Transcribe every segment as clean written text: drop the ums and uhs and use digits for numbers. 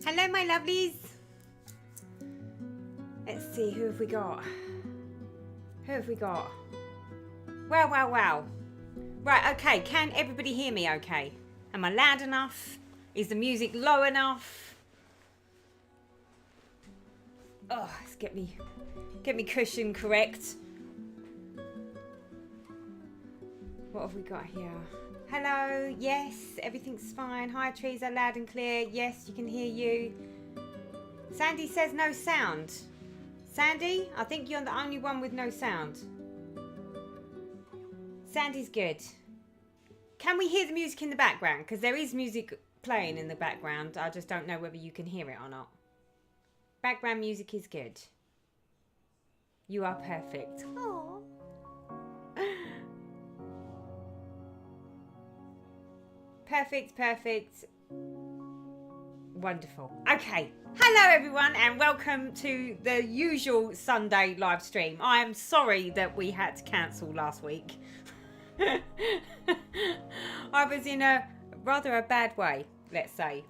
Hello, my lovelies. Let's see, who have we got? Who have we got? Wow, wow, wow. Right, okay, can everybody hear me okay? Am I loud enough? Is the music low enough? Oh, let's get me cushion correct. What have we got here? Hello, yes, everything's fine. Hi, Teresa, loud and clear. Yes, you can hear you. Sandy says no sound. Sandy, I think you're the only one with no sound. Sandy's good. Can we hear the music in the background? Because there is music playing in the background. I just don't know whether you can hear it or not. Background music is good. You are perfect. Aww. Perfect, perfect. Wonderful. Okay. Hello, everyone, and welcome to the usual Sunday live stream. I am sorry that we had to cancel last week. I was in a rather a bad way, let's say.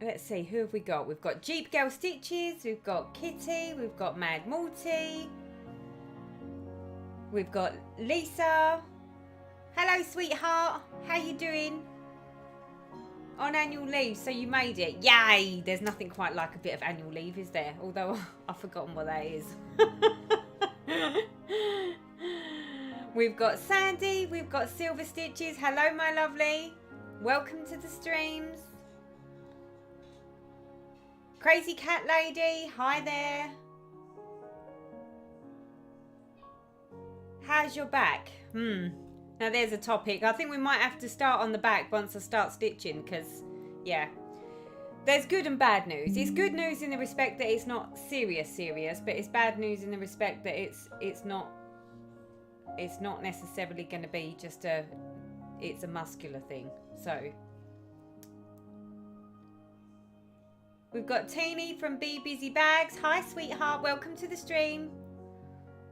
Let's see, who have we got? We've got Jeep Girl Stitches, we've got Kitty, we've got Mad Morty, we've got Lisa. Hello, sweetheart. How you doing? On annual leave, so you made it. Yay! There's nothing quite like a bit of annual leave, is there? Although I've forgotten what that is. We've got Sandy, we've got Silver Stitches. Hello, my lovely. Welcome to the streams. Crazy Cat Lady, hi there. How's your back? Now there's a topic. I think we might have to start on the back once I start stitching because, yeah. There's good and bad news. It's good news in the respect that it's not serious, but it's bad news in the respect that it's not necessarily going to be just it's a muscular thing. So we've got Teeny from Be Busy Bags. Hi, sweetheart. Welcome to the stream.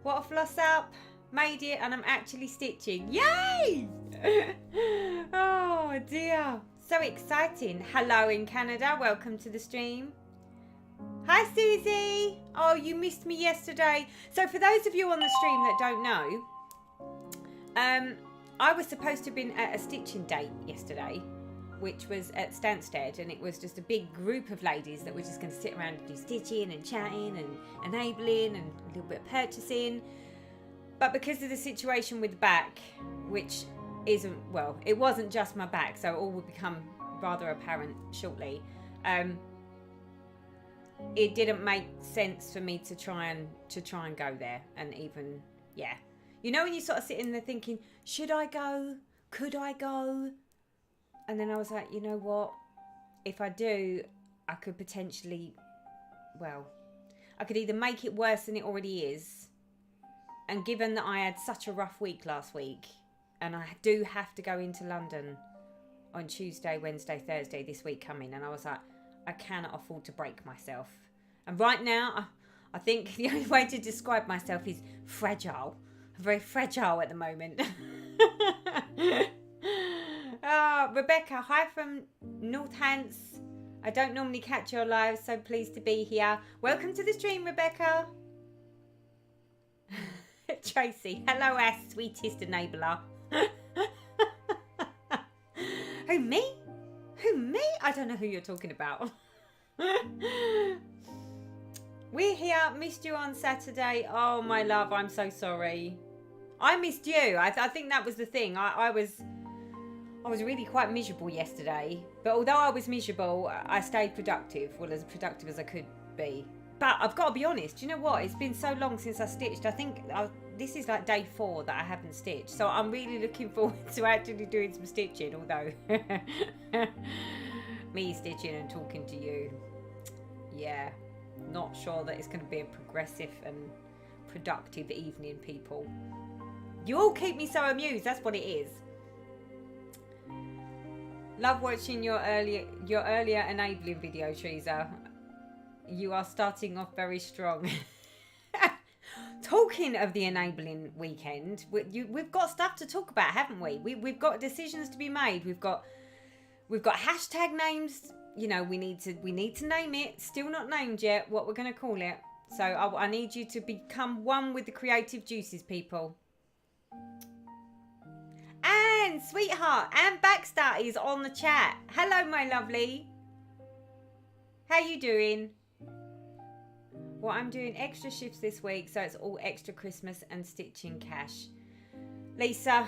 What a floss up. Made it and I'm actually stitching. Yay! Oh dear. So exciting. Hello in Canada. Welcome to the stream. Hi, Susie. Oh, you missed me yesterday. So for those of you on the stream that don't know, I was supposed to have been at a stitching date yesterday, which was at Stansted, and it was just a big group of ladies that were just going to sit around and do stitching and chatting and enabling and a little bit of purchasing. But because of the situation with the back, which isn't, well, it wasn't just my back, so it all would become rather apparent shortly. It didn't make sense for me to try and go there, and even, yeah. You know when you sort of sit in there thinking, should I go? Could I go? And then I was like, you know what? If I do, I could potentially, well, I could either make it worse than it already is. And given that I had such a rough week last week, and I do have to go into London on Tuesday, Wednesday, Thursday this week coming, and I was like, I cannot afford to break myself. And right now, I think the only way to describe myself is fragile. I'm very fragile at the moment. Oh, Rebecca, hi from Northants. I don't normally catch your live, so pleased to be here. Welcome to the stream, Rebecca. Tracy, hello, our sweetest enabler. Who, me? Who, me? I don't know who you're talking about. We're here. Missed you on Saturday. Oh, my love, I'm so sorry. I missed you. I think that was the thing. I was really quite miserable yesterday. But although I was miserable, I stayed productive. Well, as productive as I could be. But I've got to be honest. You know what? It's been so long since I stitched. I think this is like day 4 that I haven't stitched. So I'm really looking forward to actually doing some stitching. Although me stitching and talking to you, yeah, not sure that it's going to be a progressive and productive evening, people. You all keep me so amused. That's what it is. Love watching your earlier enabling video, Teresa. You are starting off very strong. Talking of the enabling weekend, we've got stuff to talk about, haven't we? We've got decisions to be made. We've got We've got hashtag names. You know, we need to name it. Still not named yet what we're going to call it. So I need you to become one with the creative juices, people. And sweetheart, and Baxter is on the chat. Hello, my lovely. How you doing? Well, I'm doing extra shifts this week, so it's all extra Christmas and stitching cash. Lisa,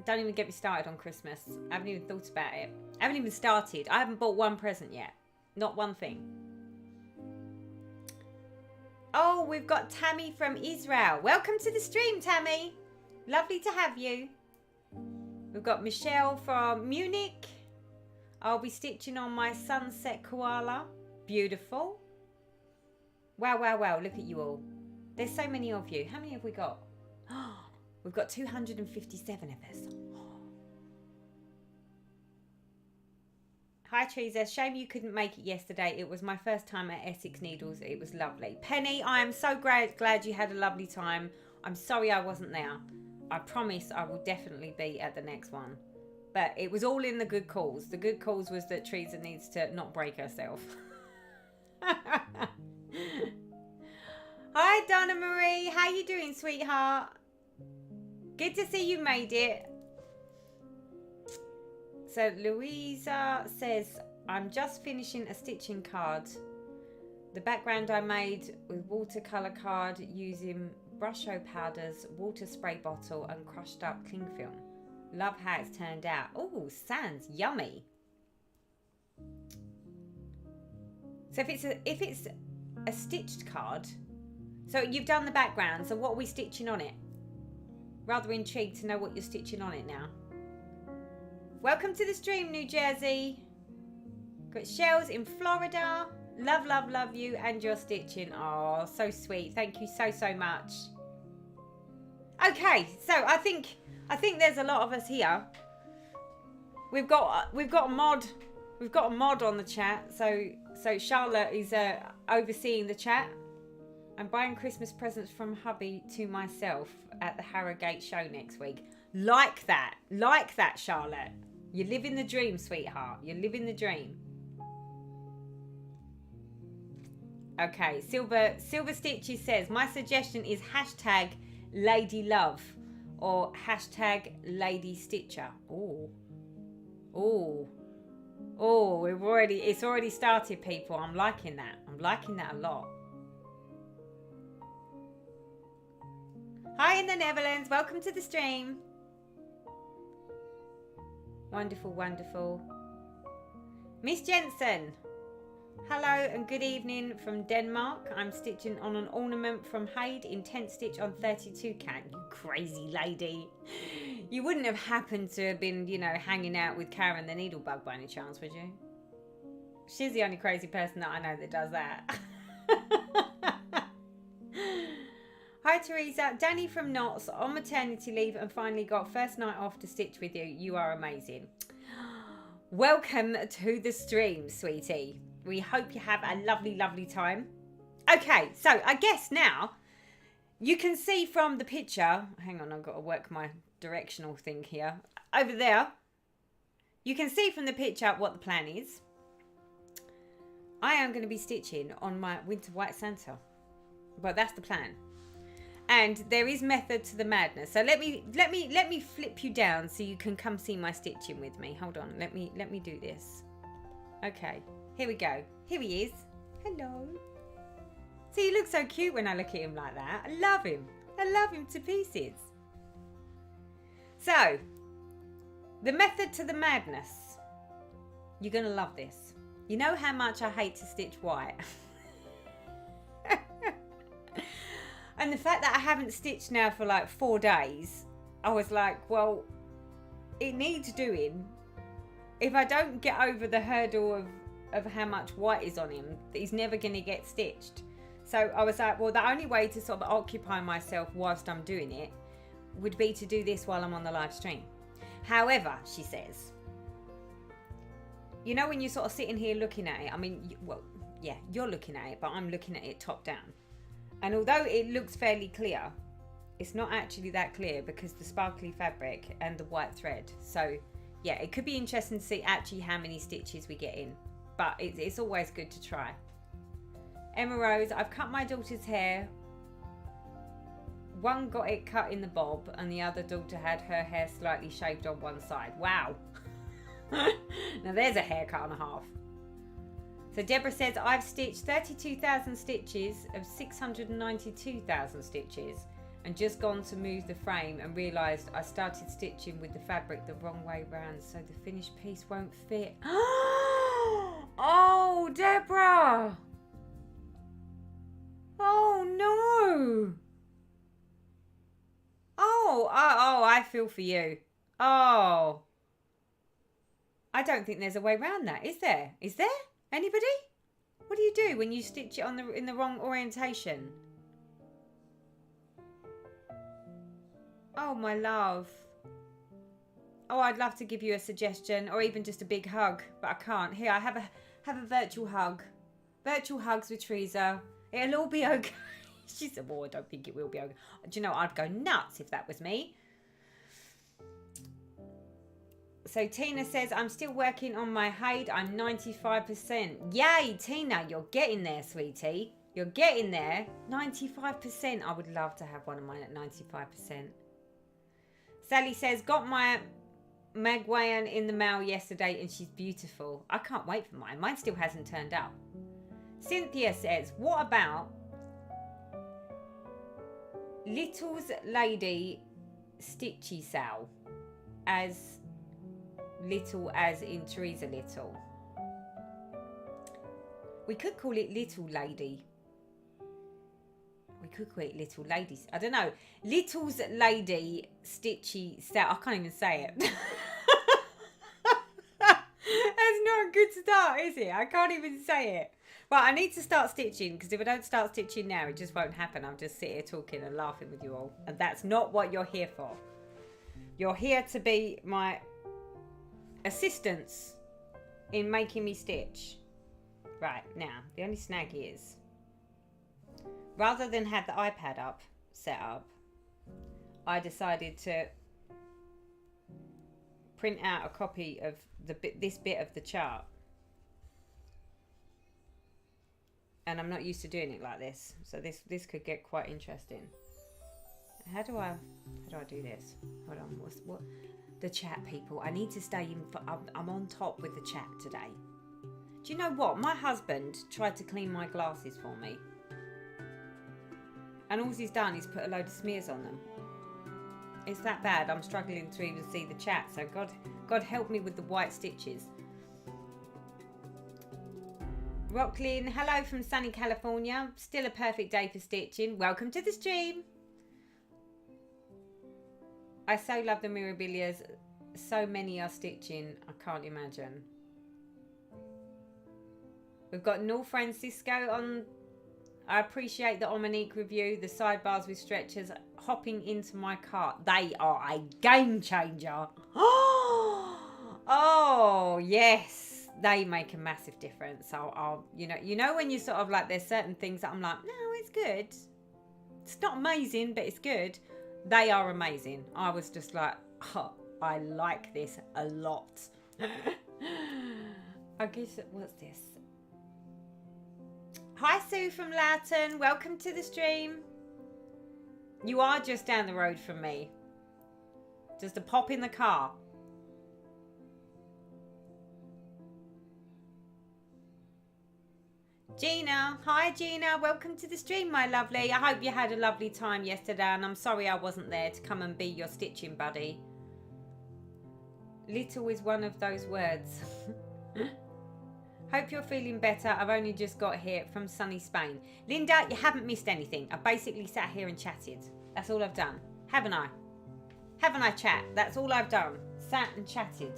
don't even get me started on Christmas. I haven't even thought about it. I haven't even started. I haven't bought one present yet. Not one thing. Oh, we've got Tammy from Israel. Welcome to the stream, Tammy. Lovely to have you. We've got Michelle from Munich. I'll be stitching on my sunset koala. Beautiful. Wow, wow, wow. Look at you all. There's so many of you. How many have we got? We've got 257 of us. Hi, Teresa. Shame you couldn't make it yesterday. It was my first time at Essex Needles. It was lovely. Penny, I am so glad you had a lovely time. I'm sorry I wasn't there. I promise I will definitely be at the next one. But it was all in the good cause. The good cause was that Teresa needs to not break herself. Hi, Donna Marie. How you doing, sweetheart? Good to see you made it. So Louisa says, I'm just finishing a stitching card. The background I made with watercolour card using Brusho powders, water spray bottle and crushed up cling film. Love how it's turned out. Oh, sounds yummy. So if it's a stitched card, so you've done the background, so what are we stitching on it? Rather intrigued to know what you're stitching on it now. Welcome to the stream, New Jersey. Got Shells in Florida. Love, love, love you and your stitching. Oh, so sweet. Thank you so, so much. Okay, so I think there's a lot of us here. We've got a mod. We've got a mod on the chat. So Charlotte is overseeing the chat. I'm buying Christmas presents from hubby to myself at the Harrogate show next week. Like that, Charlotte. You're living the dream, sweetheart. You're living the dream. Okay, Silver Stitches says, my suggestion is hashtag Lady Love or hashtag Lady Stitcher. Oh, it's already started, people. I'm liking that. I'm liking that a lot. Hi in the Netherlands. Welcome to the stream. Wonderful, wonderful. Miss Jensen. Hello and good evening from Denmark. I'm stitching on an ornament from Haid in 10 stitch on 32 count. You crazy lady. You wouldn't have happened to have been, you know, hanging out with Karen the Needlebug by any chance, would you? She's the only crazy person that I know that does that. Hi Teresa, Danny from Knots on maternity leave and finally got first night off to stitch with you. You are amazing. Welcome to the stream, sweetie. We hope you have a lovely, lovely time. Okay, so I guess now you can see from the picture. Hang on, I've got to work my directional thing here. Over there, you can see from the picture what the plan is. I am going to be stitching on my Winter White Santa. Well, that's the plan. And there is method to the madness. So let me flip you down so you can come see my stitching with me. Hold on. Let me do this. Okay. Here we go. Here he is. Hello. See, he looks so cute when I look at him like that. I love him. I love him to pieces. So, the method to the madness. You're going to love this. You know how much I hate to stitch white. And the fact that I haven't stitched now for like 4 days, I was like, well, it needs doing. If I don't get over the hurdle of how much white is on him, he's never going to get stitched. So I was like, well, the only way to sort of occupy myself whilst I'm doing it would be to do this while I'm on the live stream. However, she says, you know, when you're sort of sitting here looking at it, I mean, well, yeah, you're looking at it, but I'm looking at it top down. And although it looks fairly clear, it's not actually that clear because the sparkly fabric and the white thread. So yeah, it could be interesting to see actually how many stitches we get in. But it's always good to try. Emma Rose, I've cut my daughter's hair. One got it cut in the bob and the other daughter had her hair slightly shaved on one side. Wow. Now there's a haircut and a half. So Deborah says, I've stitched 32,000 stitches of 692,000 stitches and just gone to move the frame and realised I started stitching with the fabric the wrong way round, so the finished piece won't fit. Oh, Deborah! Oh, no! Oh, I feel for you. Oh. I don't think there's a way around that, is there? Is there? Anybody? What do you do when you stitch it in the wrong orientation? Oh, my love. Oh, I'd love to give you a suggestion or even just a big hug, but I can't. Here, I have a virtual hug. Virtual hugs with Teresa. It'll all be okay. She said, well, I don't think it will be okay. Do you know, I'd go nuts if that was me. So Tina says, I'm still working on my Haid. I'm 95%. Yay, Tina, you're getting there, sweetie. You're getting there. 95%. I would love to have one of mine at 95%. Sally says, got my Magwayan in the mail yesterday and she's beautiful. I can't wait for mine. Mine still hasn't turned up. Cynthia says, what about Little's Lady Stitchy Sal? As little as in Teresa Little. We could call it Little Lady. We could call it Little Ladies. I don't know. Little's Lady Stitchy Sal. I can't even say it. That's not a good start, is it? I can't even say it. Well, I need to start stitching, because if I don't start stitching now, it just won't happen. I'll just sit here talking and laughing with you all. And that's not what you're here for. You're here to be my assistants in making me stitch. Right, now, the only snag is, rather than have the iPad set up, I decided to print out a copy of this bit of the chart. And I'm not used to doing it like this, so this could get quite interesting. How do I do this? Hold on, what? The chat, people. I need to stay in. I'm on top with the chat today. Do you know what? My husband tried to clean my glasses for me, and all he's done is put a load of smears on them. It's that bad. I'm struggling to even see the chat. So God help me with the white stitches. Rocklin, hello from sunny California. Still a perfect day for stitching. Welcome to the stream. I so love the Mirabilias. So many are stitching. I can't imagine. We've got North Francisco on. I appreciate the Omanique review. The sidebars with stretchers hopping into my cart. They are a game changer. Oh, yes. They make a massive difference. I'll you know when you sort of like, there's certain things that I'm like, no, it's good. It's not amazing, but it's good. They are amazing. I was just like, oh, I like this a lot. I guess, what's this? Hi, Sue from Loughton. Welcome to the stream. You are just down the road from me. Just a pop in the car. Gina. Hi, Gina. Welcome to the stream, my lovely. I hope you had a lovely time yesterday, and I'm sorry I wasn't there to come and be your stitching buddy. Little is one of those words. Hope you're feeling better. I've only just got here from sunny Spain. Linda, you haven't missed anything. I basically sat here and chatted. That's all I've done. Haven't I? Haven't I, chat? That's all I've done. Sat and chatted.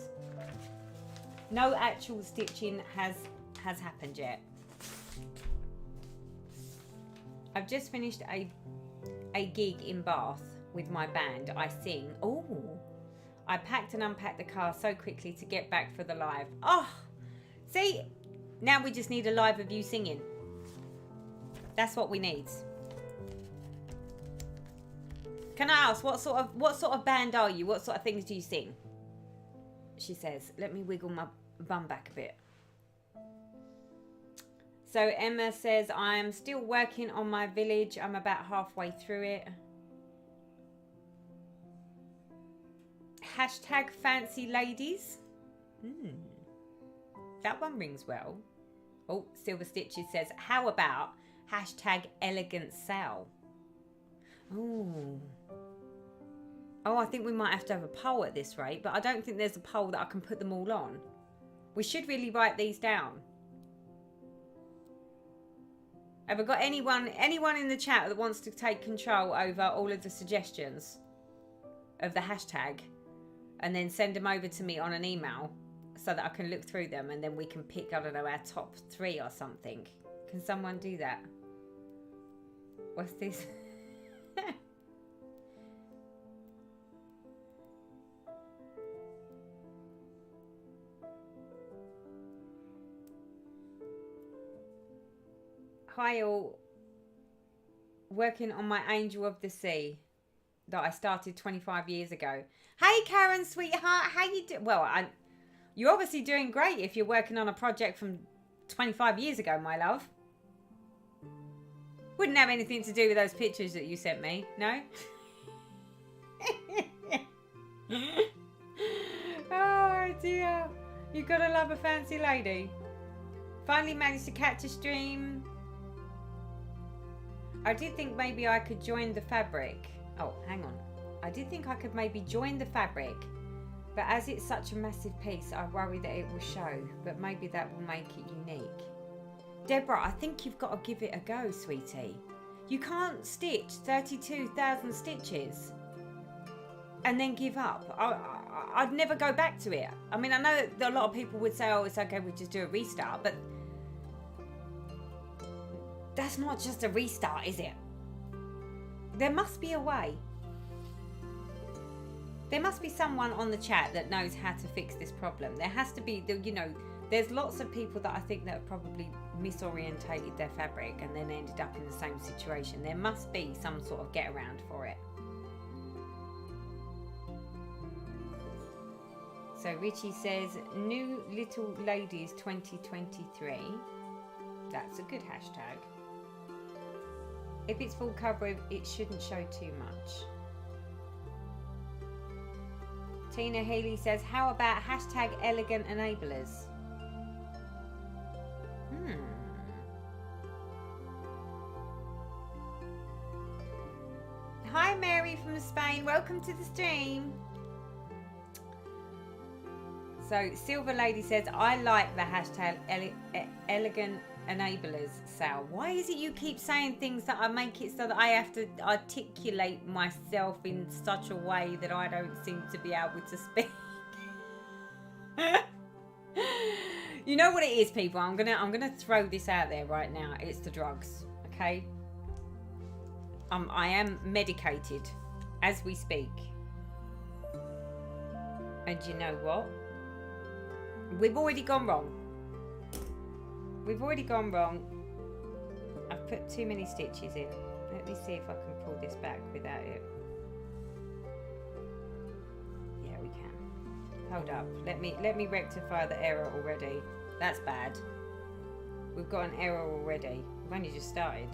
No actual stitching has happened yet. I've just finished a gig in Bath with my band. I sing. Oh, I packed and unpacked the car so quickly to get back for the live. Oh, see, now we just need a live of you singing. That's what we need. Can I ask, what sort of band are you? What sort of things do you sing? she says. Let me wiggle my bum back a bit. So Emma says, I'm still working on my village. I'm about halfway through it. Hashtag fancy ladies. That one rings well. Oh, Silver Stitches says, how about hashtag elegant Sal? Oh, I think we might have to have a poll at this rate, but I don't think there's a poll that I can put them all on. We should really write these down. Have I got anyone in the chat that wants to take control over all of the suggestions of the hashtag and then send them over to me on an email so that I can look through them and then we can pick, I don't know, our top 3 or something? Can someone do that? What's this? Hi all, working on my Angel of the Sea that I started 25 years ago. Hey Karen, sweetheart, how you doing? Well, you're obviously doing great if you're working on a project from 25 years ago, my love. Wouldn't have anything to do with those pictures that you sent me, no? Oh dear, you gotta love a fancy lady. Finally managed to catch a stream. I did think maybe I could join the fabric. Oh, hang on. I did think I could maybe join the fabric, but as it's such a massive piece, I worry that it will show, but maybe that will make it unique. Deborah, I think you've got to give it a go, sweetie. You can't stitch 32,000 stitches and then give up. I'd never go back to it. I mean, I know that a lot of people would say, oh, it's okay, we'll just do a restart, but that's not just a restart, is it? There must be a way. There must be someone on the chat that knows how to fix this problem. There has to be, you know, there's lots of people that I think that have probably misorientated their fabric and then ended up in the same situation. There must be some sort of get around for it. So Richie says, New Little Ladies 2023. That's a good hashtag. If it's full cover, it shouldn't show too much. Tina Healy says, how about hashtag elegant enablers? Hi Mary from Spain, welcome to the stream. So Silver Lady says, I like the hashtag elegant enablers, Sal. Why is it you keep saying things that I make it so that I have to articulate myself in such a way that I don't seem to be able to speak? You know what it is, people? I'm gonna throw this out there right now. It's the drugs, okay? I am medicated as we speak. And you know what? We've already gone wrong. We've already gone wrong. I've put too many stitches in. Let me see if I can pull this back without it. Yeah, we can. Hold up. Let me rectify the error already. That's bad. We've got an error already. We've only just started.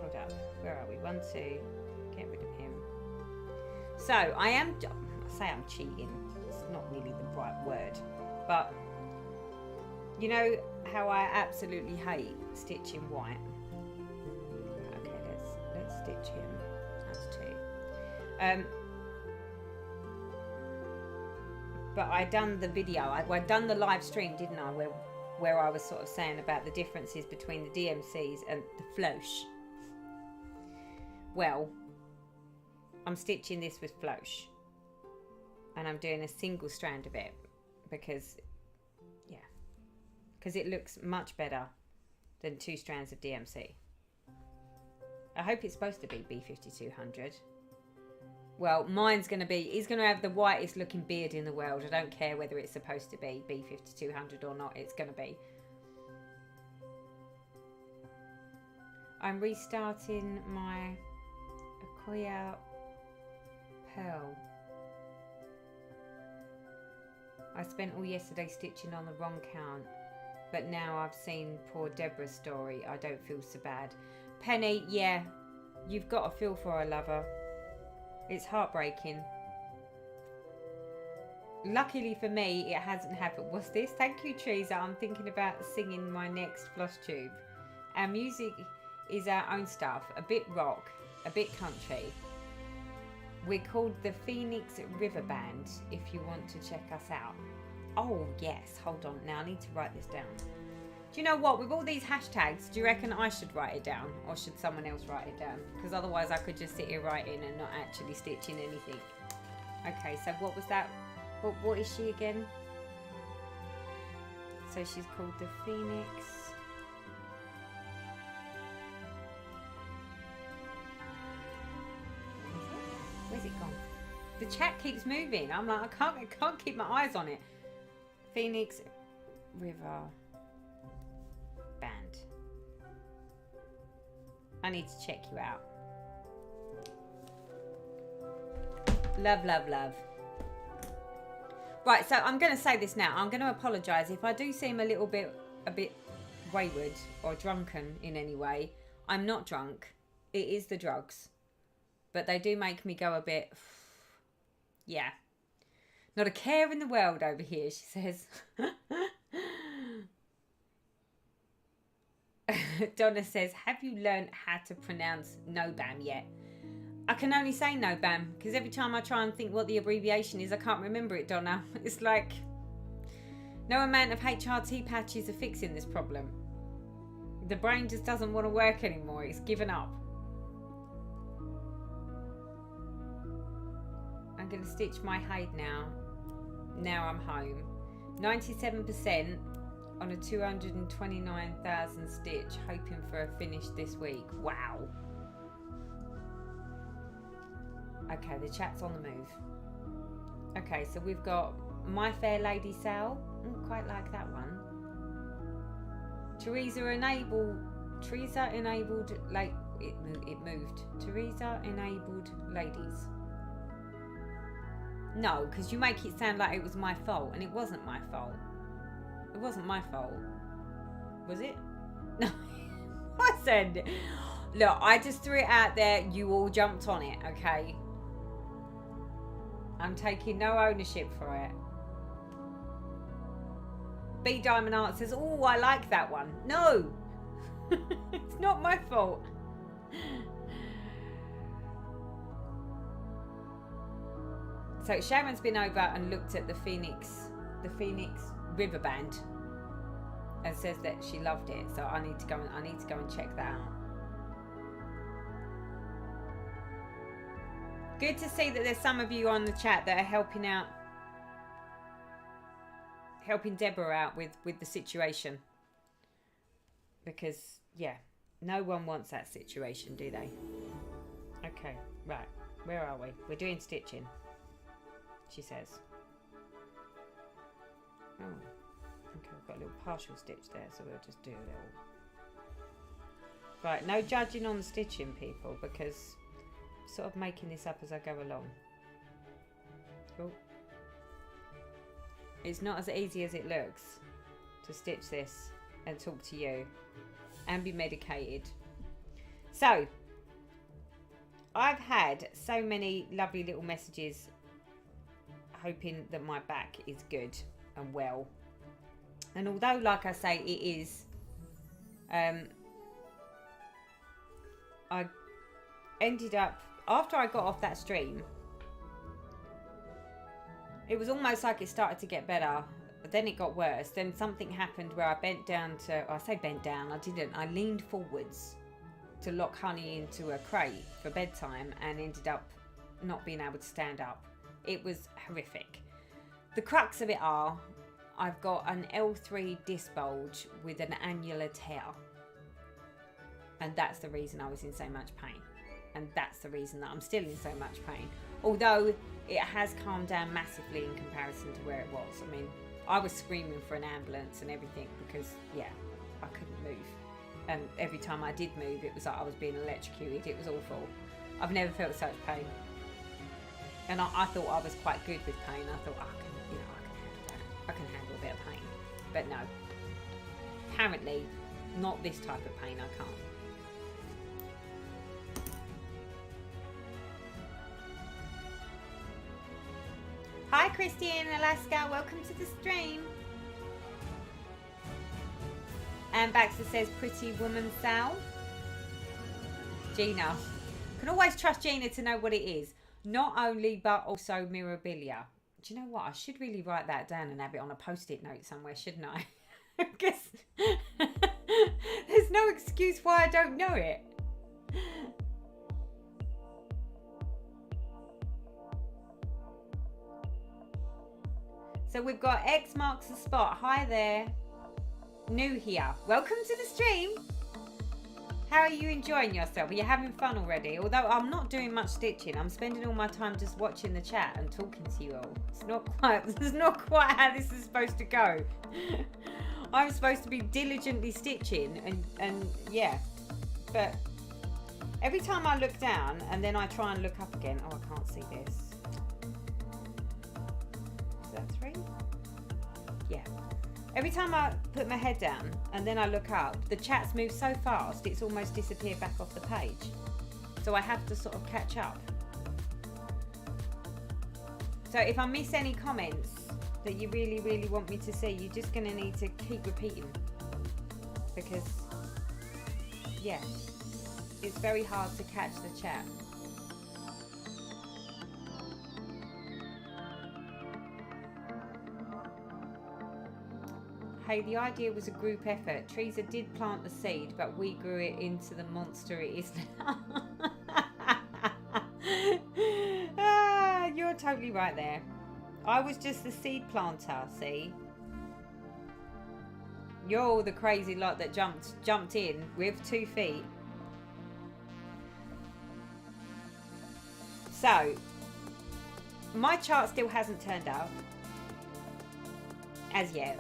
Hold up. Where are we? 1, 2. Get rid of him. So, I say I'm cheating. It's not really the right word. But you know how I absolutely hate stitching white? Okay, let's stitch him. That's 2. But I done the video. I done the live stream, didn't I? Where I was sort of saying about the differences between the DMCs and the Floss. Well, I'm stitching this with Floss, and I'm doing a single strand of it because it looks much better than 2 strands of DMC. I hope it's supposed to be B5200. Well, mine's going to be, he's going to have the whitest looking beard in the world. I don't care whether it's supposed to be B5200 or not, it's going to be. I'm restarting my Acquia Pearl. I spent all yesterday stitching on the wrong count, but now I've seen poor Deborah's story. I don't feel so bad. Penny, yeah, you've got to feel for her, lover. It's heartbreaking. Luckily for me, it hasn't happened. What's this? Thank you, Teresa. I'm thinking about singing my next floss tube. Our music is our own stuff. A bit rock, a bit country. We're called the Phoenix River Band, if you want to check us out. Oh, yes. Hold on. Now I need to write this down. Do you know what? With all these hashtags, do you reckon I should write it down? Or should someone else write it down? Because otherwise I could just sit here writing and not actually stitching anything. Okay, so what was that? What is she again? So she's called the Phoenix. Where's it gone? The chat keeps moving. I'm like, I can't keep my eyes on it. Phoenix River Band. I need to check you out. Love, love, love. Right, so I'm going to say this now. I'm going to apologise if I do seem a bit wayward or drunken in any way. I'm not drunk. It is the drugs. But they do make me go a bit... Yeah. Not a care in the world over here, she says. Donna says, have you learned how to pronounce no-bam yet? I can only say no-bam, because every time I try and think what the abbreviation is, I can't remember it, Donna. It's like, no amount of HRT patches are fixing this problem. The brain just doesn't want to work anymore. It's given up. I'm going to stitch my hide now. Now I'm home. 97% on a 229,000 stitch, hoping for a finish this week. Wow. Okay, the chat's on the move. Okay, so we've got My Fair Lady Sal. Quite like that one. Teresa enabled, like, it moved. Teresa enabled ladies. No, because you make it sound like it was my fault, and it wasn't my fault. It wasn't my fault. Was it? No. I said, look, I just threw it out there. You all jumped on it, okay? I'm taking no ownership for it. B Diamond Art says, oh, I like that one. No. It's not my fault. So Sharon's been over and looked at the Phoenix River Band, and says that she loved it. So I need to go and check that out. Good to see that there's some of you on the chat that are helping Deborah out with the situation. Because yeah, no one wants that situation, do they? Okay, right. Where are we? We're doing stitching, she says. Oh, okay, we've got a little partial stitch there, so we'll just do a little. Right, no judging on the stitching, people, because I'm sort of making this up as I go along. Oh. It's not as easy as it looks to stitch this and talk to you and be medicated. So, I've had so many lovely little messages hoping that my back is good and well, and although, like I say, it is, I ended up, after I got off that stream, it was almost like it started to get better, but then it got worse. Then something happened where I bent down to, I say bent down, I didn't, I leaned forwards to lock Honey into a crate for bedtime and ended up not being able to stand up. It was horrific. The crux of it are, I've got an L3 disc bulge with an annular tear. And that's the reason I was in so much pain. And that's the reason that I'm still in so much pain. Although it has calmed down massively in comparison to where it was. I mean, I was screaming for an ambulance and everything because, yeah, I couldn't move. And every time I did move, it was like I was being electrocuted. It was awful. I've never felt such pain. And I thought I was quite good with pain. I thought, I can handle that. I can handle a bit of pain. But no. Apparently, not this type of pain, I can't. Hi, Christy in Alaska. Welcome to the stream. And Baxter says, pretty woman Sal. Gina. Can always trust Gina to know what it is. Not only, but also mirabilia. Do you know what? I should really write that down and have it on a post-it note somewhere, shouldn't I? Because there's no excuse why I don't know it. So we've got X marks the spot. Hi there. New here. Welcome to the stream. How are you enjoying yourself? Are you having fun already? Although I'm not doing much stitching. I'm spending all my time just watching the chat and talking to you all. It's not quite how this is supposed to go. I'm supposed to be diligently stitching and yeah. But every time I look down and then I try and look up again. Oh, I can't see this. Is that 3? Yeah. Every time I put my head down and then I look up, the chats move so fast it's almost disappeared back off the page. So I have to sort of catch up. So if I miss any comments that you really, really want me to see, you're just going to need to keep repeating. Because, yeah, it's very hard to catch the chat. Hey, the idea was a group effort. Teresa did plant the seed, but we grew it into the monster it is now. You're totally right there. I was just the seed planter, see? You're all the crazy lot that jumped in with 2 feet. So, my chart still hasn't turned out. As yet.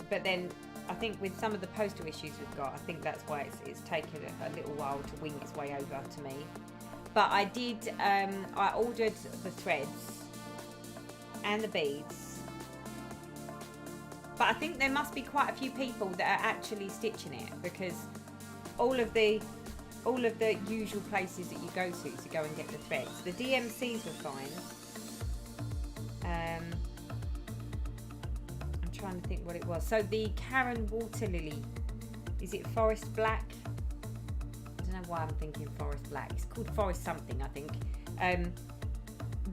But then I think with some of the postal issues we've got, I think that's why it's taken a little while to wing its way over to me. But I did, I ordered the threads and the beads. But I think there must be quite a few people that are actually stitching it, because all of the usual places that you go and get the threads. The DMCs were fine. Trying to think what it was. So the Karen Water Lily, is it Forest Black? I don't know why I'm thinking Forest Black. It's called Forest something, I think.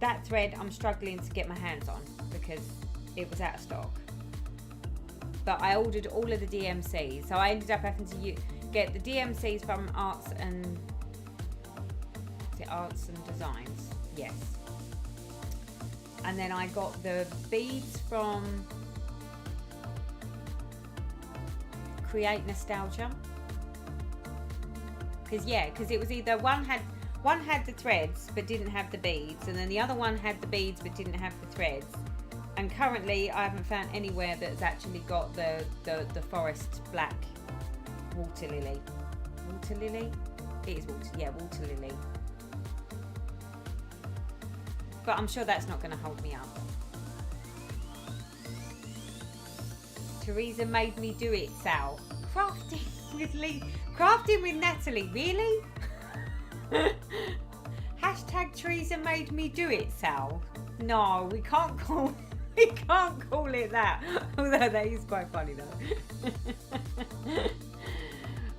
That thread I'm struggling to get my hands on because it was out of stock. But I ordered all of the DMCs, so I ended up having to get the DMCs from Arts and Designs. Yes. And then I got the beads from Create Nostalgia, because it was either one had the threads but didn't have the beads, and then the other one had the beads but didn't have the threads. And currently I haven't found anywhere that's actually got the Forest Black Water Lily. Water Lily? It is Water Lily. But I'm sure that's not going to hold me up. Teresa made me do it, Sal. Crafting with Natalie, really? Hashtag Teresa made me do it, Sal. No, we can't call it that. Although that is quite funny though.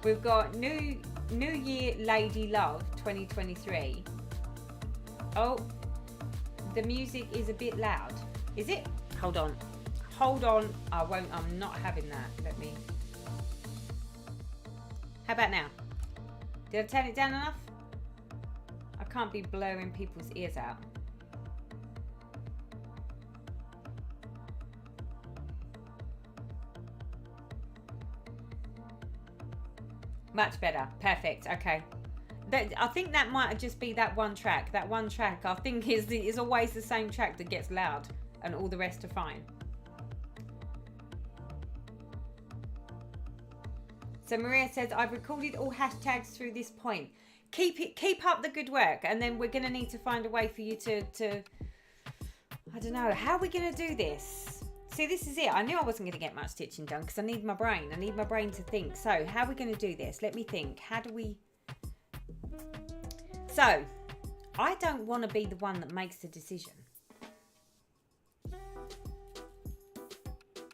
We've got New Year Lady Love 2023. Oh, the music is a bit loud. Is it? Hold on. I'm not having that. Let me. How about now? Did I turn it down enough? I can't be blowing people's ears out. Much better. Perfect. Okay. I think that might just be that one track. That one track I think is always the same track that gets loud and all the rest are fine. So Maria says, I've recorded all hashtags through this point. Keep up the good work, and then we're going to need to find a way for you to I don't know, how are we going to do this? see, this is it. I knew I wasn't going to get much stitching done because I need my brain. I need my brain to think. So, how are we going to do this? Let me think. How do we... So, I don't want to be the one that makes the decision.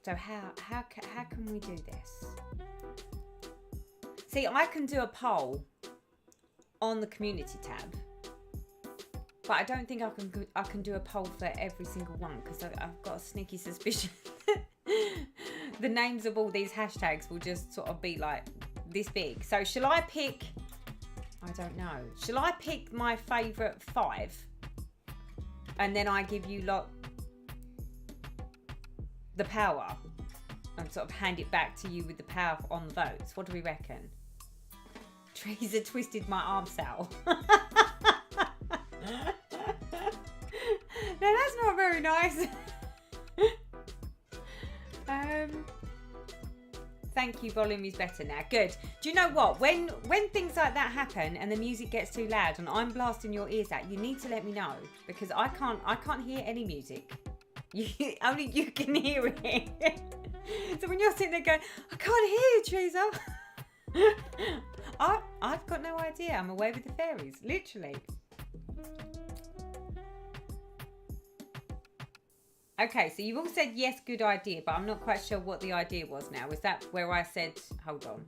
So, how can we do this? See, I can do a poll on the community tab. But I don't think I can do a poll for every single one because I've got a sneaky suspicion the names of all these hashtags will just sort of be like this big. So shall I pick, I don't know, shall I pick my favourite 5 and then I give you lot the power and sort of hand it back to you with the power on the votes? What do we reckon? Teresa twisted my arm cell. No, that's not very nice. Thank you, volume is better now. Good. Do you know what? When things like that happen and the music gets too loud and I'm blasting your ears out, you need to let me know because I can't hear any music. Only you can hear it. So when you're sitting there going, I can't hear you, Teresa. I've got no idea. I'm away with the fairies, literally. Okay, so you've all said yes, good idea, but I'm not quite sure what the idea was now. Was that where I said, hold on.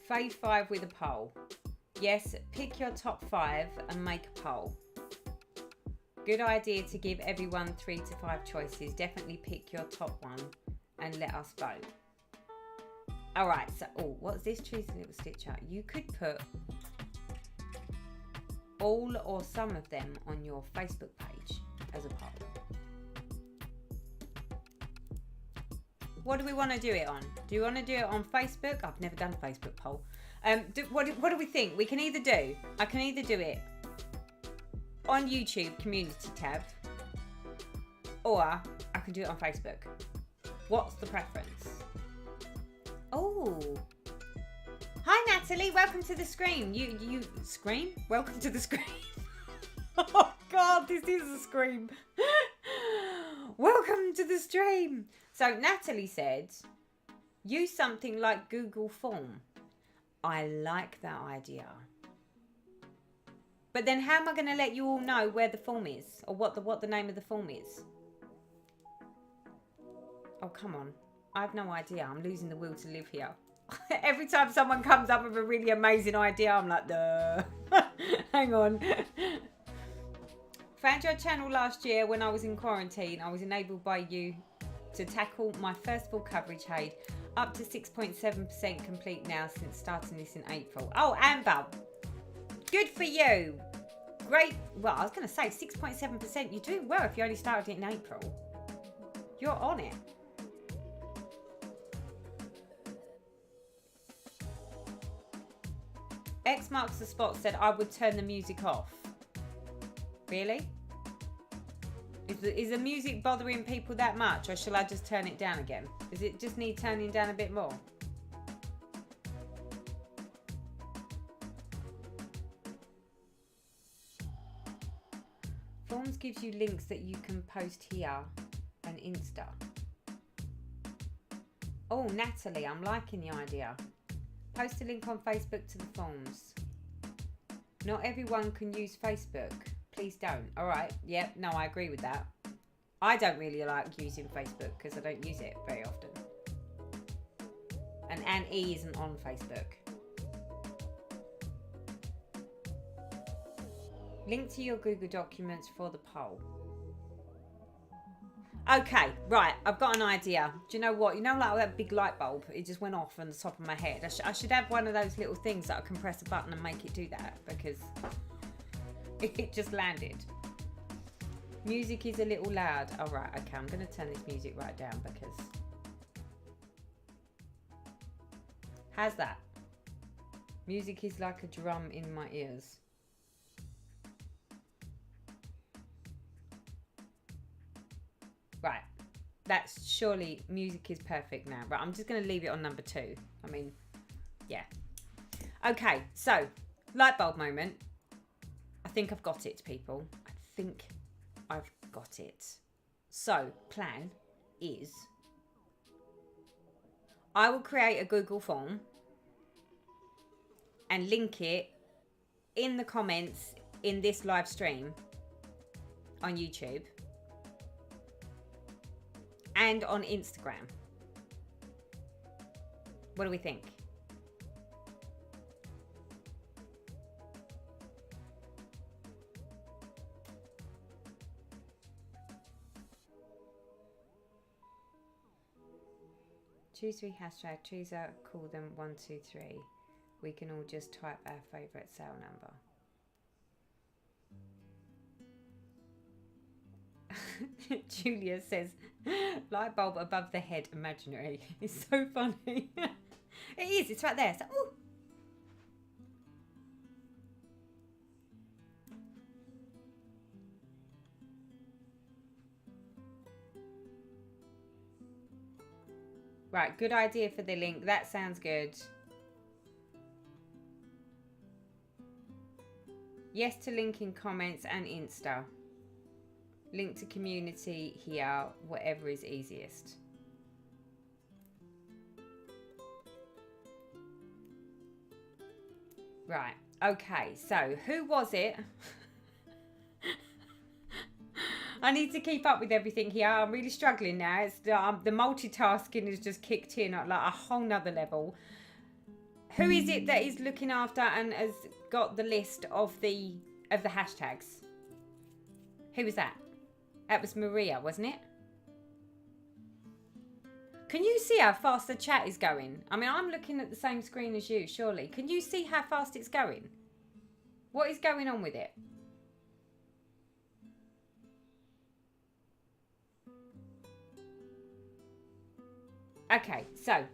Fave 5 with a poll. Yes, pick your top 5 and make a poll. Good idea to give everyone 3 to 5 choices. Definitely pick your top one and let us vote. All right, so, what's this Teresa little stitch out? You could put all or some of them on your Facebook page as a poll. What do we want to do it on? Do you want to do it on Facebook? I've never done a Facebook poll. What do we think? I can either do it on YouTube community tab or I can do it on Facebook. What's the preference? Oh. Hi Natalie, welcome to the screen. You scream? Welcome to the screen. Oh God, this is a scream. Welcome to the stream. So Natalie said, use something like Google Form. I like that idea. But then how am I going to let you all know where the form is or what the name of the form is? Oh, come on. I have no idea. I'm losing the will to live here. Every time someone comes up with a really amazing idea, I'm like, duh. Hang on. Found your channel last year when I was in quarantine. I was enabled by you to tackle my first full coverage aid. Up to 6.7% complete now since starting this in April. Oh, Amber. Good for you. Great. Well, I was going to say 6.7%. You're doing well if you only started it in April. You're on it. X marks the spot said I would turn the music off. Really? Is the music bothering people that much or shall I just turn it down again? Does it just need turning down a bit more? Forms gives you links that you can post here and Insta. Oh, Natalie, I'm liking the idea. Post a link on Facebook to the forms. Not everyone can use Facebook. Please don't. All right. Yep. No, I agree with that. I don't really like using Facebook because I don't use it very often. And Anne E isn't on Facebook. Link to your Google Documents for the poll. Okay, right, I've got an idea. Do you know what? You know, like that big light bulb, it just went off on the top of my head. I should have one of those little things that I can press a button and make it do that because it just landed. Music is a little loud. All right, okay, I'm going to turn this music right down because... How's that? Music is like a drum in my ears. Right, that's surely music is perfect now. Right, I'm just going to leave it on number 2. I mean, yeah. Okay, so light bulb moment. I think I've got it, people. I think I've got it. So, plan is I will create a Google form and link it in the comments in this live stream on YouTube and on Instagram. What do we think? Choose 3 hashtag. Teresa, call them 1, 2, 3. We can all just type our favourite sale number. Julia says, light bulb above the head, imaginary. It's so funny. It is, it's right there. So, ooh. Right, good idea for the link. That sounds good. Yes to link in comments and Insta. Link to community here, whatever is easiest. Right, okay, so who was it? I need to keep up with everything here. I'm really struggling now. It's the multitasking has just kicked in at like a whole nother level. Who is it that is looking after and has got the list of the hashtags? Who was that? That was Maria, wasn't it? Can you see how fast the chat is going? I mean, I'm looking at the same screen as you, surely. Can you see how fast it's going? What is going on with it? Okay, so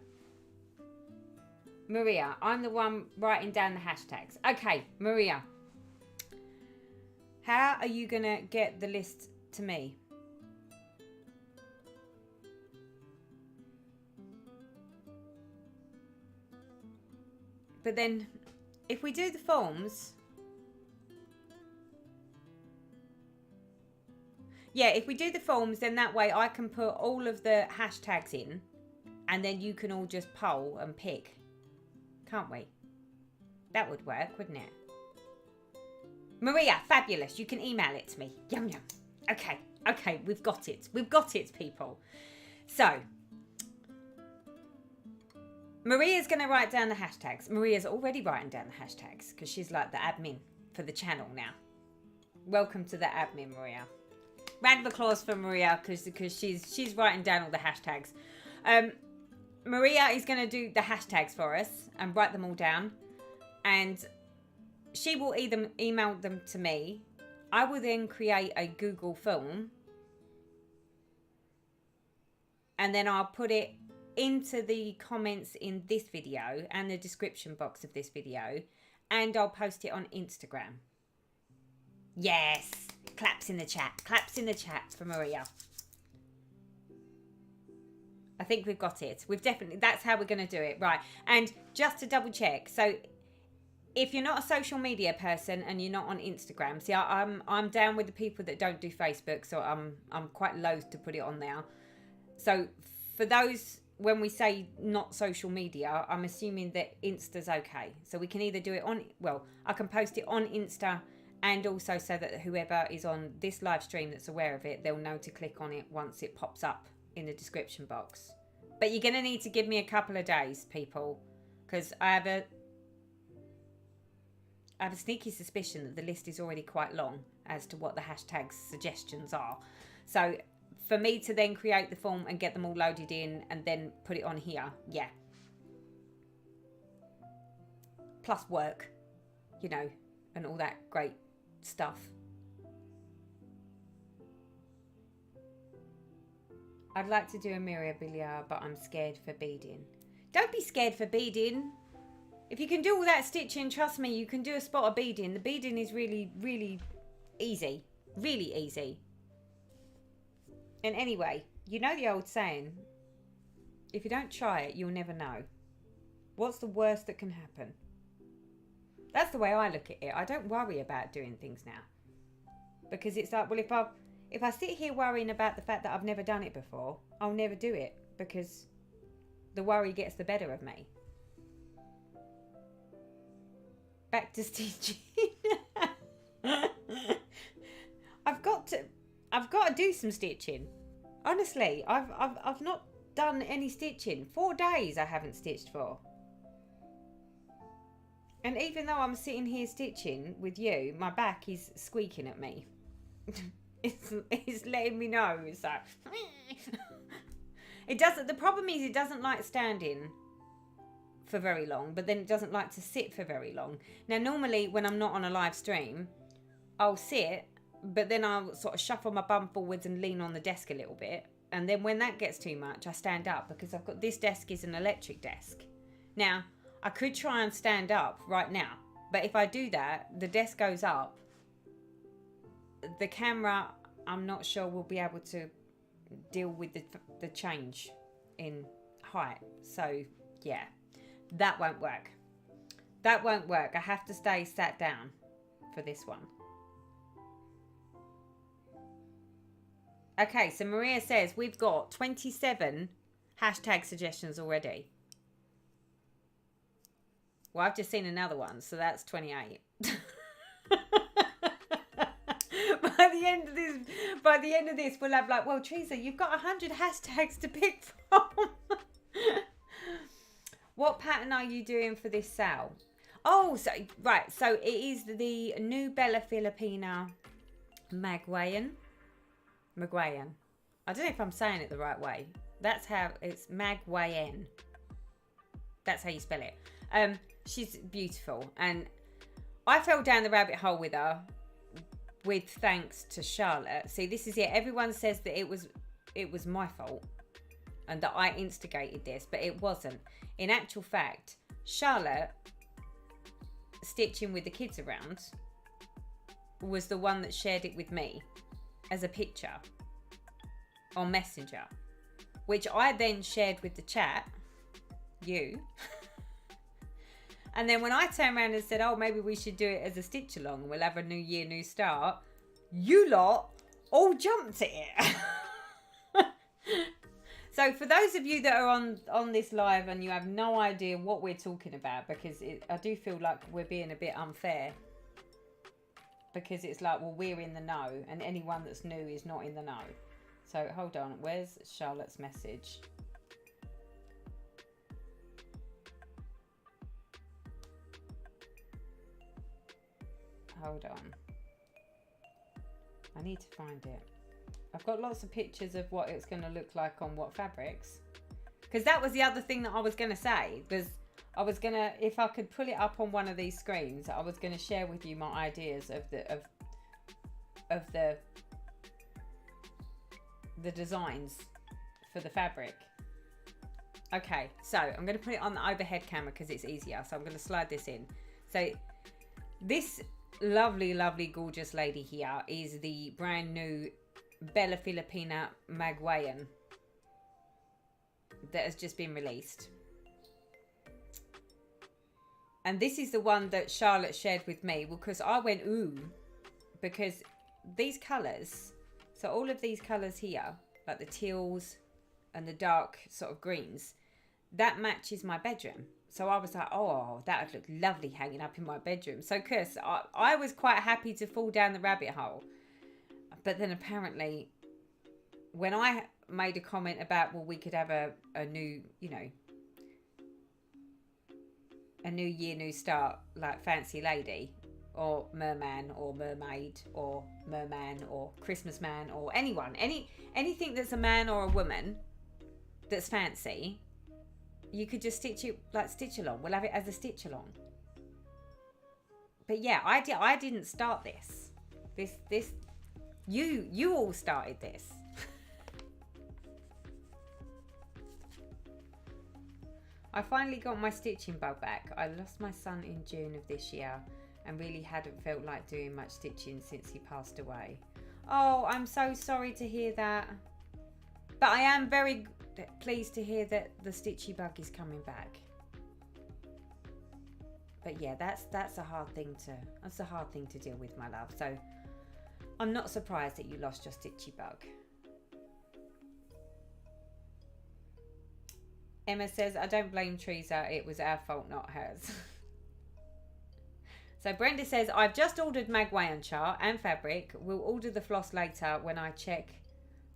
Maria, I'm the one writing down the hashtags. Okay, Maria, how are you gonna get the list to me? But then, if we do the forms, yeah, if we do the forms, then that way I can put all of the hashtags in. And then you can all just poll and pick. Can't we? That would work, wouldn't it? Maria, fabulous. You can email it to me. Yum, yum. Okay, okay, we've got it. We've got it, people. So, Maria's going to write down the hashtags. Maria's already writing down the hashtags because she's like the admin for the channel now. Welcome to the admin, Maria. Round of applause for Maria because she's writing down all the hashtags. Maria is going to do the hashtags for us and write them all down. And she will either email them to me. I will then create a Google form. And then I'll put it into the comments in this video and the description box of this video. And I'll post it on Instagram. Yes. Claps in the chat. Claps in the chat for Maria. I think we've got it. We've definitely, that's how we're going to do it. Right. And just to double check. So if you're not a social media person and you're not on Instagram, see, I'm down with the people that don't do Facebook. So I'm quite loath to put it on there. So for those, when we say not social media, I'm assuming that Insta's okay. So we can either do it on, well, I can post it on Insta and also so that whoever is on this live stream that's aware of it, they'll know to click on it once it pops up in the description box. But you're going to need to give me a couple of days, people, because I have a sneaky suspicion that the list is already quite long as to what the hashtag suggestions are. So for me to then create the form and get them all loaded in and then put it on here, yeah. Plus work, you know, and all that great stuff. I'd like to do a mirabilia, but I'm scared for beading. Don't be scared for beading. If you can do all that stitching, trust me, you can do a spot of beading. The beading is really, really easy. Really easy. And anyway, you know the old saying, if you don't try it, you'll never know. What's the worst that can happen? That's the way I look at it. I don't worry about doing things now. Because it's like, well, if I sit here worrying about the fact that I've never done it before, I'll never do it because the worry gets the better of me. Back to stitching. I've got to do some stitching. Honestly, I've not done any stitching. 4 days I haven't stitched for. And even though I'm sitting here stitching with you, my back is squeaking at me. It's letting me know. It's like it doesn't. The problem is it doesn't like standing for very long, but then it doesn't like to sit for very long. Now, normally when I'm not on a live stream, I'll sit, but then I'll sort of shuffle my bum forwards and lean on the desk a little bit. And then when that gets too much, I stand up because I've got this desk is an electric desk. Now, I could try and stand up right now, but if I do that, the desk goes up. The camera, I'm not sure will be able to deal with the change in height. So, yeah, that won't work. That won't work. I have to stay sat down for this one. Okay, so Maria says we've got 27 hashtag suggestions already. Well, I've just seen another one, so that's 28. By the end of this, we'll have like, well, Teresa, you've got 100 hashtags to pick from. What pattern are you doing for this sale? Oh, so right, so it is the new Bella Filipina Magwayan. I don't know if I'm saying it the right way. That's how it's Magwayan. That's how you spell it. She's beautiful, and I fell down the rabbit hole with her with thanks to Charlotte. See, this is it. Everyone says that it was my fault and that I instigated this, but it wasn't. In actual fact, Charlotte, stitching with the kids around, was the one that shared it with me as a picture on Messenger, which I then shared with the chat, you. And then when I turned around and said, oh, maybe we should do it as a stitch along and we'll have a new year, new start, you lot all jumped at it. So for those of you that are on this live and you have no idea what we're talking about, because I do feel like we're being a bit unfair. Because it's like, well, we're in the know and anyone that's new is not in the know. So hold on, where's Charlotte's message? Hold on. I need to find it. I've got lots of pictures of what it's going to look like on what fabrics. Because that was the other thing that I was going to say. Was I was going to, if I could pull it up on one of these screens, I was going to share with you my ideas of the designs for the fabric. Okay, so I'm going to put it on the overhead camera because it's easier. So I'm going to slide this in. So this lovely gorgeous lady here is the brand new Bella Filipina Magwayan that has just been released, and this is the one that Charlotte shared with me because I went ooh, because these colours, so all of these colours here, like the teals and the dark sort of greens, that matches my bedroom. So I was like, oh, that would look lovely hanging up in my bedroom. So, Chris, I was quite happy to fall down the rabbit hole. But then apparently, when I made a comment about, well, we could have a new, you know, a new year, new start, like fancy lady, or merman, or mermaid, or merman, or Christmas man, or anyone, anything that's a man or a woman that's fancy. You could just stitch it like stitch along. We'll have it as a stitch along. But yeah, I didn't start this. This you all started this. I finally got my stitching bug back. I lost my son in June of this year and really hadn't felt like doing much stitching since he passed away. Oh, I'm so sorry to hear that. But I am very pleased to hear that the stitchy bug is coming back. But yeah, that's a hard thing to deal with, my love. So I'm not surprised that you lost your stitchy bug. Emma says, I don't blame Teresa. It was our fault, not hers. So Brenda says, I've just ordered Magwayan chart and fabric. We'll order the floss later when I check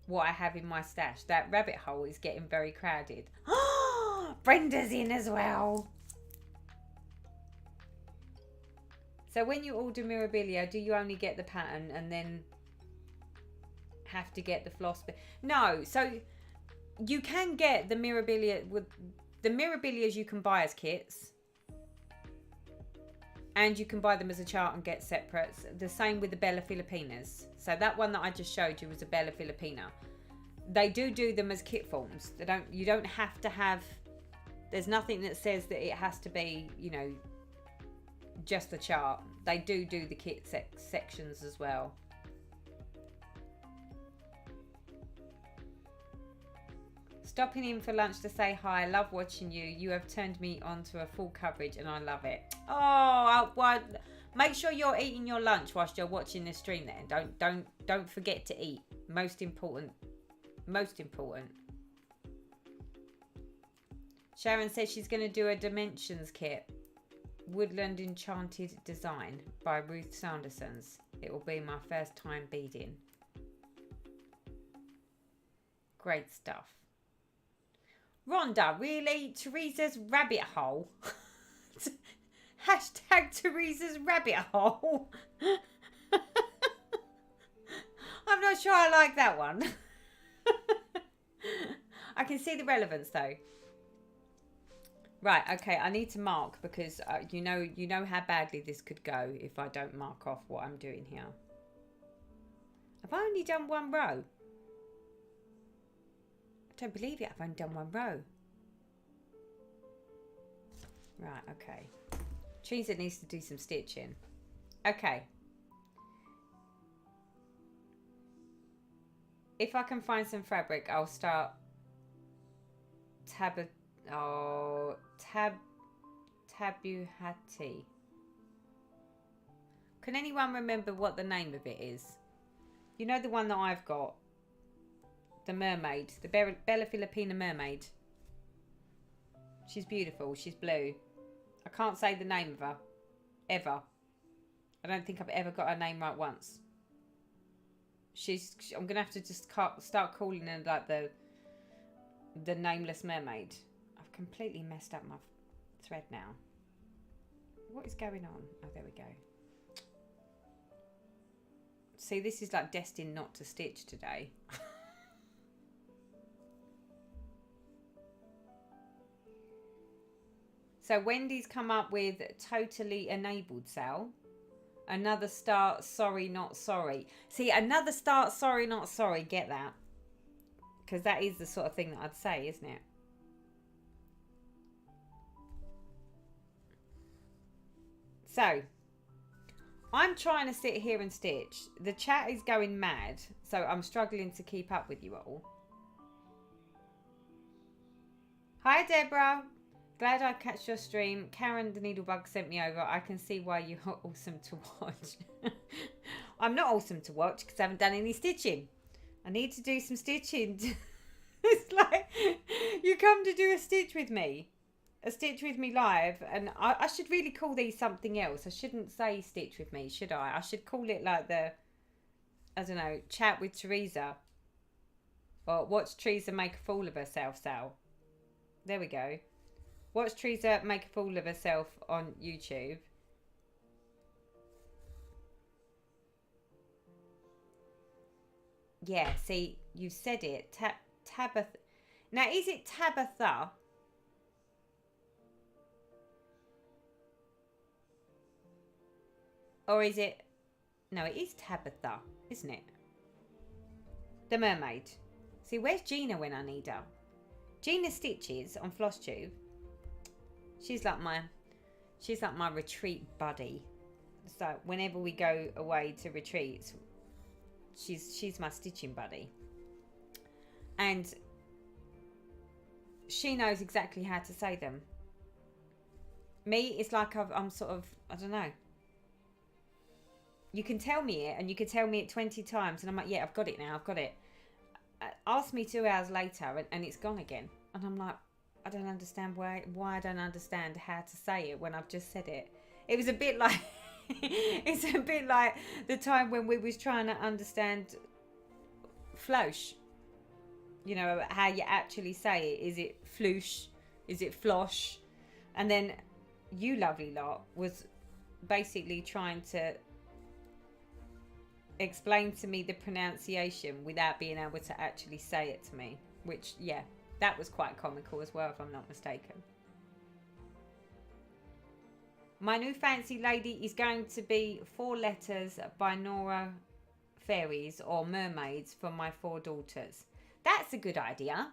what I have in my stash. That rabbit hole is getting very crowded. Brenda's in as well. So when you order Mirabilia, do you only get the pattern and then have to get the floss? No, so you can get the Mirabilia with the Mirabilias you can buy as kits. And you can buy them as a chart and get separates. The same with the Bella Filipinas. So that one that I just showed you was a Bella Filipina. They do them as kit forms. You don't have to have, there's nothing that says that it has to be, you know, just the chart. They do the kit sections as well. Stopping in for lunch to say hi. Love watching you. You have turned me on to a full coverage and I love it. Oh, well, make sure you're eating your lunch whilst you're watching this stream then. Don't forget to eat. Most important. Most important. Sharon says she's going to do a Dimensions kit. Woodland Enchanted Design by Ruth Sandersons. It will be my first time beading. Great stuff. Rhonda, really? Teresa's rabbit hole? Hashtag Teresa's rabbit hole. I'm not sure I like that one. I can see the relevance though. Right, okay, I need to mark because you know how badly this could go if I don't mark off what I'm doing here. Have I only done one row? I don't believe it. I've only done one row. Right, okay. Teresa needs to do some stitching. Okay. If I can find some fabric, I'll start tabuhati. Can anyone remember what the name of it is? You know the one that I've got? The mermaid. The Bella Filipina mermaid. She's beautiful. She's blue. I can't say the name of her. Ever. I don't think I've ever got her name right once. I'm going to have to just start calling her like the nameless mermaid. I've completely messed up my thread now. What is going on? Oh, there we go. See, this is like destined not to stitch today. So Wendy's come up with totally enabled sale. Another start, sorry, not sorry. See, another start, sorry, not sorry. Get that? Because that is the sort of thing that I'd say, isn't it? So, I'm trying to sit here and stitch. The chat is going mad, so I'm struggling to keep up with you all. Hi, Deborah. Glad I catch your stream. Karen the Needlebug sent me over. I can see why you're awesome to watch. I'm not awesome to watch because I haven't done any stitching. I need to do some stitching. It's like you come to do a stitch with me live, and I should really call these something else. I shouldn't say stitch with me, should I? I should call it like I don't know, chat with Teresa, or watch Teresa make a fool of herself. Sal. There we go. Watch Teresa make a fool of herself on YouTube. Yeah, see, you said it. Tabitha. Now, is it Tabitha? Or is it... No, it is Tabitha, isn't it? The mermaid. See, where's Gina when I need her? Gina stitches on flosstube. She's like my retreat buddy. So whenever we go away to retreats, she's my stitching buddy. And she knows exactly how to say them. Me, it's like I'm sort of, I don't know. You can tell me it, and you can tell me it 20 times, and I'm like, yeah, I've got it now, I've got it. Ask me 2 hours later, and it's gone again. And I'm like, I don't understand why I don't understand how to say it when I've just said it. It was a bit like, it's a bit like the time when we was trying to understand floss. You know, how you actually say it. Is it floosh? Is it flosh? And then you lovely lot was basically trying to explain to me the pronunciation without being able to actually say it to me. Which, yeah, that was quite comical as well, if I'm not mistaken. My new fancy lady is going to be 4 letters by Nora Fairies or Mermaids for my 4 daughters. That's a good idea.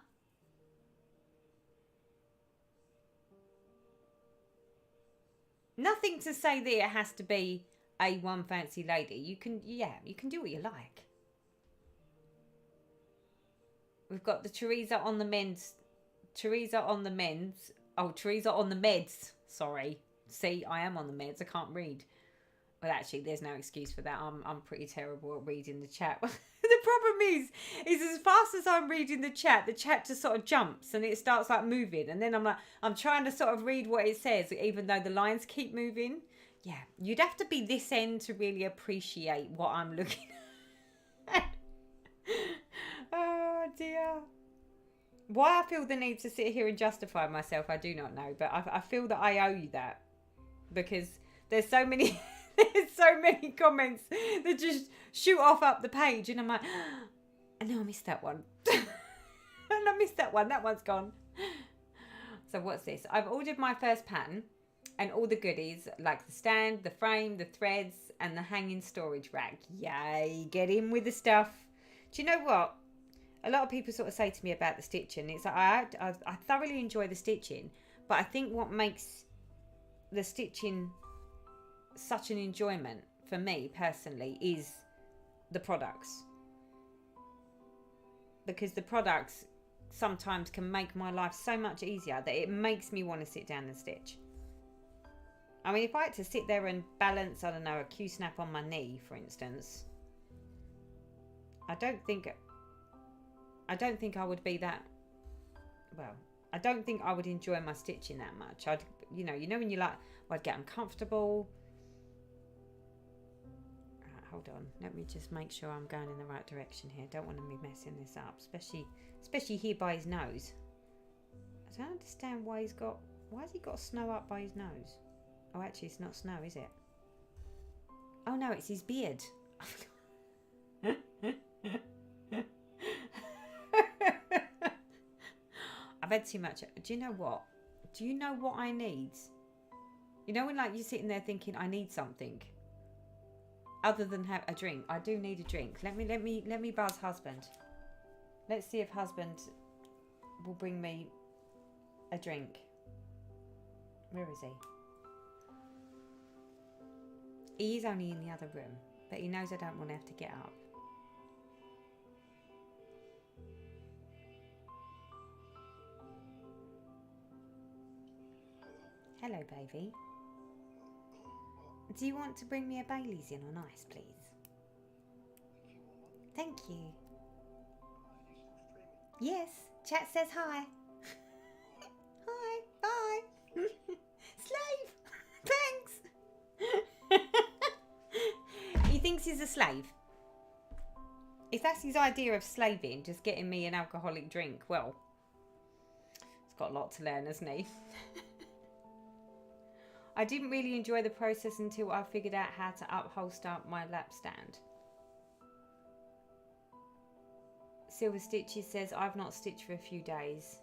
Nothing to say that it has to be a one fancy lady. You can do what you like. We've got the Teresa on the mends. Teresa on the meds. Oh, Teresa on the meds. Sorry. See, I am on the meds. I can't read. Well, actually, there's no excuse for that. I'm pretty terrible at reading the chat. The problem is as fast as I'm reading the chat just sort of jumps and it starts like moving. And then I'm trying to sort of read what it says, even though the lines keep moving. Yeah, you'd have to be this end to really appreciate what I'm looking at. Oh, dear. Why I feel the need to sit here and justify myself, I do not know. But I feel that I owe you that. Because there's so many... There's so many comments that just shoot off up the page. And I'm like, I know I missed that one. And I missed that one. That one's gone. So what's this? I've ordered my first pattern and all the goodies like the stand, the frame, the threads and the hanging storage rack. Yay, get in with the stuff. Do you know what? A lot of people sort of say to me about the stitching. It's like I thoroughly enjoy the stitching. But I think what makes the stitching such an enjoyment for me personally is the products, because the products sometimes can make my life so much easier that it makes me want to sit down and stitch. I mean, if I had to sit there and balance, I don't know, a Q-snap on my knee, for instance, I don't think I would be that, well, I don't think I would enjoy my stitching that much. You know when you're like, well, I'd get uncomfortable. Hold on, let me just make sure I'm going in the right direction here. Don't want to be messing this up, especially here by his nose. I don't understand why has he got snow up by his nose? Oh, actually, it's not snow, is it? Oh no, it's his beard. I've had too much. Do you know what? Do you know what I need? You know when like you're sitting there thinking, I need something. Other than have a drink. I do need a drink. Let me buzz husband. Let's see if husband will bring me a drink. Where is he? He is only in the other room, but he knows I don't want to have to get up. Hello, baby. Do you want to bring me a Bailey's in on ice, please? Thank you. Yes, chat says hi. Hi, bye. Slave, thanks. He thinks he's a slave. If that's his idea of slaving, just getting me an alcoholic drink, well, he's got a lot to learn, hasn't he? I didn't really enjoy the process until I figured out how to upholster my lap stand. Silver Stitches says, I've not stitched for a few days.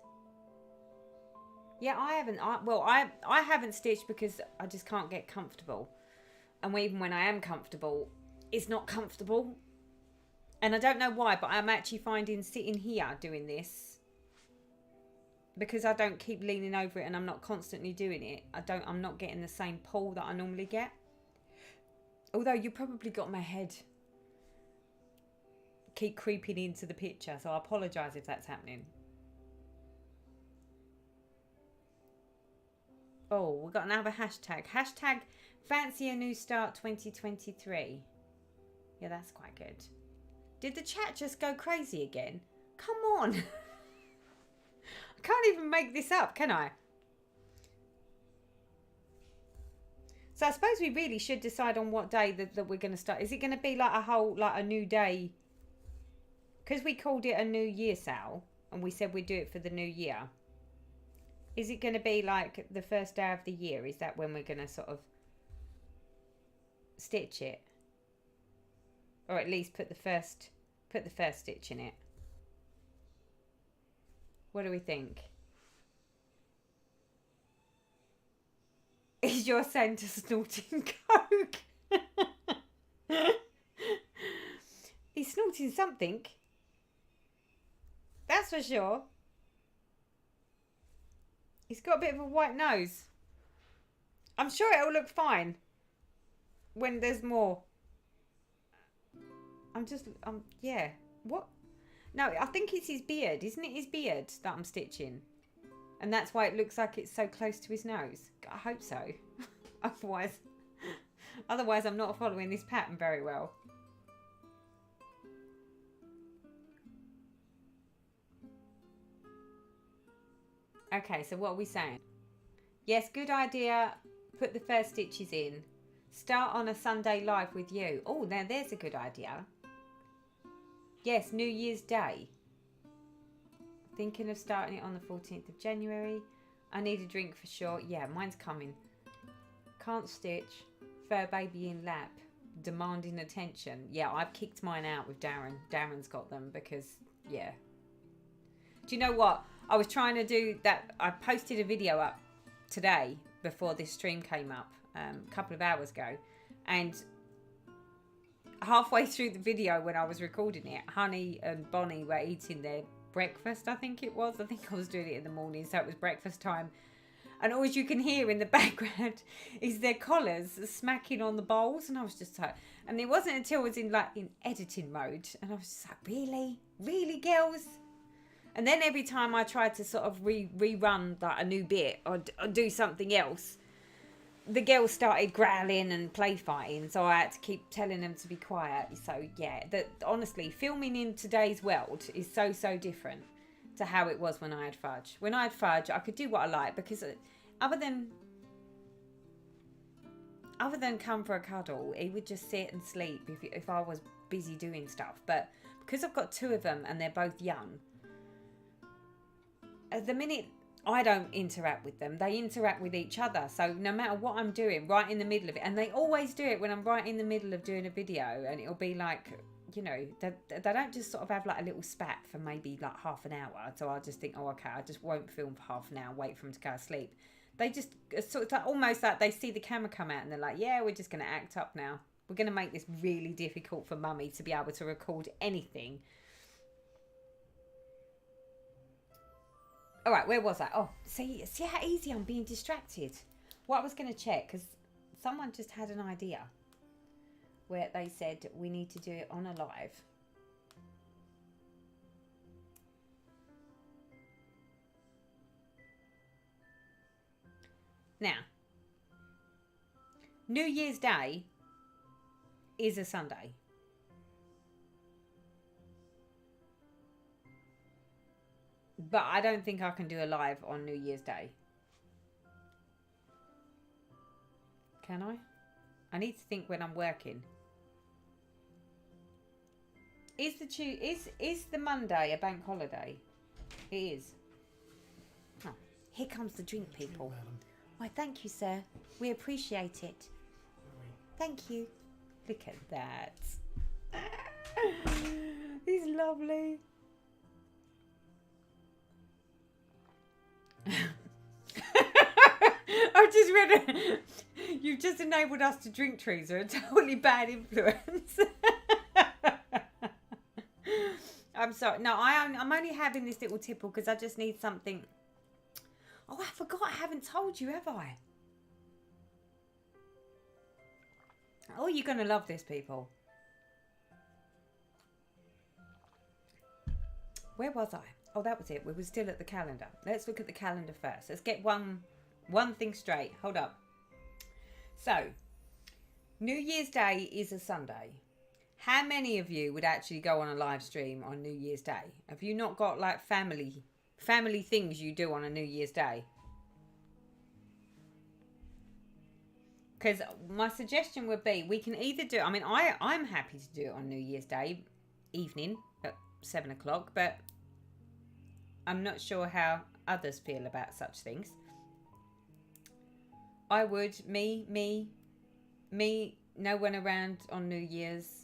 Yeah, I haven't. I haven't stitched because I just can't get comfortable. And even when I am comfortable, it's not comfortable. And I don't know why, but I'm actually finding sitting here doing this, because I don't keep leaning over it and I'm not constantly doing it, I'm not getting the same pull that I normally get. Although you probably got my head keep creeping into the picture, so I apologise if that's happening. Oh, we've got another hashtag. Hashtag fancy a new start 2023. Yeah, that's quite good. Did the chat just go crazy again? Come on. I can't even make this up, can I? So I suppose we really should decide on what day that we're going to start. Is it going to be like a new day? Because we called it a New Year sale and we said we'd do it for the new year. Is it going to be like the first day of the year? Is that when we're going to sort of stitch it? Or at least put the first stitch in it. What do we think? Is your Santa snorting coke? He's snorting something. That's for sure. He's got a bit of a white nose. I'm sure it'll look fine when there's more. Yeah. What? No, I think it's his beard. Isn't it his beard that I'm stitching? And that's why it looks like it's so close to his nose. I hope so. Otherwise I'm not following this pattern very well. Okay, so what are we saying? Yes, good idea. Put the first stitches in. Start on a Sunday live with you. Oh, now there's a good idea. Yes, New Year's Day. Thinking of starting it on the 14th of January. I need a drink for sure. Yeah, mine's coming. Can't stitch. Fur baby in lap. Demanding attention. Yeah, I've kicked mine out with Darren. Darren's got them because, yeah. Do you know what? I was trying to do that. I posted a video up today before this stream came up a couple of hours ago. And halfway through the video when I was recording it, Honey and Bonnie were eating their breakfast, I think it was. I think I was doing it in the morning, so it was breakfast time. And all you can hear in the background is their collars smacking on the bowls. And I was just like, and it wasn't until I was in editing mode. And I was just like, really? Really, girls? And then every time I tried to sort of rerun like a new bit or do something else, the girls started growling and play fighting, so I had to keep telling them to be quiet. So yeah, honestly, filming in today's world is so different to how it was when I had Fudge. When I had Fudge, I could do what I like because other than come for a cuddle, he would just sit and sleep if I was busy doing stuff. But because I've got two of them and they're both young, at the minute I don't interact with them, they interact with each other. So no matter what I'm doing, right in the middle of it, and they always do it when I'm right in the middle of doing a video, and it'll be like, you know, they don't just sort of have like a little spat for maybe like half an hour. So I'll just think, oh, okay, I just won't film for half an hour, wait for them to go to sleep. They just sort of like, almost like they see the camera come out and they're like, yeah, we're just going to act up now. We're going to make this really difficult for mummy to be able to record anything. All right, where was I? Oh, see how easy I'm being distracted. What I was going to check, because someone just had an idea where they said we need to do it on a live. Now, New Year's Day is a Sunday. But I don't think I can do a live on New Year's Day. Can I? I need to think when I'm working. Is the Monday a bank holiday? It is. Oh, here comes the drink, people. Why, thank you, sir. We appreciate it. Thank you. Look at that. He's lovely. I just read you've just enabled us to drink, Teresa. A totally bad influence. I'm sorry. No, I'm only having this little tipple because I just need something. Oh, I forgot. I haven't told you, have I? Oh, you're going to love this, people. Where was I? Oh, that was it. We were still at the calendar. Let's look at the calendar first. Let's get one thing straight. Hold up. So, New Year's Day is a Sunday. How many of you would actually go on a live stream on New Year's Day? Have you not got like family things you do on a New Year's Day? Because my suggestion would be we can either do, I mean, I'm happy to do it on New Year's Day evening at 7 o'clock, but I'm not sure how others feel about such things. I would, me, no one around on New Year's.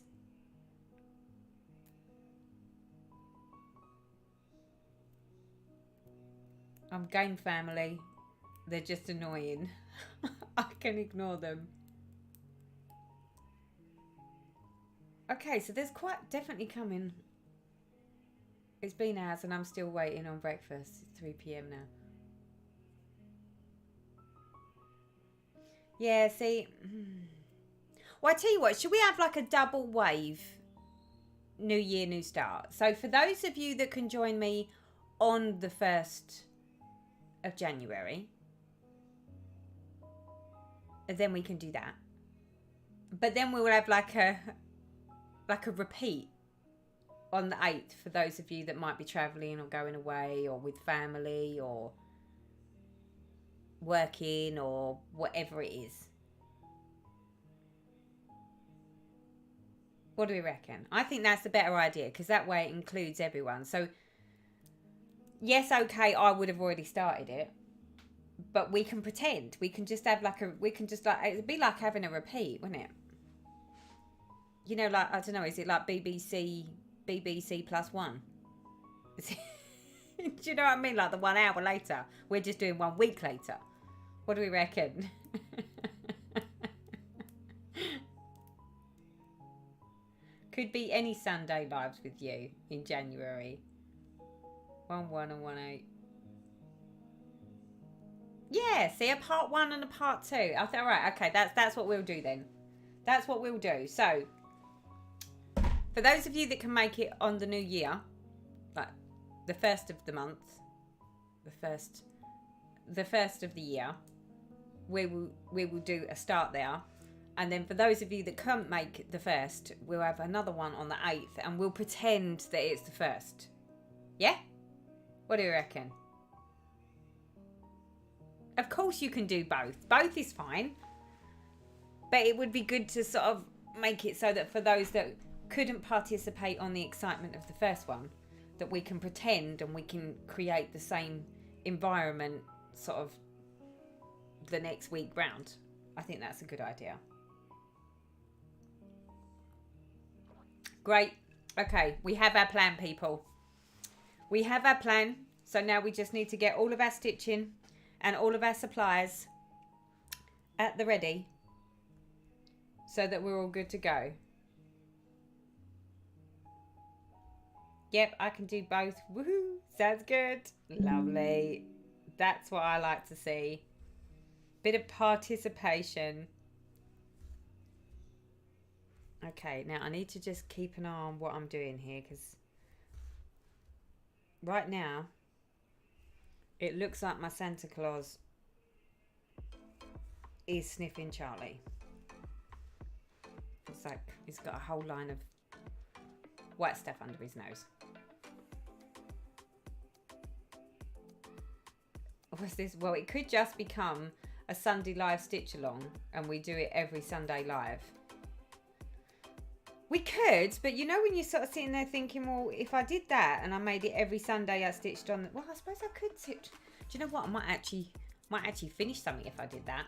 I'm game family. They're just annoying. I can ignore them. Okay, so there's quite definitely coming. It's been hours and I'm still waiting on breakfast. It's 3 p.m. now. Yeah, see. Well, I tell you what, should we have like a double wave New Year, New Start? So for those of you that can join me on the 1st of January, then we can do that. But then we will have like a repeat on the 8th for those of you that might be travelling or going away or with family or working or whatever it is. What do we reckon? I think that's the better idea because that way it includes everyone. So yes, okay, I would have already started it, but we can pretend. We can just have it'd be like having a repeat, wouldn't it? You know, like, I don't know, is it like BBC +1? Do you know what I mean? Like the 1 hour later. We're just doing 1 week later. What do we reckon? Could be any Sunday lives with you in January. 1/1 and 1/8. Yeah, see, a part 1 and a part 2. I thought, all right, okay, that's what we'll do then. That's what we'll do. So, for those of you that can make it on the new year, like the 1st of the month, the first of the year, we will do a start there. And then for those of you that can't make the 1st, we'll have another one on the 8th and we'll pretend that it's the 1st. Yeah? What do you reckon? Of course you can do both. Both is fine. But it would be good to sort of make it so that for those that couldn't participate on the excitement of the first one, that we can pretend and we can create the same environment sort of the next week round. I think that's a good idea. Great. Okay, we have our plan, people. We have our plan. So now we just need to get all of our stitching and all of our supplies at the ready so that we're all good to go. Yep, I can do both. Woohoo! Sounds good. Lovely. That's what I like to see. Bit of participation. Okay, now I need to just keep an eye on what I'm doing here because right now it looks like my Santa Claus is sniffing Charlie. It's like he's got a whole line of white stuff under his nose. What's this? Well, it could just become a Sunday live stitch along and we do it every Sunday live. We could, but you know when you're sort of sitting there thinking, well, if I did that and I made it every Sunday I stitched on, well, I suppose I could stitch. Do you know what? I might actually finish something if I did that.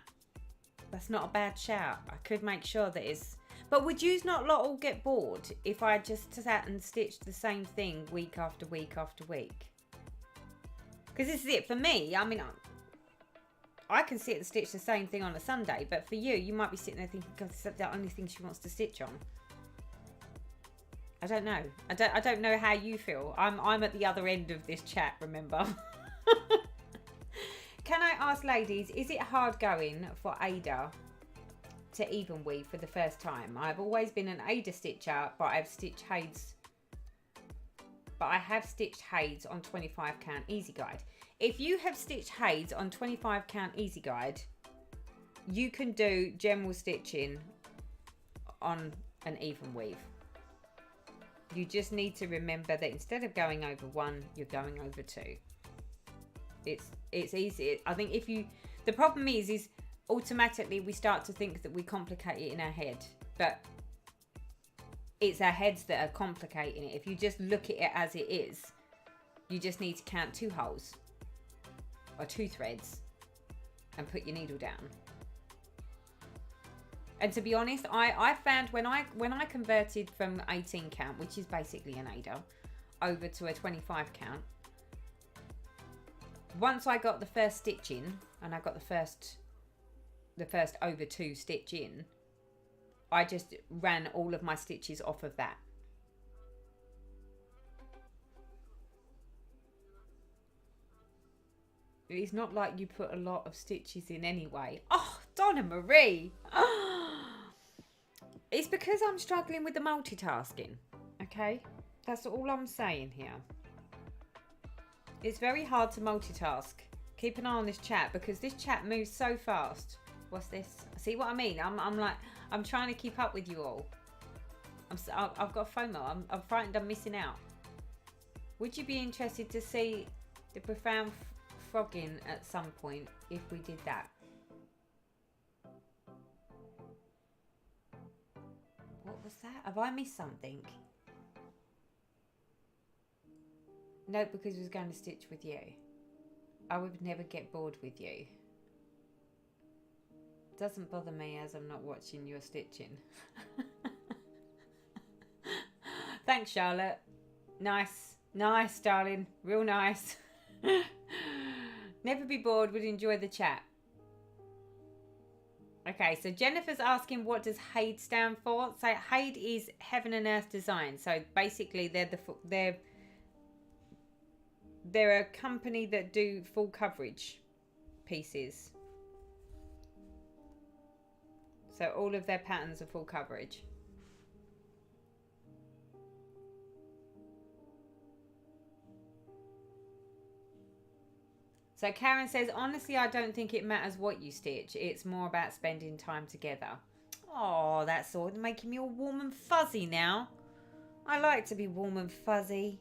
That's not a bad shout. I could make sure that it's... But would you not lot all get bored if I just sat and stitched the same thing week after week after week? Because this is it for me. I mean, I can sit and stitch the same thing on a Sunday, but for you, you might be sitting there thinking, God, this is the only thing she wants to stitch on. I don't know. I don't know how you feel. I'm at the other end of this chat, remember? Can I ask, ladies, is it hard going for Ada to evenweave for the first time? I've always been an Ada stitcher, but I have stitched Hades on 25 count easy guide. If you have stitched Hades on 25 count easy guide, you can do general stitching on an evenweave. You just need to remember that instead of going over 1, you're going over 2. It's easy. I think the problem is automatically we start to think that we complicate it in our head, but it's our heads that are complicating it. If you just look at it as it is, you just need to count 2 holes or 2 threads and put your needle down. And to be honest, I found when I converted from 18 count, which is basically an Ada, over to a 25 count, once I got the first stitch in, and I got the first over 2 stitch in, I just ran all of my stitches off of that. It's not like you put a lot of stitches in anyway. Oh, Donna Marie. It's because I'm struggling with the multitasking. Okay? That's all I'm saying here. It's very hard to multitask. Keep an eye on this chat because this chat moves so fast. What's this? See what I mean? I'm trying to keep up with you all. I've got FOMO. I'm frightened I'm missing out. Would you be interested to see the profound frogging at some point if we did that? What was that? Have I missed something? No, because I was going to stitch with you. I would never get bored with you. Doesn't bother me as I'm not watching your stitching. Thanks, Charlotte. Nice, darling. Real nice. Never be bored. Would enjoy the chat. Okay, so Jennifer's asking, what does HADE stand for? So HADE is Heaven and Earth Design. So basically, they're a company that do full coverage pieces. So all of their patterns are full coverage. So Karen says, honestly, I don't think it matters what you stitch. It's more about spending time together. Oh, that's all making me all warm and fuzzy now. I like to be warm and fuzzy.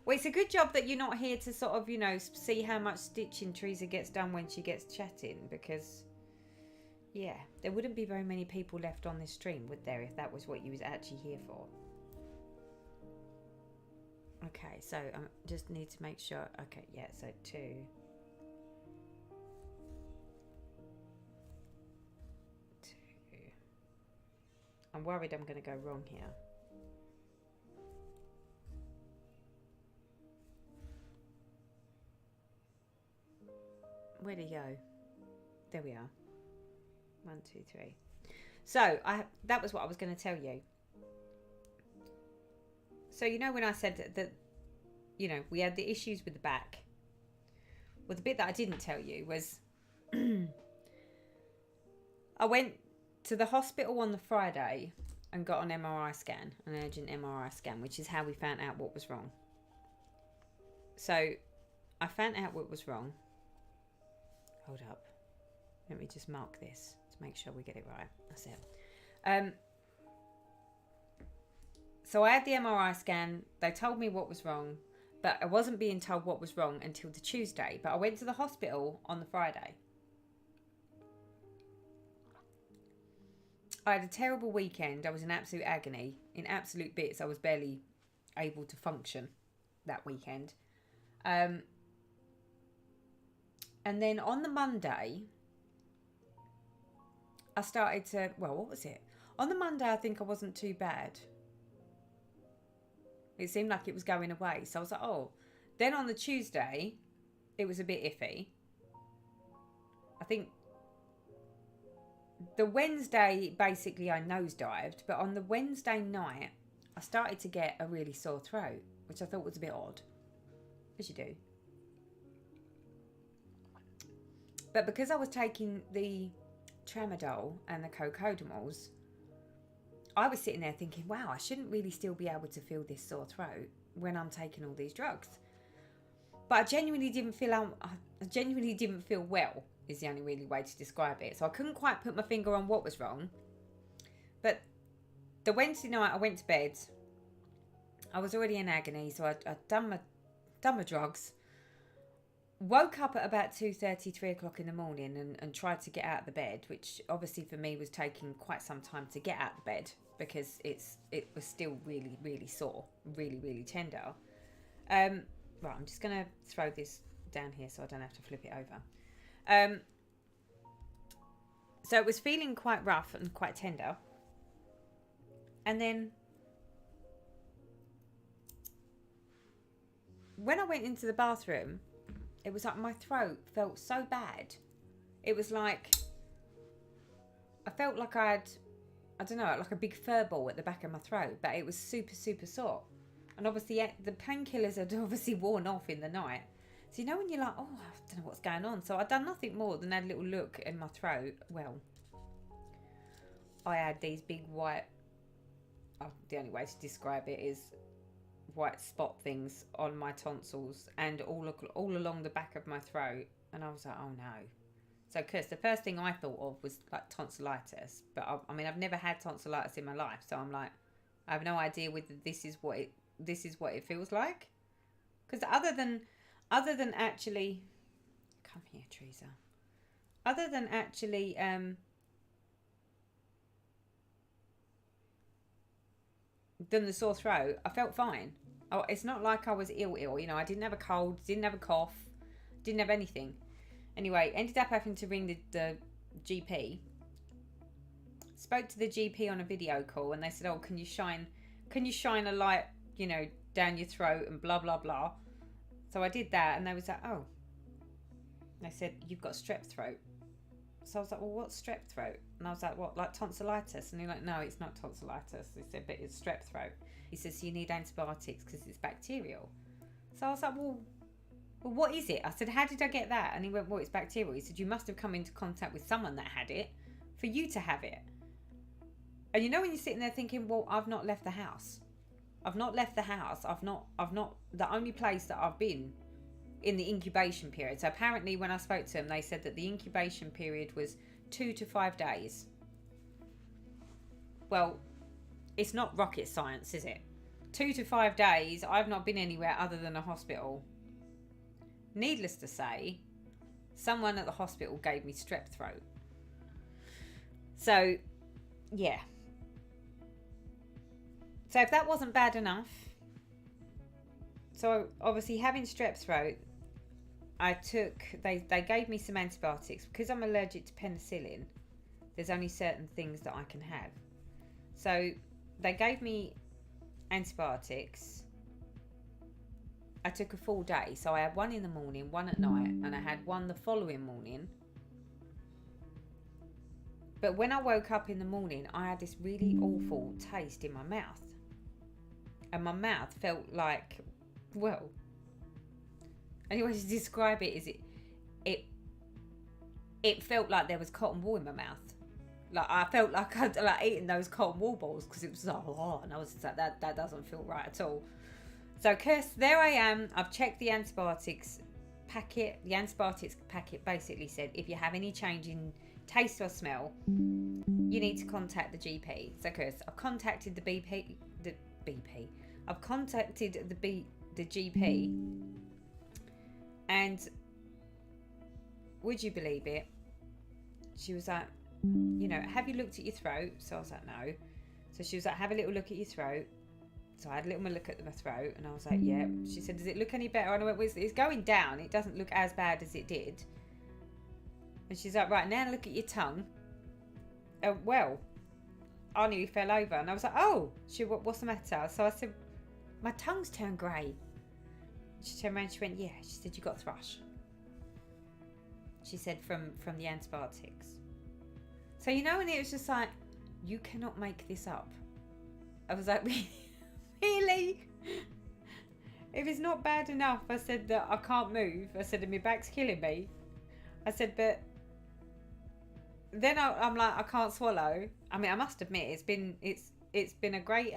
Well, it's a good job that you're not here to sort of, see how much stitching Teresa gets done when she gets chatting. Because, yeah, there wouldn't be very many people left on this stream, would there, if that was what you was actually here for. Okay, so I just need to make sure. Okay, yeah, so 2. I'm worried I'm going to go wrong here. Where'd he go? There we are. 1, 2, 3. So that was what I was going to tell you. So, when I said that, we had the issues with the back. Well, the bit that I didn't tell you was I went to the hospital on the Friday and got an MRI scan, an urgent MRI scan, which is how we found out what was wrong. So I found out what was wrong. Hold up. Let me just mark this to make sure we get it right. That's it. So I had the MRI scan. They told me what was wrong, but I wasn't being told what was wrong until the Tuesday. But I went to the hospital on the Friday. I had a terrible weekend. I was in absolute agony, in absolute bits. I was barely able to function that weekend. And then on the Monday, I started to, what was it? On the Monday, I think I wasn't too bad. It seemed like it was going away. So I was like, oh. Then on the Tuesday, it was a bit iffy. I think the Wednesday, basically, I nosedived. But on the Wednesday night, I started to get a really sore throat, which I thought was a bit odd. As you do. But because I was taking the tramadol and the cocodamols, I was sitting there thinking, wow, I shouldn't really still be able to feel this sore throat when I'm taking all these drugs. But I genuinely didn't feel well, is the only really way to describe it. So I couldn't quite put my finger on what was wrong. But the Wednesday night I went to bed I was already in agony, so I'd done my drugs. Woke up at about 2:30, 3 o'clock in the morning and tried to get out of the bed, which obviously for me was taking quite some time to get out of the bed because it was still really, really sore, really, really tender. Right, I'm just going to throw this down here so I don't have to flip it over. So it was feeling quite rough and quite tender. And then when I went into the bathroom, it was like my throat felt so bad. It was like, I felt like I don't know, like a big fur ball at the back of my throat, but it was super, super sore. And obviously the painkillers had obviously worn off in the night. So you know when you're like, oh, I don't know what's going on. So I'd done nothing more than had a little look in my throat. Well, I had these big white, the only way to describe it is white spot things on my tonsils and all along the back of my throat, and I was like, oh no. So of course the first thing I thought of was like tonsillitis, but I mean I've never had tonsillitis in my life, so I'm like, I have no idea whether this is what it feels like, because other than actually, come here Teresa, other than actually than the sore throat, I felt fine. Oh, it's not like I was ill, you know. I didn't have a cold, didn't have a cough, didn't have anything. Anyway, ended up having to ring the GP. Spoke to the GP on a video call, and they said, "Oh, can you shine a light, you know, down your throat and blah blah blah." So I did that, and they was like, "Oh," they said, "You've got strep throat." So I was like, well, what's strep throat? And I was like, what, like tonsillitis? And he's like, no, it's not tonsillitis. He said, but it's strep throat. He says, so you need antibiotics because it's bacterial. So I was like, well, what is it? I said, how did I get that? And he went, well, it's bacterial. He said, you must have come into contact with someone that had it for you to have it. And you know when you're sitting there thinking, well, I've not left the house. I've not left the house. I've not, the only place that I've been in the incubation period. So apparently when I spoke to them, they said that the incubation period was 2 to 5 days. Well, it's not rocket science, is it? 2 to 5 days, I've not been anywhere other than a hospital. Needless to say, someone at the hospital gave me strep throat. So, yeah. So if that wasn't bad enough, so obviously having strep throat, they gave me some antibiotics. Because I'm allergic to penicillin, there's only certain things that I can have. So they gave me antibiotics. I took a full day. So I had one in the morning, one at night, and I had one the following morning. But when I woke up in the morning, I had this really awful taste in my mouth. And my mouth felt like, well, only way to describe it is it felt like there was cotton wool in my mouth. Like I felt like I'd like eating those cotton wool balls because it was like, oh, and I was just like, that doesn't feel right at all. So Kirst, there I am. I've checked the antibiotics packet. The antibiotics packet basically said if you have any change in taste or smell, you need to contact the GP. So Kirst, I've contacted the BP. I've contacted the GP. And would you believe it? She was like, you know, have you looked at your throat? So I was like, no. So she was like, have a little look at your throat. So I had a little look at my throat, and I was like, yeah. She said, does it look any better? And I went, well, it's going down. It doesn't look as bad as it did. And she's like, right, now look at your tongue. Well, I nearly fell over, and I was like, oh. She went, what's the matter? So I said, my tongue's turned grey. She turned around, she went, yeah. She said, you got thrush. She said, from the antibiotics. So, you know, and it was just like, you cannot make this up. I was like, really? If it's not bad enough, I said that I can't move. I said, and my back's killing me. I said, but then I'm like, I can't swallow. I mean, I must admit, it's been a great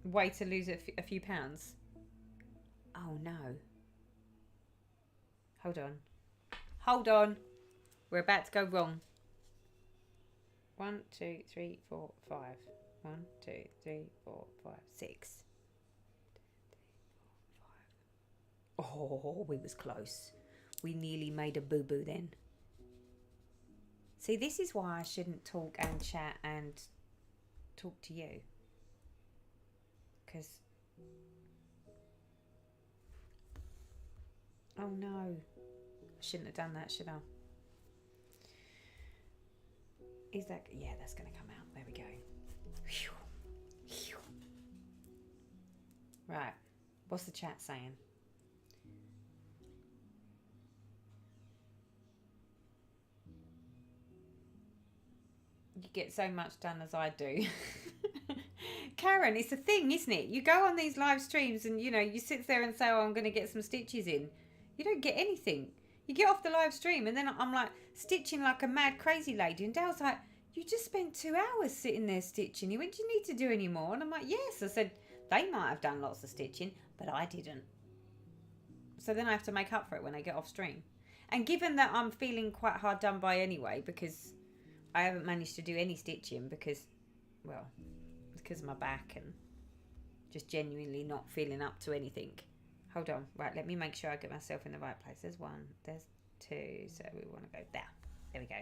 way to lose a few pounds. Oh no. Hold on. We're about to go wrong. 1, 2, 3, 4, 5. 1, 2, 3, 4, 5, 6. Oh, we was close. We nearly made a boo-boo then. See, this is why I shouldn't talk and chat and talk to you. Because... oh no. I shouldn't have done that, should I? Is that... yeah, that's going to come out. There we go. Whew. Whew. Right. What's the chat saying? You get so much done as I do. Karen, it's a thing, isn't it? You go on these live streams and, you know, you sit there and say, oh, I'm going to get some stitches in. You don't get anything. You get off the live stream and then I'm like stitching like a mad crazy lady. And Dale's like, you just spent 2 hours sitting there stitching. He went, do you need to do any more? And I'm like, yes. I said, they might have done lots of stitching, but I didn't. So then I have to make up for it when I get off stream. And given that I'm feeling quite hard done by anyway, because I haven't managed to do any stitching because, well, it's because of my back and just genuinely not feeling up to anything. Hold on. Right, let me make sure I get myself in the right place. There's 1, there's 2, so we want to go there. There we go.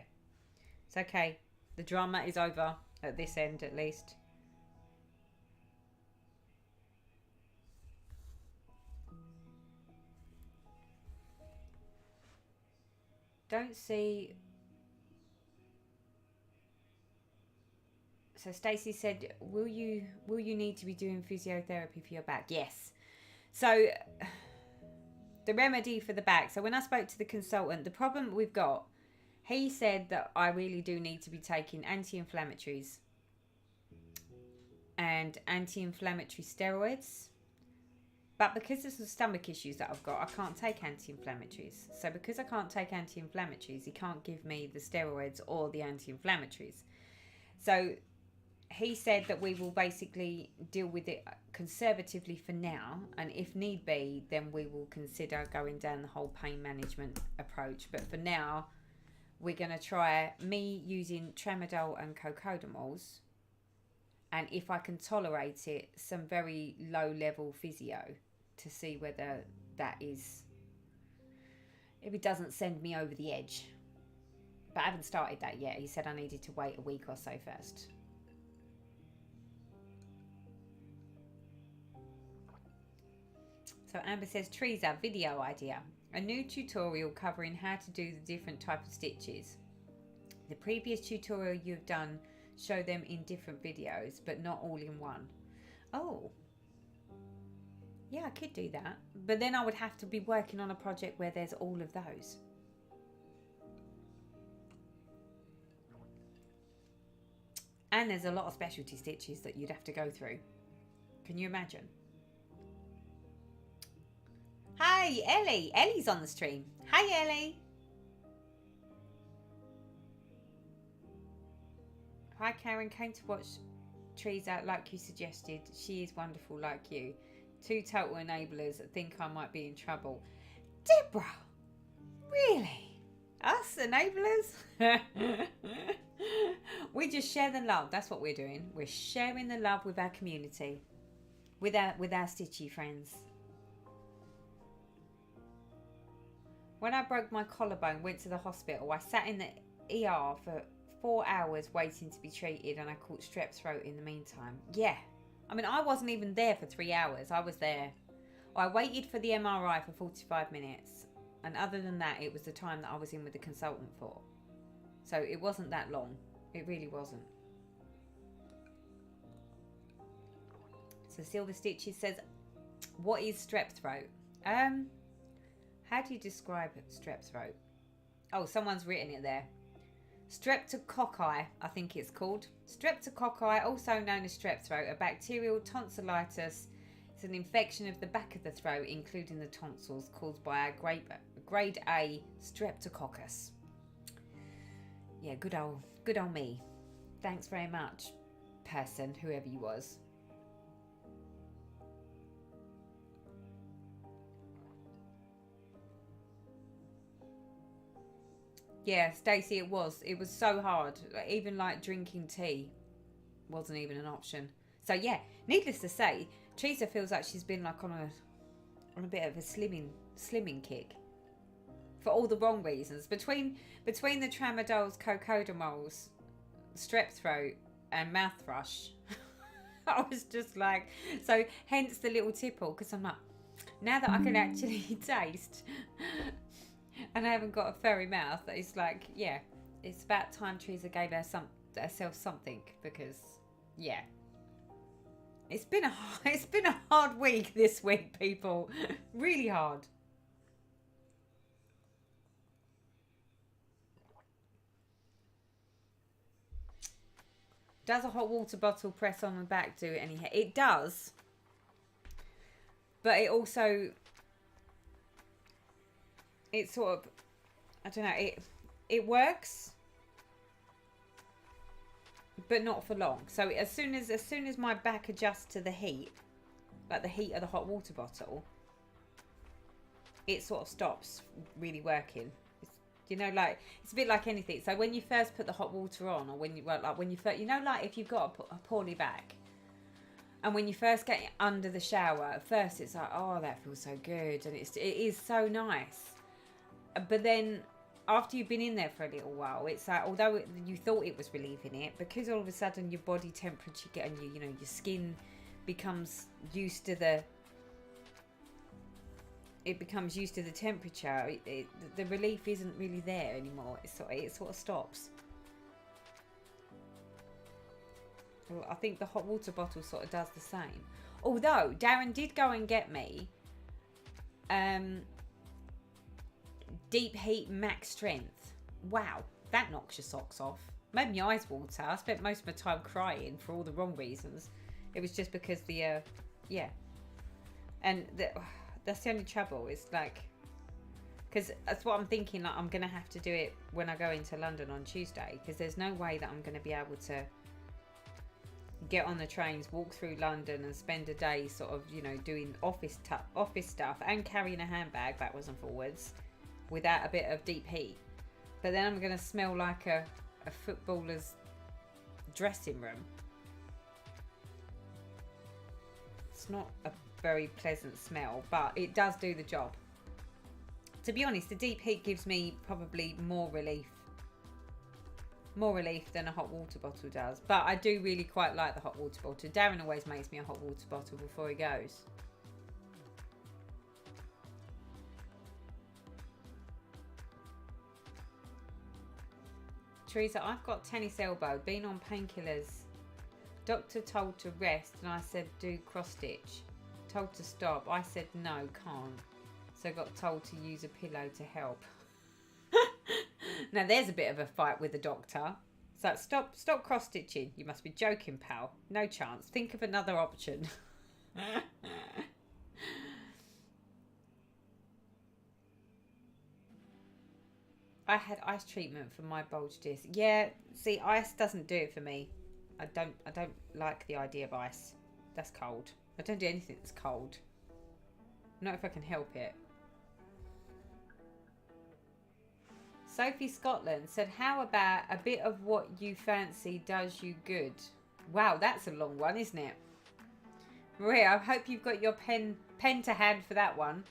It's okay. The drama is over at this end, at least. Don't see... So Stacey said, will you need to be doing physiotherapy for your back? Yes. So the remedy for the back. So when I spoke to the consultant, the problem we've got, he said that I really do need to be taking anti-inflammatories and anti-inflammatory steroids. But because of the stomach issues that I've got, I can't take anti-inflammatories. So because I can't take anti-inflammatories, he can't give me the steroids or the anti-inflammatories. So he said that we will basically deal with it conservatively for now, and if need be, then we will consider going down the whole pain management approach. But for now, we're going to try me using tramadol and cocodamols, and if I can tolerate it, some very low level physio to see whether that is, if it doesn't send me over the edge. But I haven't started that yet. He said I needed to wait a week or so first. So Amber says, Teresa, video idea. A new tutorial covering how to do the different type of stitches. The previous tutorial you've done show them in different videos, but not all in one. Oh. Yeah, I could do that. But then I would have to be working on a project where there's all of those. And there's a lot of specialty stitches that you'd have to go through. Can you imagine? Hi, Ellie. Ellie's on the stream. Hi, Ellie. Hi, Karen. Came to watch Teresa like you suggested. She is wonderful like you. 2 total enablers that think I might be in trouble. Deborah! Really? Us enablers? We just share the love. That's what we're doing. We're sharing the love with our community. With our stitchy friends. When I broke my collarbone, went to the hospital, I sat in the ER for 4 hours waiting to be treated, and I caught strep throat in the meantime. Yeah. I mean, I wasn't even there for 3 hours. I was there. I waited for the MRI for 45 minutes. And other than that, it was the time that I was in with the consultant for. So it wasn't that long. It really wasn't. So Silver Stitches says, what is strep throat? How do you describe strep throat? Oh, someone's written it there. Streptococci, I think it's called. Streptococci, also known as strep throat, a bacterial tonsillitis. It's an infection of the back of the throat, including the tonsils, caused by a grade A streptococcus. Yeah, good old me. Thanks very much, person, whoever you was. Yeah, Stacey, it was so hard. Even like drinking tea. wasn't even an option. So yeah, needless to say, Teresa feels like she's been like on a bit of a slimming kick for all the wrong reasons. Between the tramadols, cocodamols, strep throat, and mouth thrush, I was just like, so hence the little tipple, because I'm like, now that I can actually taste and I haven't got a furry mouth, it's like, yeah, it's about time Teresa gave herself something, because yeah, it's been a hard week this week, people. Really hard. Does a hot water bottle press on the back do any hair? It does, but it also, it sort of, I don't know, it works, but not for long. So as soon as my back adjusts to the heat, like the heat of the hot water bottle, it sort of stops really working. Like, it's a bit like anything. So when you first put the hot water on, or when you first, like if you've got a poorly back, and when you first get under the shower, at first it's like, oh, that feels so good, and it is so nice. But then after you've been in there for a little while, it's like, although you thought it was relieving it, because all of a sudden your body temperature and your skin becomes used to the temperature, the relief isn't really there anymore. It sort of stops. Well, I think the hot water bottle sort of does the same. Although Darren did go and get me deep heat max strength. Wow, that knocks your socks off. Made my eyes water. I spent most of my time crying for all the wrong reasons. It was just because that's the only trouble. It's like, because that's what I'm thinking, like I'm gonna have to do it when I go into London on Tuesday, because there's no way that I'm gonna be able to get on the trains, walk through London and spend a day sort of doing office stuff and carrying a handbag backwards and forwards without a bit of deep heat. But then I'm gonna smell like a footballer's dressing room. It's not a very pleasant smell, but it does do the job. To be honest, the deep heat gives me probably more relief than a hot water bottle does. But I do really quite like the hot water bottle. Darren always makes me a hot water bottle before he goes. Teresa, I've got tennis elbow, been on painkillers. Doctor told to rest and I said do cross stitch. Told to stop, I said no, can't. So got told to use a pillow to help. Now there's a bit of a fight with the doctor. So stop cross stitching. You must be joking, pal. No chance. Think of another option. I had ice treatment for my bulge disc. Yeah, see, ice doesn't do it for me. I don't like the idea of ice. That's cold. I don't do anything that's cold. Not if I can help it. Sophie Scotland said, how about a bit of what you fancy does you good? Wow, that's a long one, isn't it? Maria, I hope you've got your pen to hand for that one.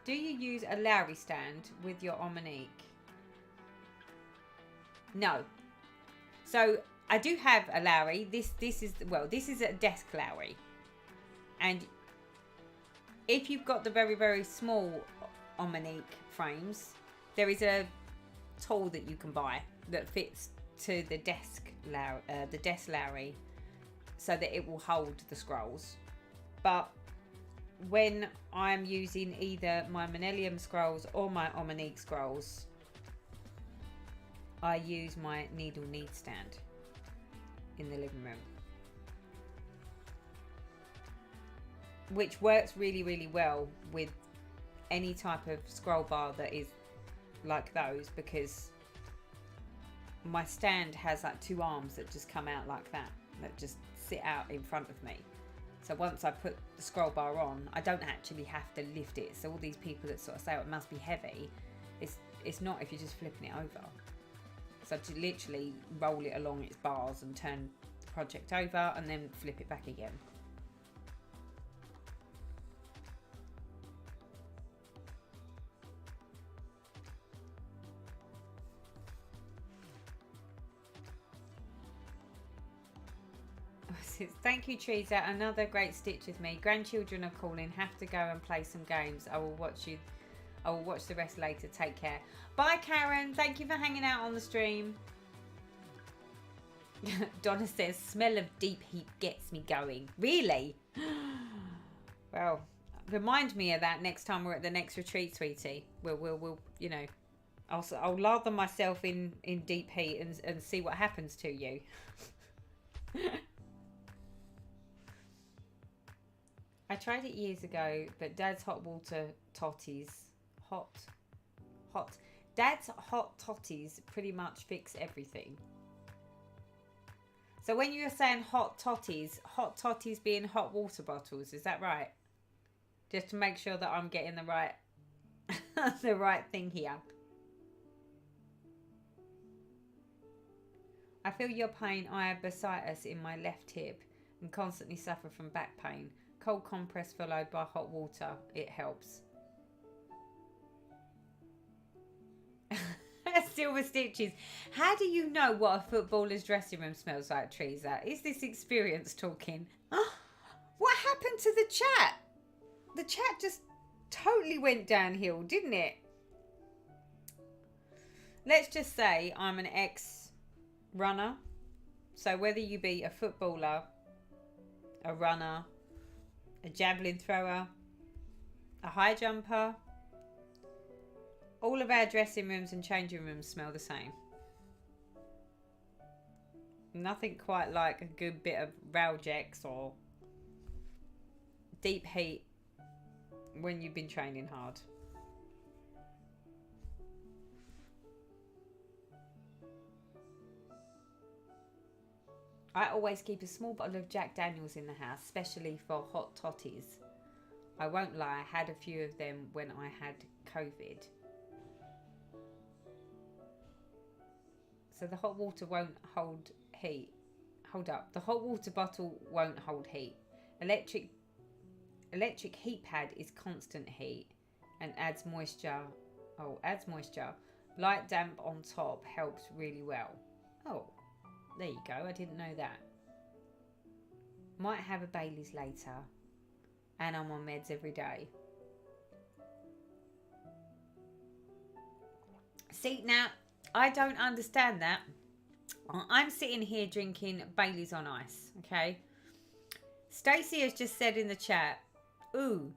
Do you use a Lowry stand with your Omnique? No. So I do have a Lowry. This is a desk Lowry. And if you've got the very, very small Omnique frames, there is a tool that you can buy that fits to the desk Lowry, so that it will hold the scrolls. But when I'm using either my Manelium scrolls or my Omnique scrolls, I use my needle need stand in the living room, which works really, really well with any type of scroll bar that is like those, because my stand has like two arms that just come out like that just sit out in front of me. So once I put the scroll bar on, I don't actually have to lift it. So all these people that sort of say, oh, it must be heavy, it's not if you're just flipping it over. So to literally roll it along its bars and turn the project over and then flip it back again. Thank you, Teresa. Another great stitch with me. Grandchildren are calling. Have to go and play some games. I will watch you. I will watch the rest later. Take care. Bye, Karen. Thank you for hanging out on the stream. Donna says, smell of deep heat gets me going. Really? Well, remind me of that next time we're at the next retreat, sweetie. We'll you know, I'll lather myself in deep heat and see what happens to you. I tried it years ago, but Dad's hot water totties, Dad's hot totties pretty much fix everything. So when you're saying hot totties being hot water bottles, is that right? Just to make sure that I'm getting the right, the right thing here. I feel your pain. I have bursitis in my left hip and constantly suffer from back pain. Cold compress followed by hot water. It helps. Silver stitches. How do you know what a footballer's dressing room smells like, Teresa? Is this experience talking? What happened to the chat? The chat just totally went downhill, didn't it? Let's just say I'm an ex-runner. So whether you be a footballer, a runner, a javelin thrower, a high jumper, all of our dressing rooms and changing rooms smell the same. Nothing quite like a good bit of Ralgex or deep heat when you've been training hard. I always keep a small bottle of Jack Daniels in the house, especially for hot totties. I won't lie, I had a few of them when I had COVID. So the hot water won't hold heat. Hold up. The hot water bottle won't hold heat. Electric heat pad is constant heat and adds moisture. Oh, adds moisture. Light damp on top helps really well. Oh, there you go. I didn't know that. Might have a Bailey's later. And I'm on meds every day. See, now, I don't understand that. I'm sitting here drinking Bailey's on ice, okay? Stacey has just said in the chat, ooh,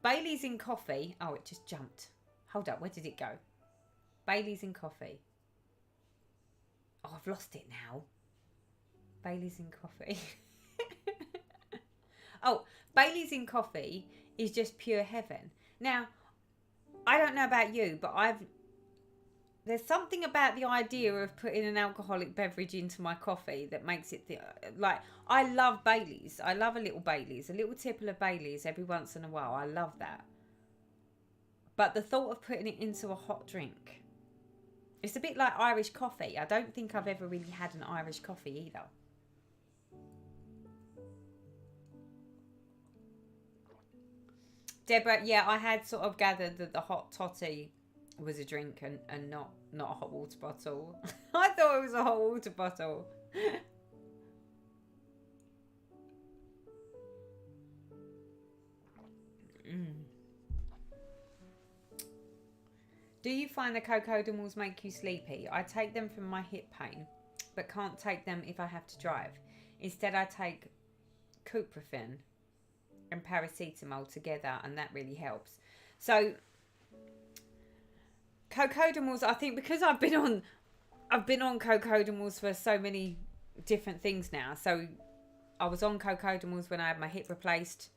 Bailey's in coffee. Oh, it just jumped. Hold up, where did it go? Bailey's in coffee. Oh, I've lost it now. Bailey's in coffee. Oh, Bailey's in coffee is just pure heaven. Now, I don't know about you, but there's something about the idea of putting an alcoholic beverage into my coffee that makes it like, I love Baileys. I love a little Baileys, a little tipple of Baileys every once in a while. I love that. But the thought of putting it into a hot drink, it's a bit like Irish coffee. I don't think I've ever really had an Irish coffee either. Deborah, yeah, I had sort of gathered that the hot toddy was a drink and not a hot water bottle. I thought it was a hot water bottle. Do you find the cocodamals make you sleepy? I take them for my hip pain, but can't take them if I have to drive. Instead, I take Couprofen and paracetamol together, and that really helps. So cocodamals, I think, because I've been on cocodamals for so many different things now. So I was on cocodamals when I had my hip replaced.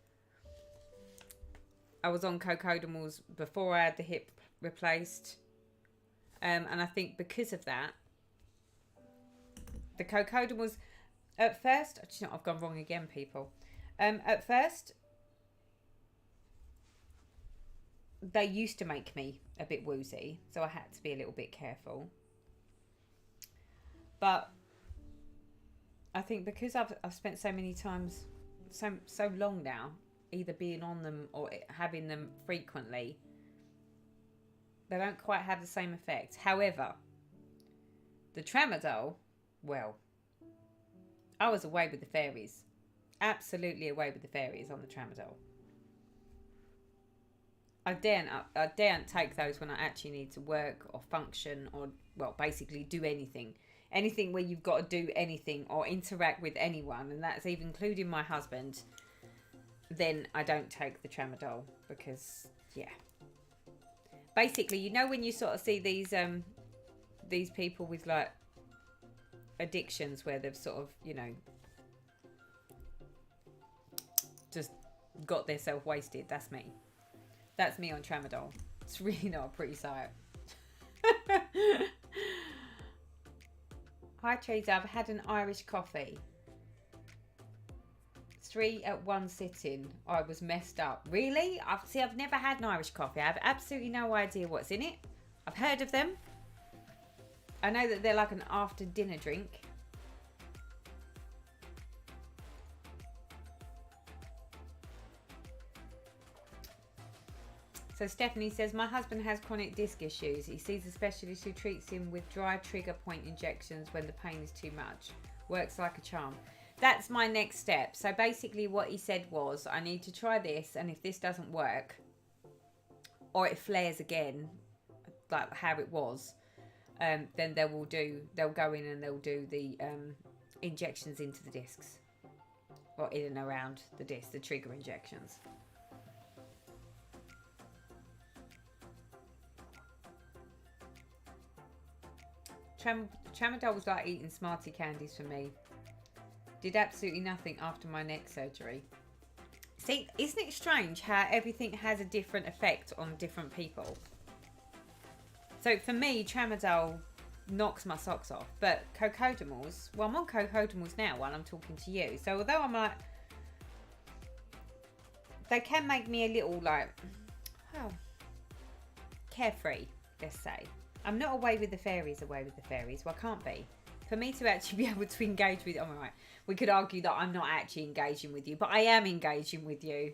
I was on cocodamals before I had the hip replaced. And I think because of that, the cocodamals at first, you know, I've gone wrong again, people. At first, they used to make me a bit woozy, so I had to be a little bit careful. But I think because I've spent so many times, so long now, either being on them or having them frequently, they don't quite have the same effect. However, the tramadol, well, I was away with the fairies. Absolutely away with the fairies on the tramadol. I daren't take those when I actually need to work or function or, well, basically do anything. Anything where you've got to do anything or interact with anyone, and that's even including my husband, then I don't take the tramadol because, yeah. Basically, you know when you sort of see these people with like addictions where they've sort of, you know, just got themselves wasted. That's me. That's me on tramadol. It's really not a pretty sight. Hi Teresa, I've had an Irish coffee. 3 at one sitting. I was messed up. Really? I've never had an Irish coffee. I have absolutely no idea what's in it. I've heard of them. I know that they're like an after dinner drink. So Stephanie says, my husband has chronic disc issues. He sees a specialist who treats him with dry trigger point injections when the pain is too much. Works like a charm. That's my next step. So basically what he said was, I need to try this, and if this doesn't work, or it flares again, like how it was, then they'll go in and they'll do the injections into the discs. Or in and around the disc, the trigger injections. Tramadol was like eating Smartie candies for me. Did absolutely nothing after my neck surgery. See, isn't it strange how everything has a different effect on different people? So for me, tramadol knocks my socks off. But cocodamals, well, I'm on cocodamals now while I'm talking to you. So although I'm like, they can make me a little like, oh, carefree, let's say. I'm not away with the fairies. Well, I can't be. For me to actually be able to engage with, oh, right, we could argue that I'm not actually engaging with you, but I am engaging with you.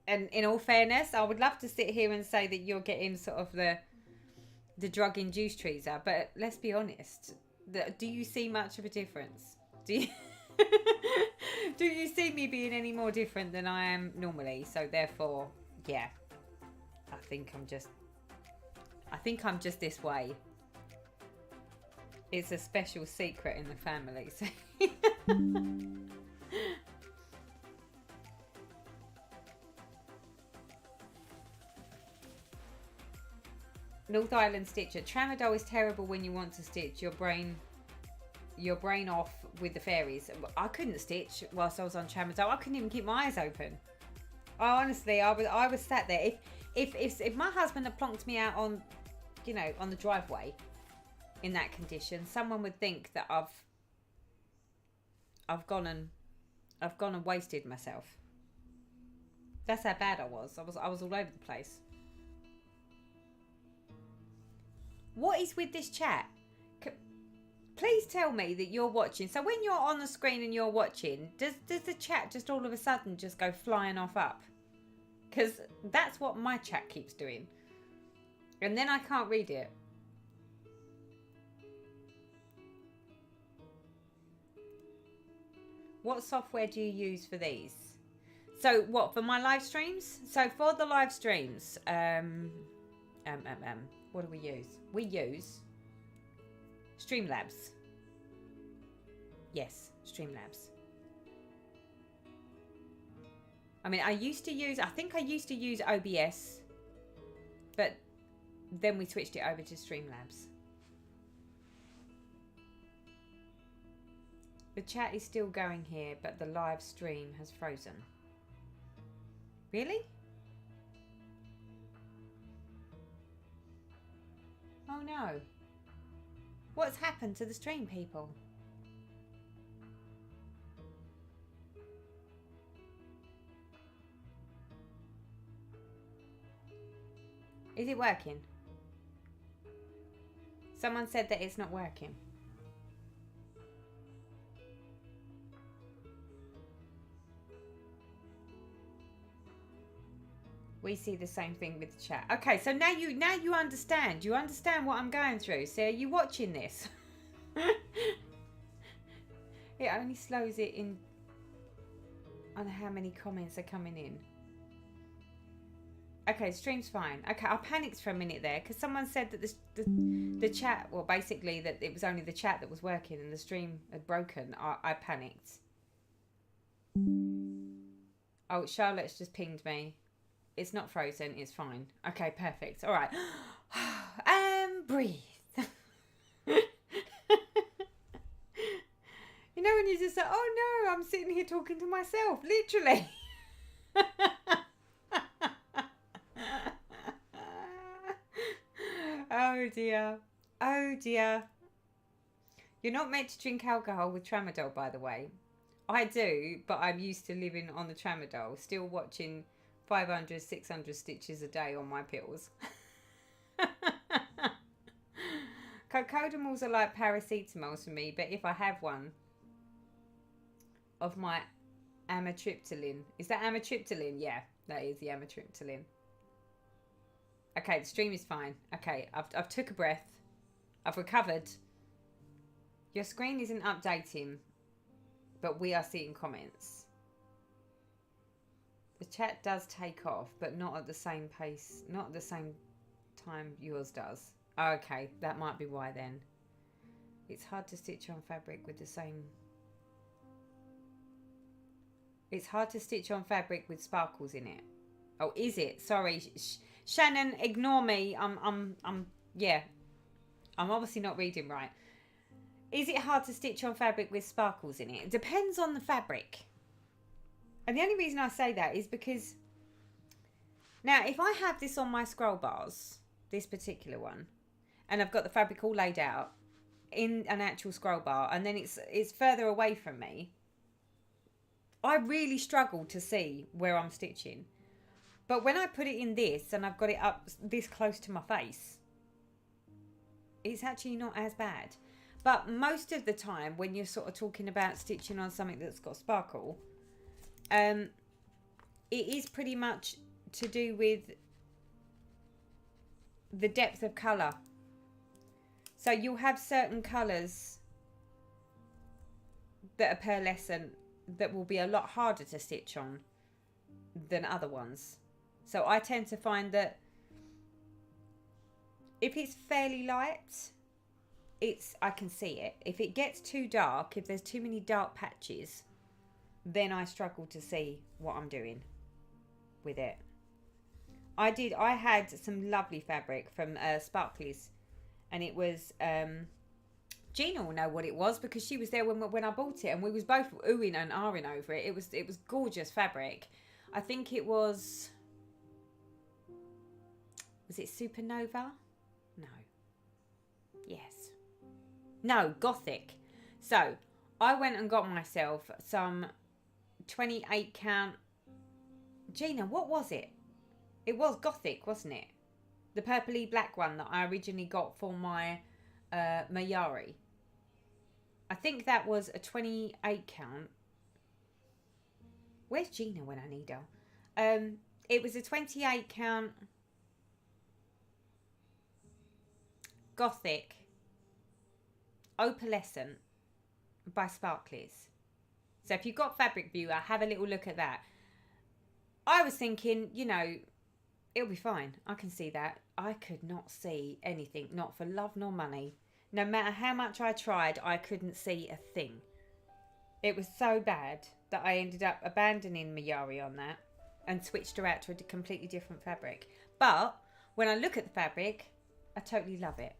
And in all fairness, I would love to sit here and say that you're getting sort of the drug-induced Teresa, but let's be honest. Do you see much of a difference? Do you, do you see me being any more different than I am normally? So therefore, yeah, I think I'm just this way. It's a special secret in the family. So North Island Stitcher. Tramadol is terrible when you want to stitch your brain off with the fairies. I couldn't stitch whilst I was on tramadol. I couldn't even keep my eyes open. Honestly, I was sat there. If my husband had plonked me out on, you know, on the driveway in that condition, someone would think that I've gone and wasted myself. That's how bad I was. I was all over the place. What is with this chat? Please tell me that you're watching. So when you're on the screen and you're watching, does the chat just all of a sudden just go flying off up? Because that's what my chat keeps doing. And then I can't read it. What software do you use for these? So what, for my live streams? So for the live streams, what do we use? We use Streamlabs. Yes, Streamlabs. I mean, I think I used to use OBS, but then we switched it over to Streamlabs. The chat is still going here, but the live stream has frozen. Really? Oh no. What's happened to the stream, people? Is it working? Someone said that it's not working. We see the same thing with the chat. Okay, so now you understand. You understand what I'm going through. So are you watching this? It only slows it in on how many comments are coming in. Okay, stream's fine. Okay, I panicked for a minute there because someone said that the chat, well, basically that it was only the chat that was working and the stream had broken. I panicked. Oh, Charlotte's just pinged me. It's not frozen. It's fine. Okay, perfect. All right. And breathe. You know when you just say, oh no, I'm sitting here talking to myself. Literally. Oh dear. Oh dear. You're not meant to drink alcohol with tramadol, by the way. I do, but I'm used to living on the tramadol. Still watching 500, 600 stitches a day on my pills. Cocodamols are like paracetamols for me, but if I have one of my amitriptyline. Is that amitriptyline? Yeah, that is the amitriptyline. Okay, the stream is fine. Okay, I've took a breath. I've recovered. Your screen isn't updating, but we are seeing comments. The chat does take off, but not at the same pace, not at the same time yours does. Oh, okay, that might be why then. It's hard to stitch on fabric with the same... It's hard to stitch on fabric with sparkles in it. Oh, is it? Sorry, Shannon, ignore me. Yeah. I'm obviously not reading right. Is it hard to stitch on fabric with sparkles in it? It depends on the fabric. And the only reason I say that is because... Now, if I have this on my scroll bars, this particular one, and I've got the fabric all laid out in an actual scroll bar, and then it's further away from me, I really struggle to see where I'm stitching. But when I put it in this and I've got it up this close to my face, it's actually not as bad. But most of the time when you're sort of talking about stitching on something that's got sparkle, it is pretty much to do with the depth of colour. So you'll have certain colours that are pearlescent that will be a lot harder to stitch on than other ones. So I tend to find that if it's fairly light, I can see it. If it gets too dark, if there's too many dark patches, then I struggle to see what I'm doing with it. I had some lovely fabric from Sparklies, and it was Gina will know what it was because she was there when I bought it, and we was both oohing and ahhing over it. It was gorgeous fabric. I think it was it Supernova? No. Yes. No, Gothic. So I went and got myself some 28 count. Gina, what was it? It was Gothic, wasn't it? The purpley black one that I originally got for my Mayari. I think that was a 28 count. Where's Gina when I need her? It was a 28 count Gothic Opalescent by Sparklies. So if you've got Fabric Viewer, have a little look at that. I was thinking, you know, it'll be fine. I can see that. I could not see anything, not for love nor money. No matter how much I tried, I couldn't see a thing. It was so bad that I ended up abandoning Mayari on that and switched her out to a completely different fabric. But when I look at the fabric, I totally love it.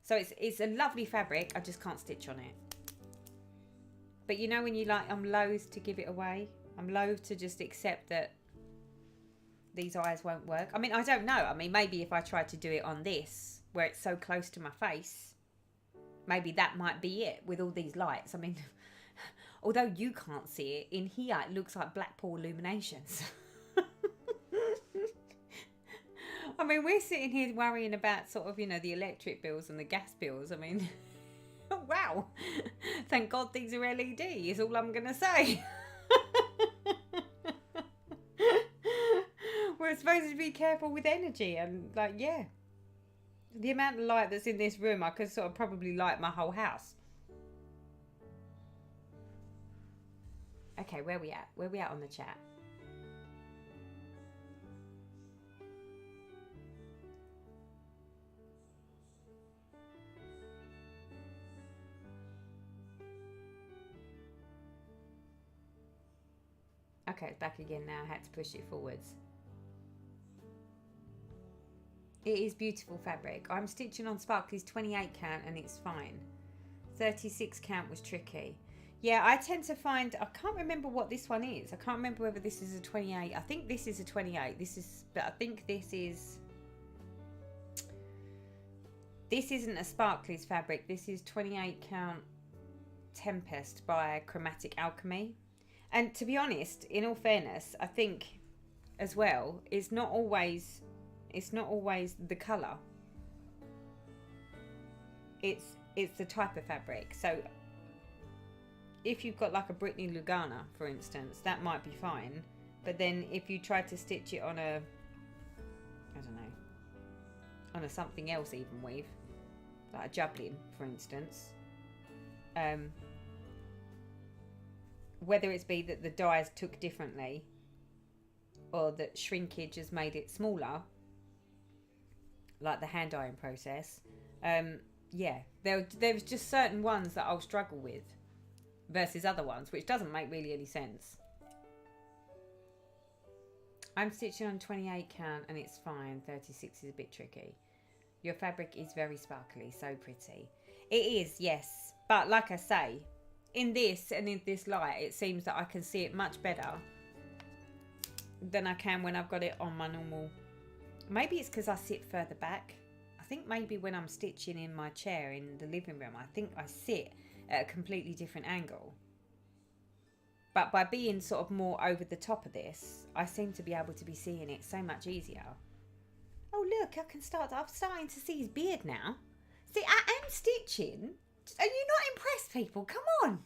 So it's a lovely fabric. I just can't stitch on it. But you know when you like, I'm loath to give it away. I'm loath to just accept that these eyes won't work. I mean, I don't know. I mean, maybe if I tried to do it on this, where it's so close to my face, maybe that might be it with all these lights. I mean, although you can't see it, in here it looks like Blackpool illuminations. I mean, we're sitting here worrying about sort of, you know, the electric bills and the gas bills. I mean, wow. Thank God these are LED is all I'm going to say. We're supposed to be careful with energy and like, yeah. The amount of light that's in this room, I could sort of probably light my whole house. Okay, where we at? Where we at on the chat? Okay, it's back again now. I had to push it forwards. It is beautiful fabric. I'm stitching on Sparkly's 28 count and it's fine. 36 count was tricky. Yeah, I tend to find, I can't remember what this one is. I can't remember whether this is a 28. I think this is a 28. But I think this isn't a Sparkly's fabric. This is 28 count Tempest by Chromatic Alchemy. And to be honest, in all fairness, I think as well, it's not always the colour. It's the type of fabric. So if you've got like a Brittany Lugana, for instance, that might be fine. But then if you try to stitch it on a, I don't know, on a something else even weave, like a Jublin, for instance, whether it's be that the dyes took differently or that shrinkage has made it smaller, like the hand dyeing process, yeah, there's just certain ones that I'll struggle with versus other ones, which doesn't make really any sense. I'm stitching on 28 count and it's fine. 36 is a bit tricky. Your fabric is very sparkly, so pretty. It is, yes, but like I say, in this and in this light, it seems that I can see it much better than I can when I've got it on my normal. Maybe it's because I sit further back. I think maybe when I'm stitching in my chair in the living room, I think I sit at a completely different angle. But by being sort of more over the top of this, I seem to be able to be seeing it so much easier. Oh look, I'm starting to see his beard now. See, I am stitching. Are you not impressed, people? Come on.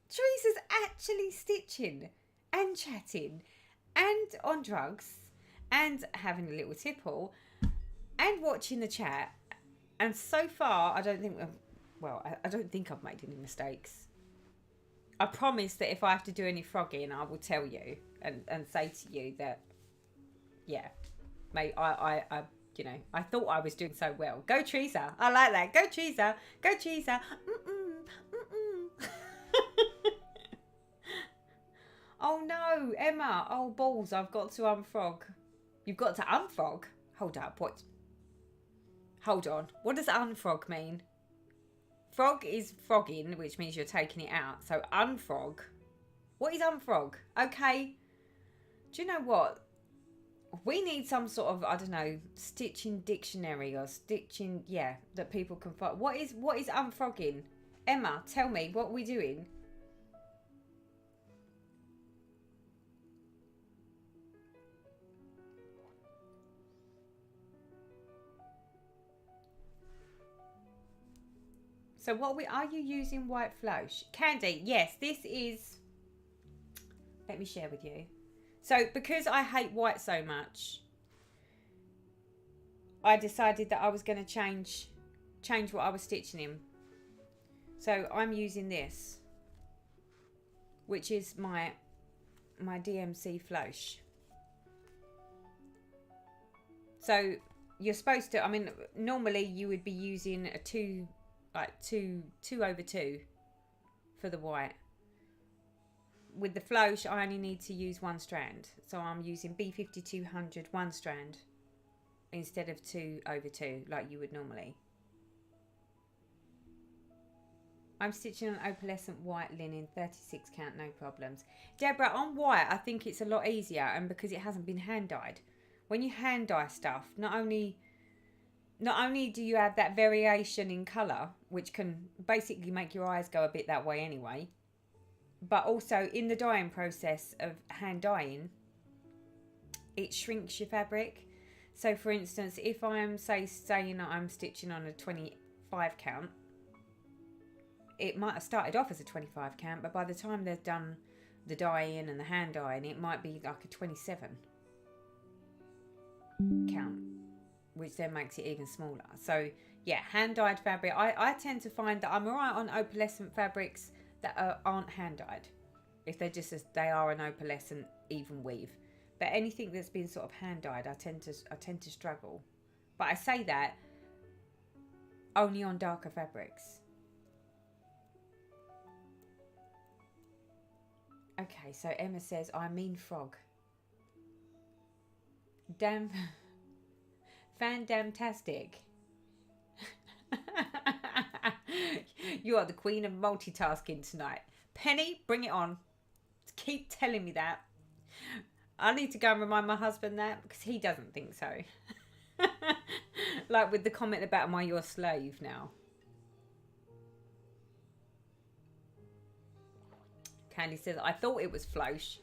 Teresa's actually stitching and chatting and on drugs and having a little tipple and watching the chat. And so far, I don't think I've made any mistakes. I promise that if I have to do any frogging, I will tell you and say to you that, yeah, mate, I thought I was doing so well. Go Teresa. I like that. Go Teresa. Go Teresa. Oh no, Emma. Oh balls, I've got to unfrog. You've got to unfrog? Hold up, what? Hold on. What does unfrog mean? Frog is frogging, which means you're taking it out. So unfrog. What is unfrog? Okay. Do you know what? We need some sort of, I don't know, stitching dictionary or stitching, yeah, that people can find. What is unfrogging? Emma, tell me, what are we doing? So are you using white floss? Candy, yes, this is, let me share with you. So because I hate white so much, I decided that I was going to change what I was stitching in. So I'm using this, which is my DMC floss. So you're supposed to, I mean, normally you would be using a 2/2 for the white. With the floss, I only need to use one strand. So I'm using B5200 one strand instead of 2/2 like you would normally. I'm stitching on opalescent white linen, 36 count, no problems. Deborah, on white, I think it's a lot easier, and because it hasn't been hand dyed. When you hand dye stuff, not only do you have that variation in colour, which can basically make your eyes go a bit that way anyway, but also in the dyeing process of hand dyeing, it shrinks your fabric. So for instance, if I am saying that I'm stitching on a 25 count, it might have started off as a 25 count, but by the time they've done the dyeing and the hand dyeing, it might be like a 27 count, which then makes it even smaller. So yeah, hand dyed fabric. I tend to find that I'm alright on opalescent fabrics that aren't hand dyed, if they're just as they are an opalescent even weave. But anything that's been sort of hand dyed, I tend to struggle. But I say that only on darker fabrics. Okay, so Emma says, I mean frog. Damn. Fan-damtastic. You are the queen of multitasking tonight. Penny, bring it on. Keep telling me that. I need to go and remind my husband that, because he doesn't think so. Like with the comment about, am I your slave now? Candy says, I thought it was flosh.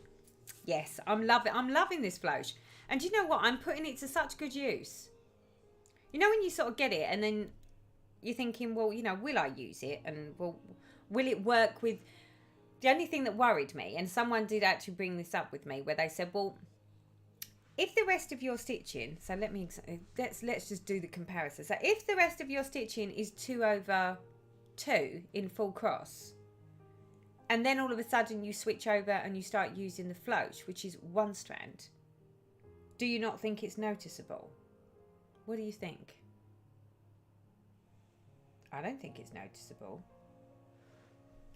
Yes, I'm loving this flosh. And you know what? I'm putting it to such good use. You know when you sort of get it and then you're thinking, well, you know, will I use it? And will it work with... The only thing that worried me, and someone did actually bring this up with me, where they said, well, if the rest of your stitching... So let's just do the comparison. So if the rest of your stitching is 2/2 in full cross... And then all of a sudden you switch over and you start using the floach, which is one strand. Do you not think it's noticeable? What do you think? I don't think it's noticeable.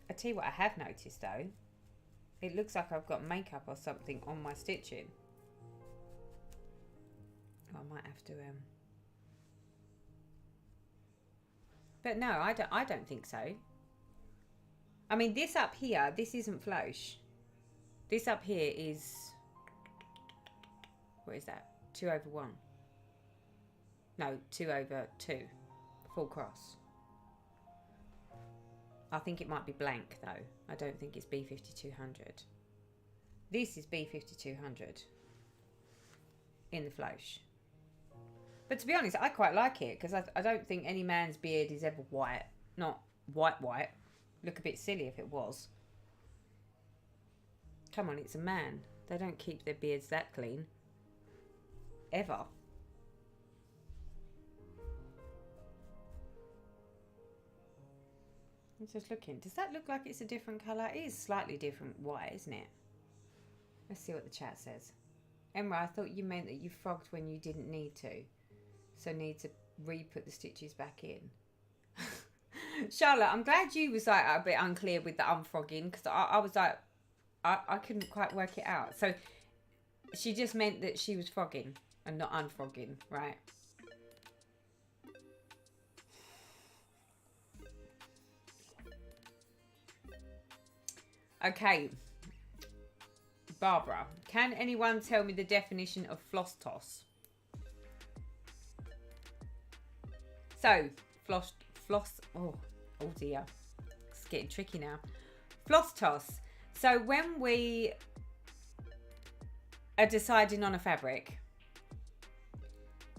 I tell you what I have noticed though. It looks like I've got makeup or something on my stitching. Oh, I might have to... But no, I don't think so. I mean, this up here, this isn't flosh. This up here is... What is that? 2/1. No, 2/2. Full cross. I think it might be blank, though. I don't think it's B5200. This is B5200 in the flosh. But to be honest, I quite like it, because I don't think any man's beard is ever white. Not white. Look a bit silly if it was. Come on, it's a man. They don't keep their beards that clean. Ever. I'm just looking. Does that look like it's a different colour? It is slightly different white, isn't it? Let's see what the chat says. Emma, I thought you meant that you frogged when you didn't need to. So need to re-put the stitches back in. Charlotte, I'm glad you was like a bit unclear with the unfrogging, because I was like, I couldn't quite work it out. So she just meant that she was frogging and not unfrogging, right? Okay. Barbara, can anyone tell me the definition of floss toss? So, floss, oh dear, it's getting tricky now. Floss toss. So when we are deciding on a fabric,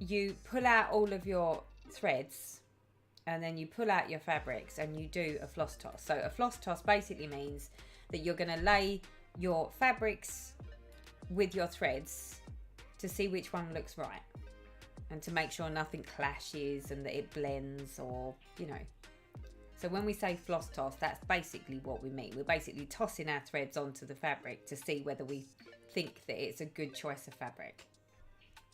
you pull out all of your threads and then you pull out your fabrics and you do a floss toss. So a floss toss basically means that you're going to lay your fabrics with your threads to see which one looks right and to make sure nothing clashes and that it blends, or, you know. So when we say floss toss, that's basically what we mean. We're basically tossing our threads onto the fabric to see whether we think that it's a good choice of fabric.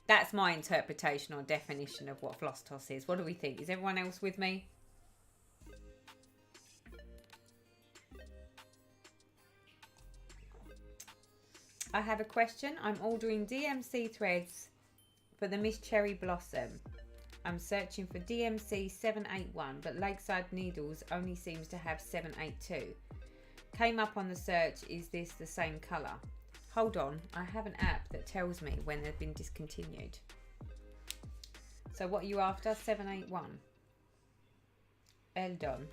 That's my interpretation or definition of what floss toss is. What do we think? Is everyone else with me? I have a question. I'm ordering DMC threads for the Miss Cherry Blossom. I'm searching for DMC 781, but Lakeside Needles only seems to have 782. Came up on the search, is this the same colour? Hold on, I have an app that tells me when they've been discontinued. So what are you after? 781. Eldon.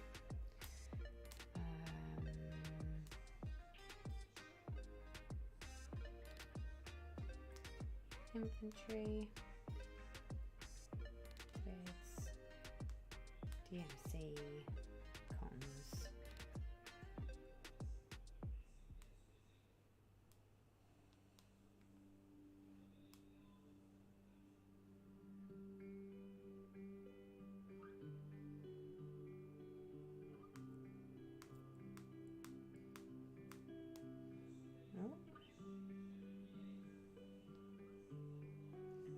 Infantry. DMC cons.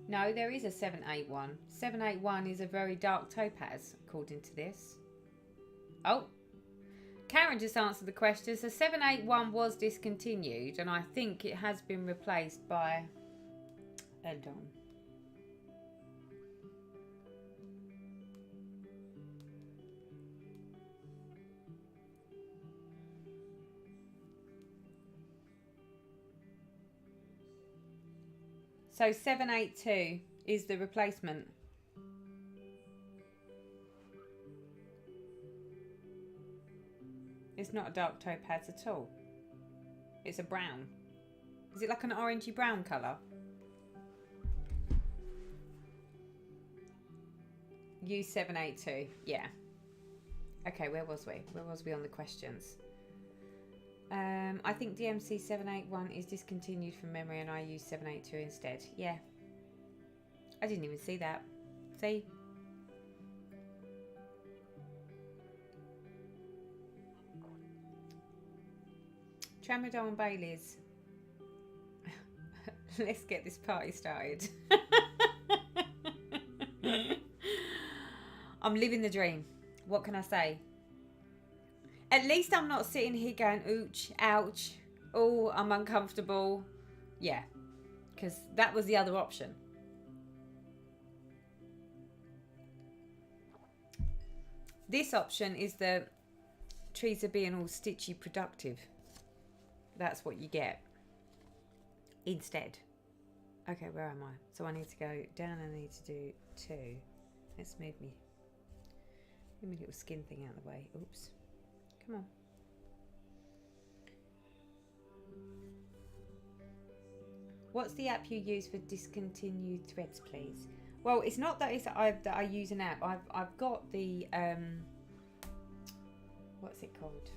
No, there is a 781. 781 is a very dark topaz, according to this. Oh, Karen just answered the question. So 781 was discontinued, and I think it has been replaced by Edon. So 782 is the replacement. It's not a dark topaz at all. It's a brown. Is it like an orangey brown colour? U782. Yeah. Okay, where was we? Where was we on the questions? I think DMC 781 is discontinued from memory and I use 782 instead. Yeah. I didn't even see that. See? Tramadol and Baileys. Let's get this party started. I'm living the dream. What can I say? At least I'm not sitting here going, ooch, ouch, oh, I'm uncomfortable. Yeah, because that was the other option. This option is the Teresa being all stitchy productive. That's what you get instead. Okay, where am I? So I need to go down and I need to do 2. Let's move my little skin thing out of the way. Oops. Come on. What's the app you use for discontinued threads, please? Well, it's not that that I use an app. I've got the what's it called?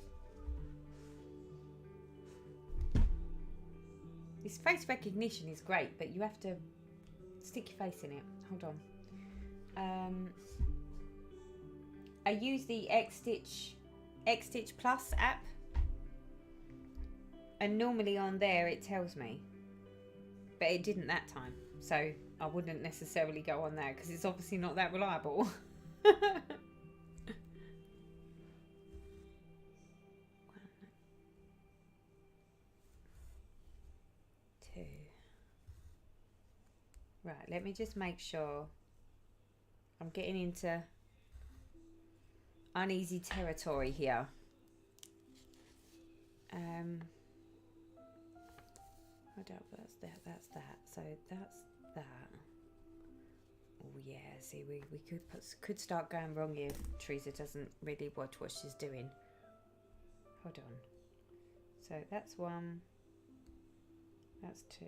This face recognition is great, but you have to stick your face in it. Hold on. I use the X Stitch Plus app, and normally on there it tells me, but it didn't that time, so I wouldn't necessarily go on there because it's obviously not that reliable. Right, let me just make sure I'm getting into uneasy territory here. Hold up, that's that. So that's that. Oh yeah, see, we could start going wrong here. Teresa doesn't really watch what she's doing. Hold on. So that's 1. That's 2.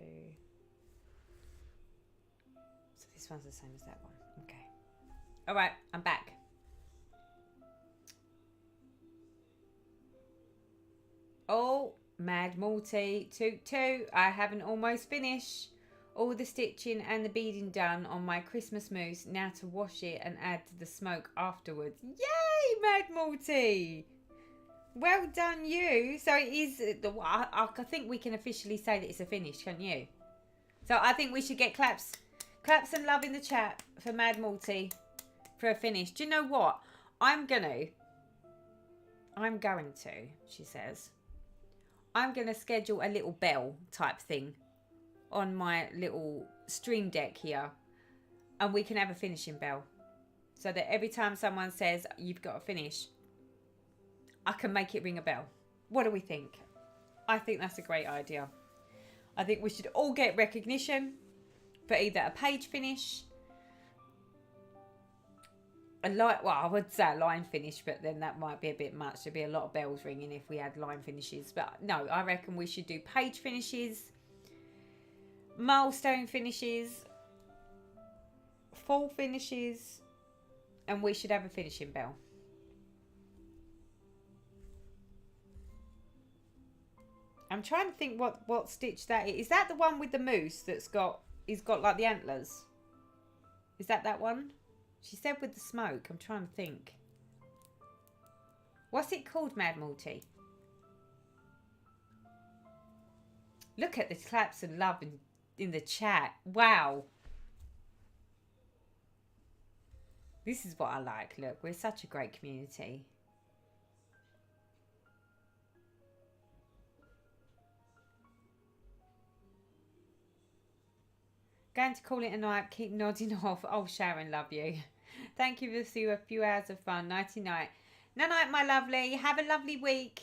So this one's the same as that one. Okay. All right, I'm back. Oh, Mad Multi, toot. I haven't almost finished all the stitching and the beading done on my Christmas mousse. Now to wash it and add to the smoke afterwards. Yay, Mad Multi! Well done, you. So it is. I think we can officially say that it's a finish, can't you? So I think we should get claps and love in the chat for Mad Multi for a finish. Do you know what? I'm going to, she says. I'm going to schedule a little bell type thing on my little stream deck here. And we can have a finishing bell. So that every time someone says, you've got to finish, I can make it ring a bell. What do we think? I think that's a great idea. I think we should all get recognition for either a page finish, I would say a line finish, but then that might be a bit much. There'd be a lot of bells ringing if we had line finishes. But no, I reckon we should do page finishes, milestone finishes, full finishes, and we should have a finishing bell. I'm trying to think what stitch that is. Is that the one with the moose that's got, he's got like the antlers? Is that one? She said with the smoke. I'm trying to think. What's it called, Mad Multi? Look at the claps and love in the chat. Wow. This is what I like. Look, we're such a great community. Going to call it a night. Keep nodding off. Oh, Sharon, love you. Thank you for a few hours of fun. Nighty night. Night night, my lovely. Have a lovely week.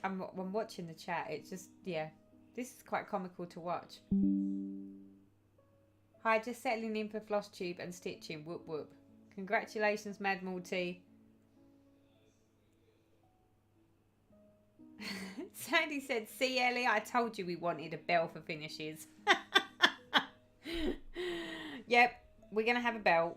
I'm watching the chat. It's just, yeah. This is quite comical to watch. Hi, just settling in for floss tube and stitching. Whoop whoop. Congratulations, Mad Multi. Sandy said, see, Ellie, I told you we wanted a bell for finishes. Yep, we're going to have a bell.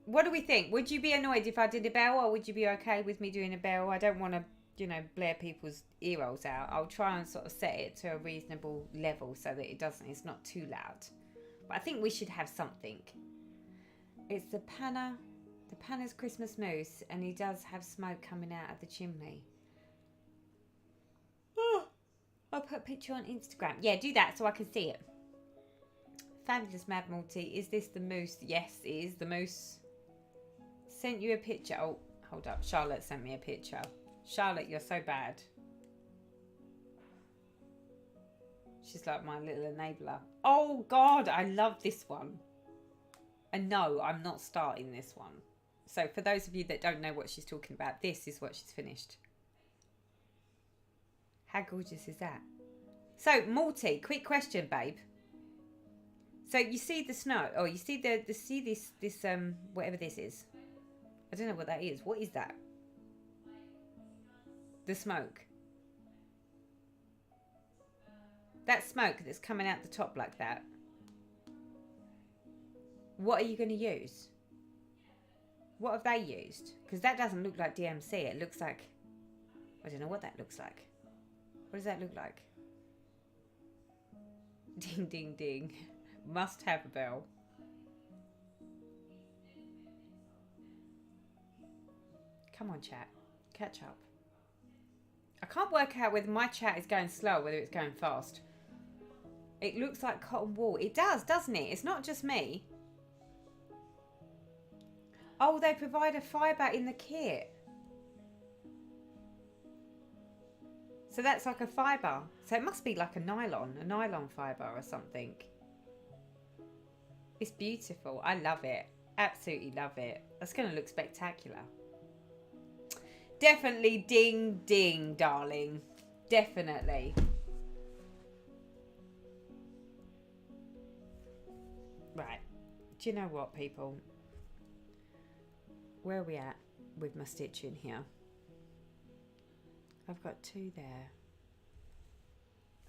What do we think? Would you be annoyed if I did a bell, or would you be okay with me doing a bell? I don't want to, you know, blare people's ear holes out. I'll try and sort of set it to a reasonable level so that it's not too loud. But I think we should have something. It's the Panna's Christmas moose, and he does have smoke coming out of the chimney. Oh, I'll put a picture on Instagram. Yeah, do that so I can see it. Fabulous Mad Multi. Is this the moose? Yes, it is the moose. Sent you a picture. Oh, hold up. Charlotte sent me a picture. Charlotte, you're so bad. She's like my little enabler. Oh, God, I love this one. And no, I'm not starting this one. So for those of you that don't know what she's talking about, this is what she's finished. How gorgeous is that? So, Multi, quick question, babe. So you see the snow, or you see this whatever this is. I don't know what that is. What is that? The smoke. That smoke that's coming out the top like that. What are you going to use? What have they used? Because that doesn't look like DMC. It looks like, I don't know what that looks like. What does that look like? Ding, ding, ding. Must have a bell. Come on, chat. Catch up. I can't work out whether my chat is going slow or whether it's going fast. It looks like cotton wool. It does, doesn't it? It's not just me. Oh, they provide a fibre in the kit. So that's like a fibre. So it must be like a nylon fibre or something. It's beautiful. I love it. Absolutely love it. That's going to look spectacular. Definitely ding, ding, darling. Definitely. Right. Do you know what, people? Where are we at with my stitching here? I've got 2 there.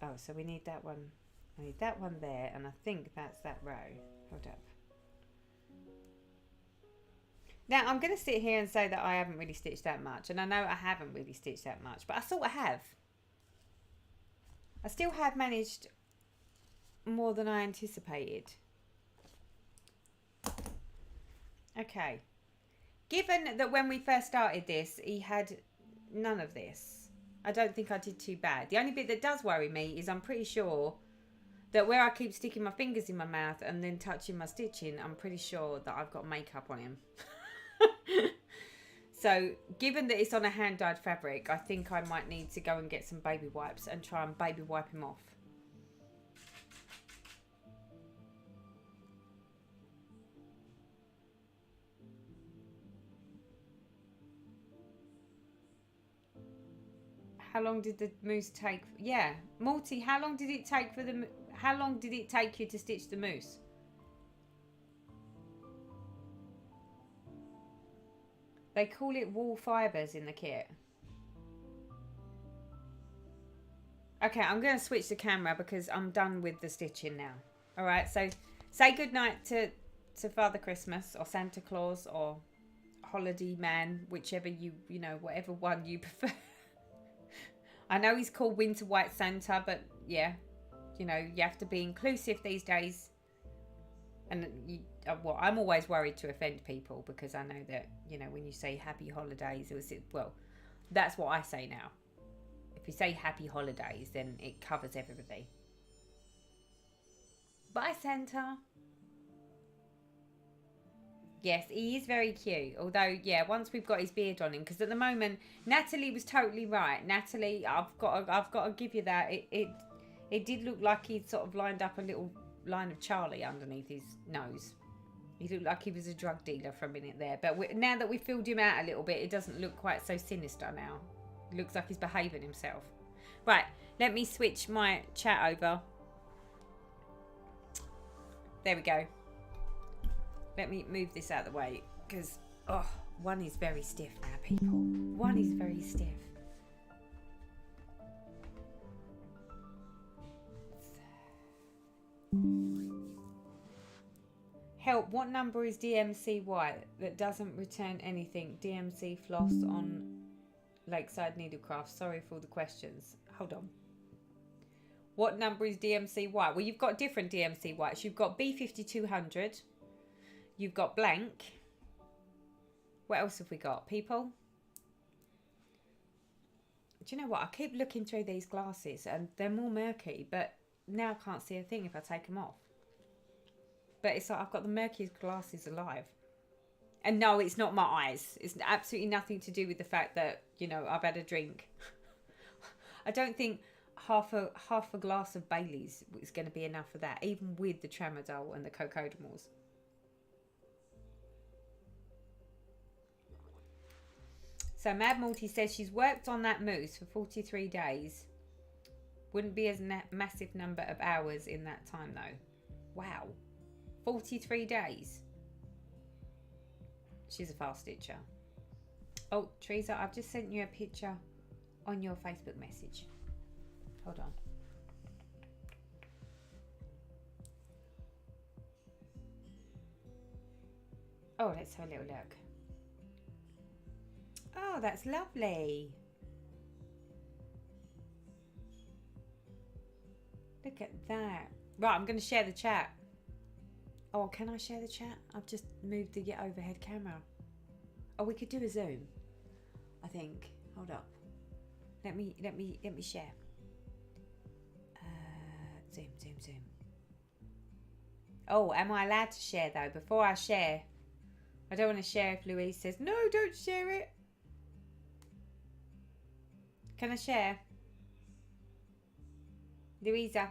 Oh, so we need that one. I need that one there, and I think that's that row. Hold up. Now, I'm going to sit here and say that I haven't really stitched that much, and I know I haven't really stitched that much, but I sort of have. I still have managed more than I anticipated. Okay. Given that when we first started this, he had none of this, I don't think I did too bad. The only bit that does worry me is I'm pretty sure that where I keep sticking my fingers in my mouth and then touching my stitching, I'm pretty sure that I've got makeup on him. So, given that it's on a hand-dyed fabric, I think I might need to go and get some baby wipes and try and baby wipe him off. How long did the moose take? Yeah, Multi, how long did it take for the... How long did it take you to stitch the moose? They call it wool fibres in the kit. Okay, I'm going to switch the camera because I'm done with the stitching now. All right, so say goodnight to Father Christmas or Santa Claus or Holiday Man, whichever you know, whatever one you prefer. I know he's called Winter White Santa, but yeah, you know, you have to be inclusive these days. And well, I'm always worried to offend people because I know that, you know, when you say happy holidays, well, that's what I say now. If you say happy holidays, then it covers everybody. Bye, Santa. Yes, he is very cute. Although, yeah, once we've got his beard on him, because at the moment, Natalie was totally right. Natalie, I've got to give you that. It did look like he'd sort of lined up a little line of Charlie underneath his nose. He looked like he was a drug dealer for a minute there. But now that we filled him out a little bit, it doesn't look quite so sinister now. It looks like he's behaving himself. Right, let me switch my chat over. There we go. Let me move this out of the way because, one is very stiff now, people. One is very stiff. Help, what number is DMC White that doesn't return anything? DMC Floss on Lakeside Needlecraft. Sorry for all the questions. Hold on. What number is DMC White? Well, you've got different DMC Whites. You've got B5200. You've got blank. What else have we got, people? Do you know what? I keep looking through these glasses and they're more murky, but now I can't see a thing if I take them off. But it's like I've got the murkiest glasses alive. And no, it's not my eyes. It's absolutely nothing to do with the fact that, you know, I've had a drink. I don't think half a glass of Bailey's is going to be enough for that, even with the tramadol and the cocodamols. So Mad Morty says she's worked on that mousse for 43 days. Wouldn't be as massive number of hours in that time though. Wow. 43 days. She's a fast stitcher. Oh, Teresa, I've just sent you a picture on your Facebook message. Hold on. Oh, let's have a little look. Oh, that's lovely. Look at that. Right, I'm going to share the chat. Oh, can I share the chat? I've just moved the overhead camera. Oh, we could do a zoom. I think. Hold up. Let me share. Zoom. Oh, am I allowed to share though? Before I share, I don't want to share if Louise says no. Don't share it. Can I share? Louisa.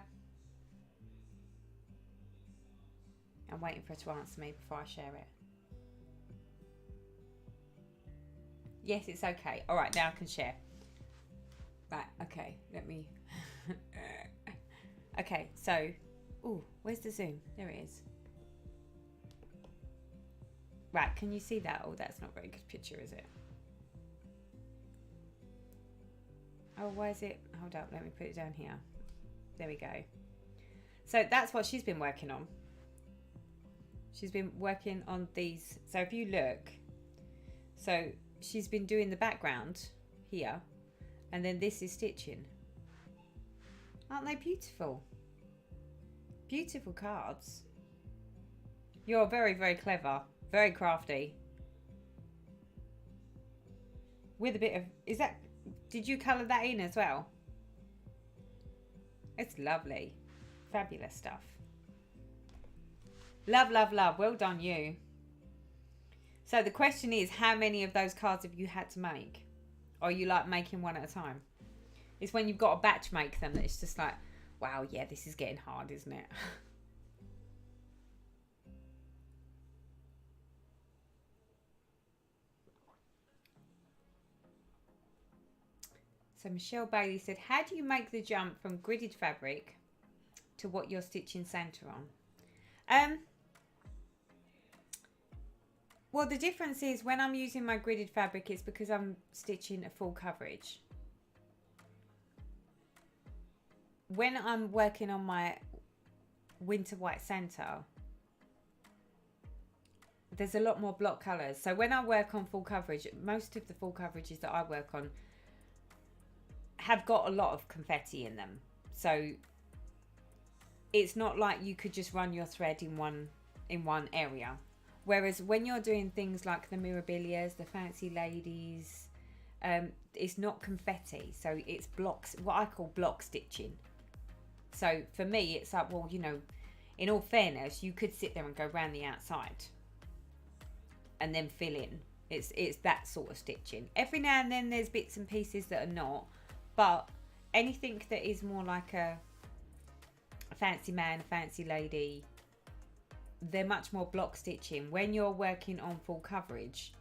I'm waiting for her to answer me before I share it. Yes, it's okay. All right, now I can share. Right, okay. Let me... Okay, so... Ooh, where's the zoom? There it is. Right, can you see that? Oh, that's not a very good picture, is it? Oh, why is it? Hold up, let me put it down here. There we go. So that's what she's been working on. She's been working on these. So if you look, so she's been doing the background here, and then this is stitching. Aren't they beautiful? Beautiful cards. You're very, very clever. Very crafty. With a bit of... Is that... Did you colour that in as well? It's lovely. Fabulous stuff. Love, love, love. Well done, you. So the question is, how many of those cards have you had to make? Or are you like making one at a time? It's when you've got to batch make them that it's just like, wow, yeah, this is getting hard, isn't it? So Michelle Bailey said, how do you make the jump from gridded fabric to what you're stitching Santa on? Well, the difference is when I'm using my gridded fabric, it's because I'm stitching a full coverage. When I'm working on my Winter White Santa, there's a lot more block colours. So when I work on full coverage, most of the full coverages that I work on have got a lot of confetti in them. So it's not like you could just run your thread in one area. Whereas when you're doing things like the Mirabilias, the Fancy Ladies, it's not confetti. So it's blocks, what I call block stitching. So for me, it's like, well, you know, in all fairness, you could sit there and go around the outside and then fill in. It's that sort of stitching. Every now and then there's bits and pieces that are not, but anything that is more like a fancy man, a fancy lady, they're much more block stitching. When you're working on full coverage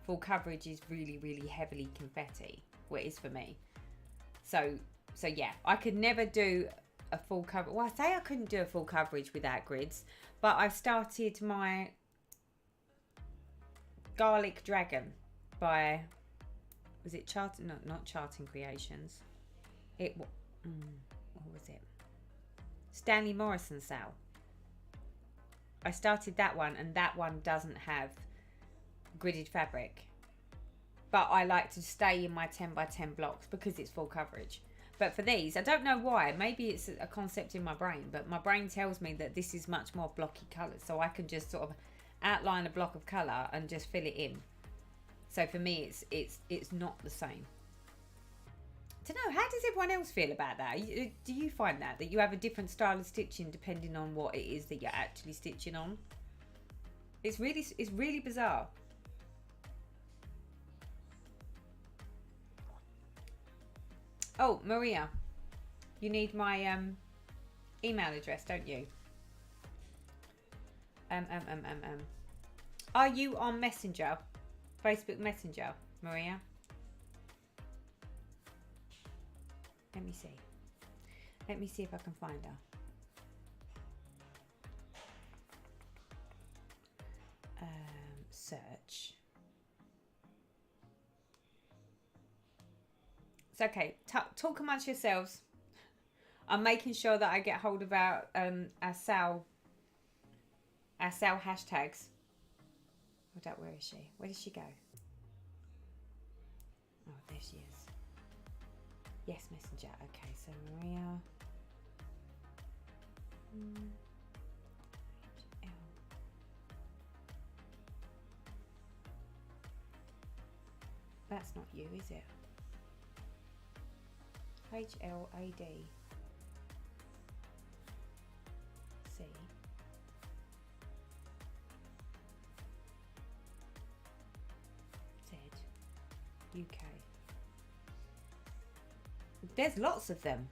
is really, really heavily confetti. Well, it is for me. So yeah, I could never do a full coverage. Well, I say I couldn't do a full coverage without grids, but I've started my Garlic Dragon by, was it Charting? No, not Charting Creations. What was it? Stanley Morrison sale. I started that one, and that one doesn't have gridded fabric, but I like to stay in my 10 by 10 blocks because it's full coverage. But for these, I don't know why, maybe it's a concept in my brain, but my brain tells me that this is much more blocky colours, so I can just sort of outline a block of colour and just fill it in. So for me, it's not the same. I don't know, how does everyone else feel about that? Do you find that you have a different style of stitching depending on what it is that you're actually stitching on? It's really bizarre. Oh, Maria, you need my email address, don't you? Are you on Messenger? Facebook Messenger, Maria? Let me see. Let me see if I can find her. Search. It's okay. Talk amongst yourselves. I'm making sure that I get hold of our sale hashtags. Hold up, where is she? Where did she go? Oh, there she is. Yes, Messenger. Okay, so Maria. That's not you, is it? HLAD. C. Z. UK. There's lots of them.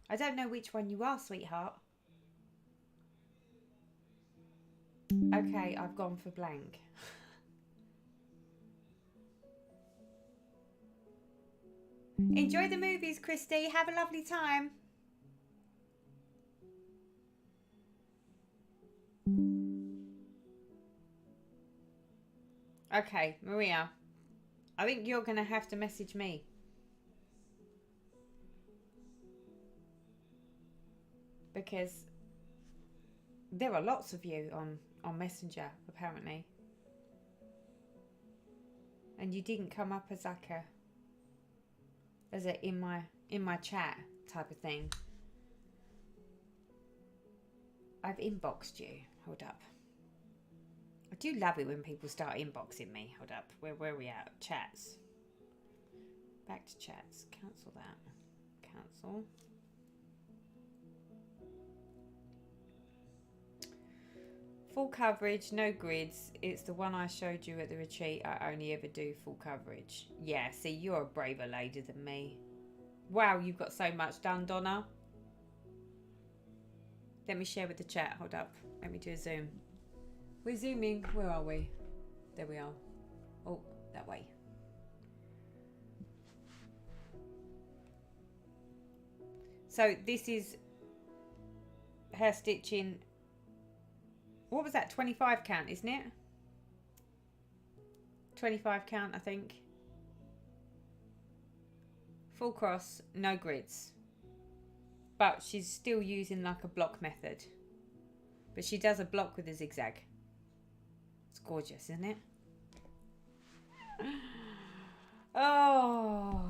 I don't know which one you are, sweetheart. Okay, I've gone for blank. Enjoy the movies, Christy. Have a lovely time. Okay, Maria. I think you're going to have to message me. Because there are lots of you on Messenger, apparently. And you didn't come up as like a in my chat type of thing. I've inboxed you. Hold up. I do love it when people start inboxing me. Hold up. Where are we at? Chats. Back to chats. Cancel that. Cancel. Full coverage, no grids. It's the one I showed you at the retreat. I only ever do full coverage. Yeah, see, you're a braver lady than me. Wow, you've got so much done, Donna. Let me share with the chat. Hold up. Let me do a zoom. We're zooming. Where are we? There we are. Oh, that way. So this is her stitching. What was that? 25 count, isn't it? 25 count, I think. Full cross, no grids. But she's still using like a block method. But she does a block with a zigzag. It's gorgeous, isn't it? Oh.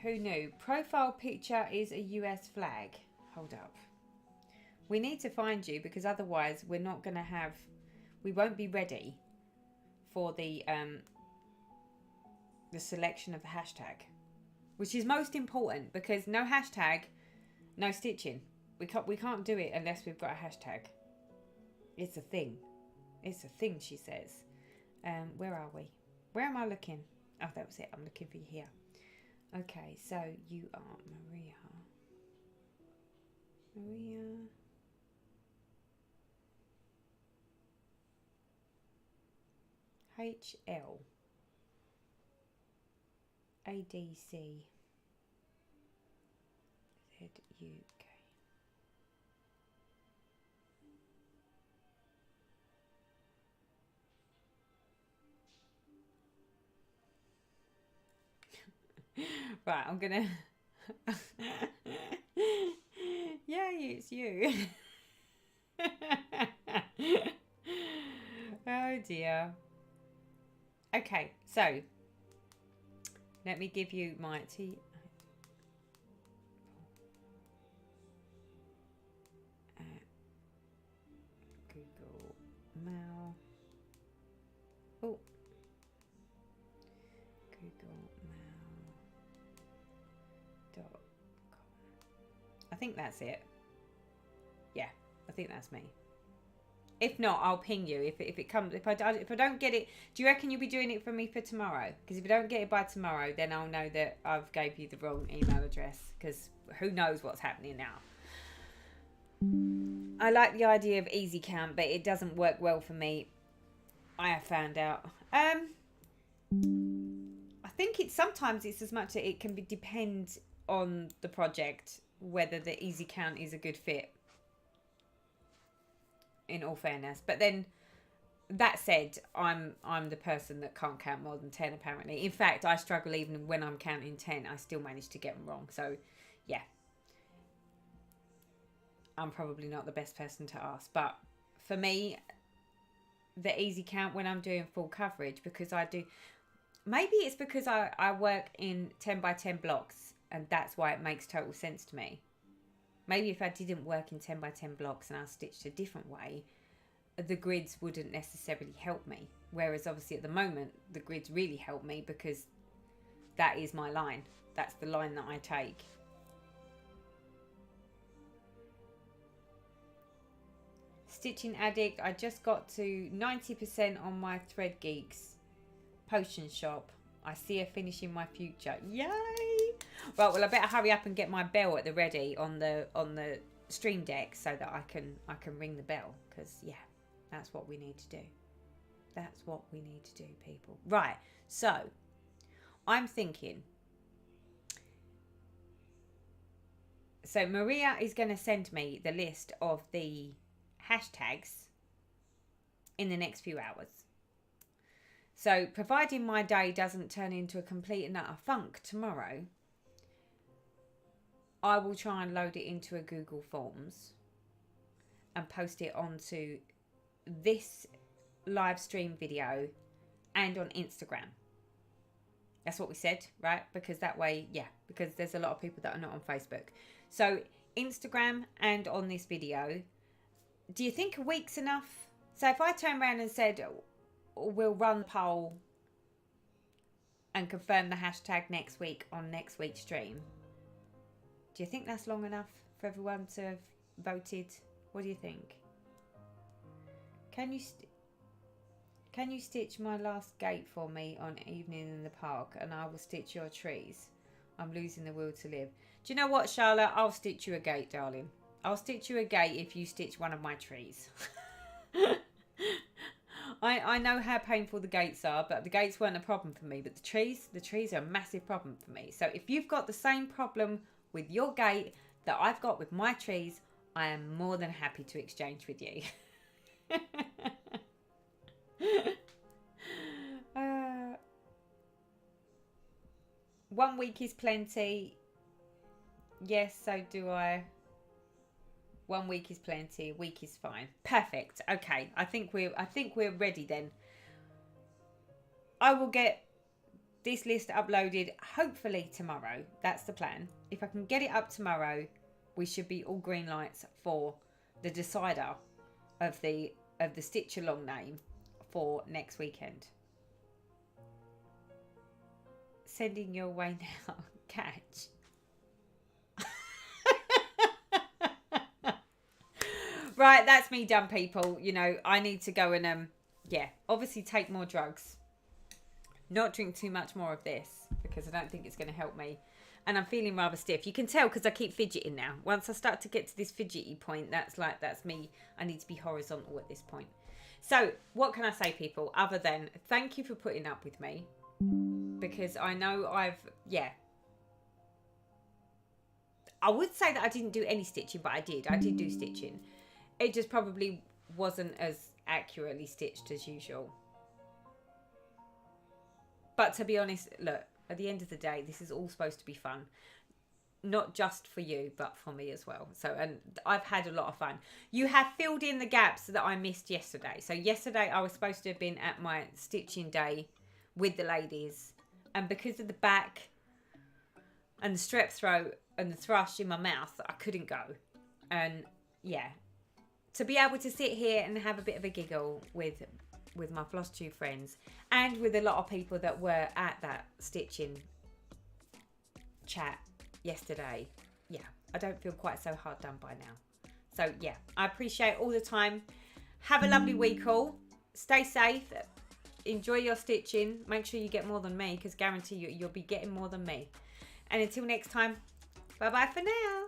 Who knew? Profile picture is a US flag. Hold up. We need to find you because otherwise we're not going to have... We won't be ready for the selection of the hashtag. Which is most important because no hashtag, no stitching. We can't do it unless we've got a hashtag. It's a thing. It's a thing, she says. Where are we? Where am I looking? Oh, that was it. I'm looking for you here. Okay, so you are Maria. Maria. HL. ADC. ZUK. Right, I'm gonna... Yeah, it's you. Oh dear. Okay, so let me give you my Google Mail. Oh, Google Mail.com. I think that's it. Yeah, I think that's me. If not, I'll ping you if it comes. If I don't get it, do you reckon you'll be doing it for me for tomorrow? Because if I don't get it by tomorrow, then I'll know that I've gave you the wrong email address. Because who knows what's happening now. I like the idea of easy count, but it doesn't work well for me. I have found out. I think sometimes it's as much that it can depend on the project whether the easy count is a good fit. In all fairness, but then that said, I'm the person that can't count more than 10 apparently. In fact, I struggle even when I'm counting 10. I still manage to get them wrong. So yeah, I'm probably not the best person to ask, but for me, the easy count when I'm doing full coverage, because I do, maybe it's because I work in 10 by 10 blocks and that's why it makes total sense to me. Maybe if I didn't work in 10 by 10 blocks and I stitched a different way, the grids wouldn't necessarily help me. Whereas obviously at the moment, the grids really help me because that is my line. That's the line that I take. Stitching Addict, I just got to 90% on my Thread Geeks potion shop. I see her finishing my future. Yay! Right, well I better hurry up and get my bell at the ready on the stream deck so that I can ring the bell, because yeah, that's what we need to do. That's what we need to do, people. Right, so I'm thinking. So Maria is going to send me the list of the hashtags in the next few hours. So providing my day doesn't turn into a complete and utter funk tomorrow, I will try and load it into a Google Forms and post it onto this live stream video and on Instagram. That's what we said, right? Because that way, yeah, because there's a lot of people that are not on Facebook. So Instagram and on this video. Do you think a week's enough? So if I turn around and said, we'll run the poll and confirm the hashtag next week on next week's stream, do you think that's long enough for everyone to have voted? What do you think? Can you stitch my last gate for me on Evening in the Park and I will stitch your trees? I'm losing the will to live. Do you know what, Charlotte? I'll stitch you a gate, darling. I'll stitch you a gate if you stitch one of my trees. I know how painful the gates are, but the gates weren't a problem for me. But the trees are a massive problem for me. So if you've got the same problem with your gate that I've got with my trees, I am more than happy to exchange with you. 1 week is plenty. Yes, so do I. 1 week is plenty. A week is fine. Perfect. Okay, I think we're ready then. I will get this list uploaded hopefully tomorrow. That's the plan. If I can get it up tomorrow, we should be all green lights for the decider of the stitch along name for next weekend. Sending your way now. Catch. Right, that's me done, people. You know, I need to go and yeah, obviously take more drugs. Not drink too much more of this because I don't think it's going to help me. And I'm feeling rather stiff. You can tell because I keep fidgeting now. Once I start to get to this fidgety point, that's me. I need to be horizontal at this point. So what can I say, people, other than thank you for putting up with me? Because I know I would say that I didn't do any stitching, but I did do stitching. It just probably wasn't as accurately stitched as usual. But to be honest, look, at the end of the day, this is all supposed to be fun. Not just for you, but for me as well. So, and I've had a lot of fun. You have filled in the gaps that I missed yesterday. So yesterday I was supposed to have been at my stitching day with the ladies. And because of the back and the strep throat and the thrush in my mouth, I couldn't go. And yeah, to be able to sit here and have a bit of a giggle with my flosstube friends and with a lot of people that were at that stitching chat yesterday, yeah, I don't feel quite so hard done by now. So yeah, I appreciate all the time. Have a lovely week all. Stay safe. Enjoy your stitching. Make sure you get more than me, because guarantee you'll be getting more than me. And until next time, bye bye for now.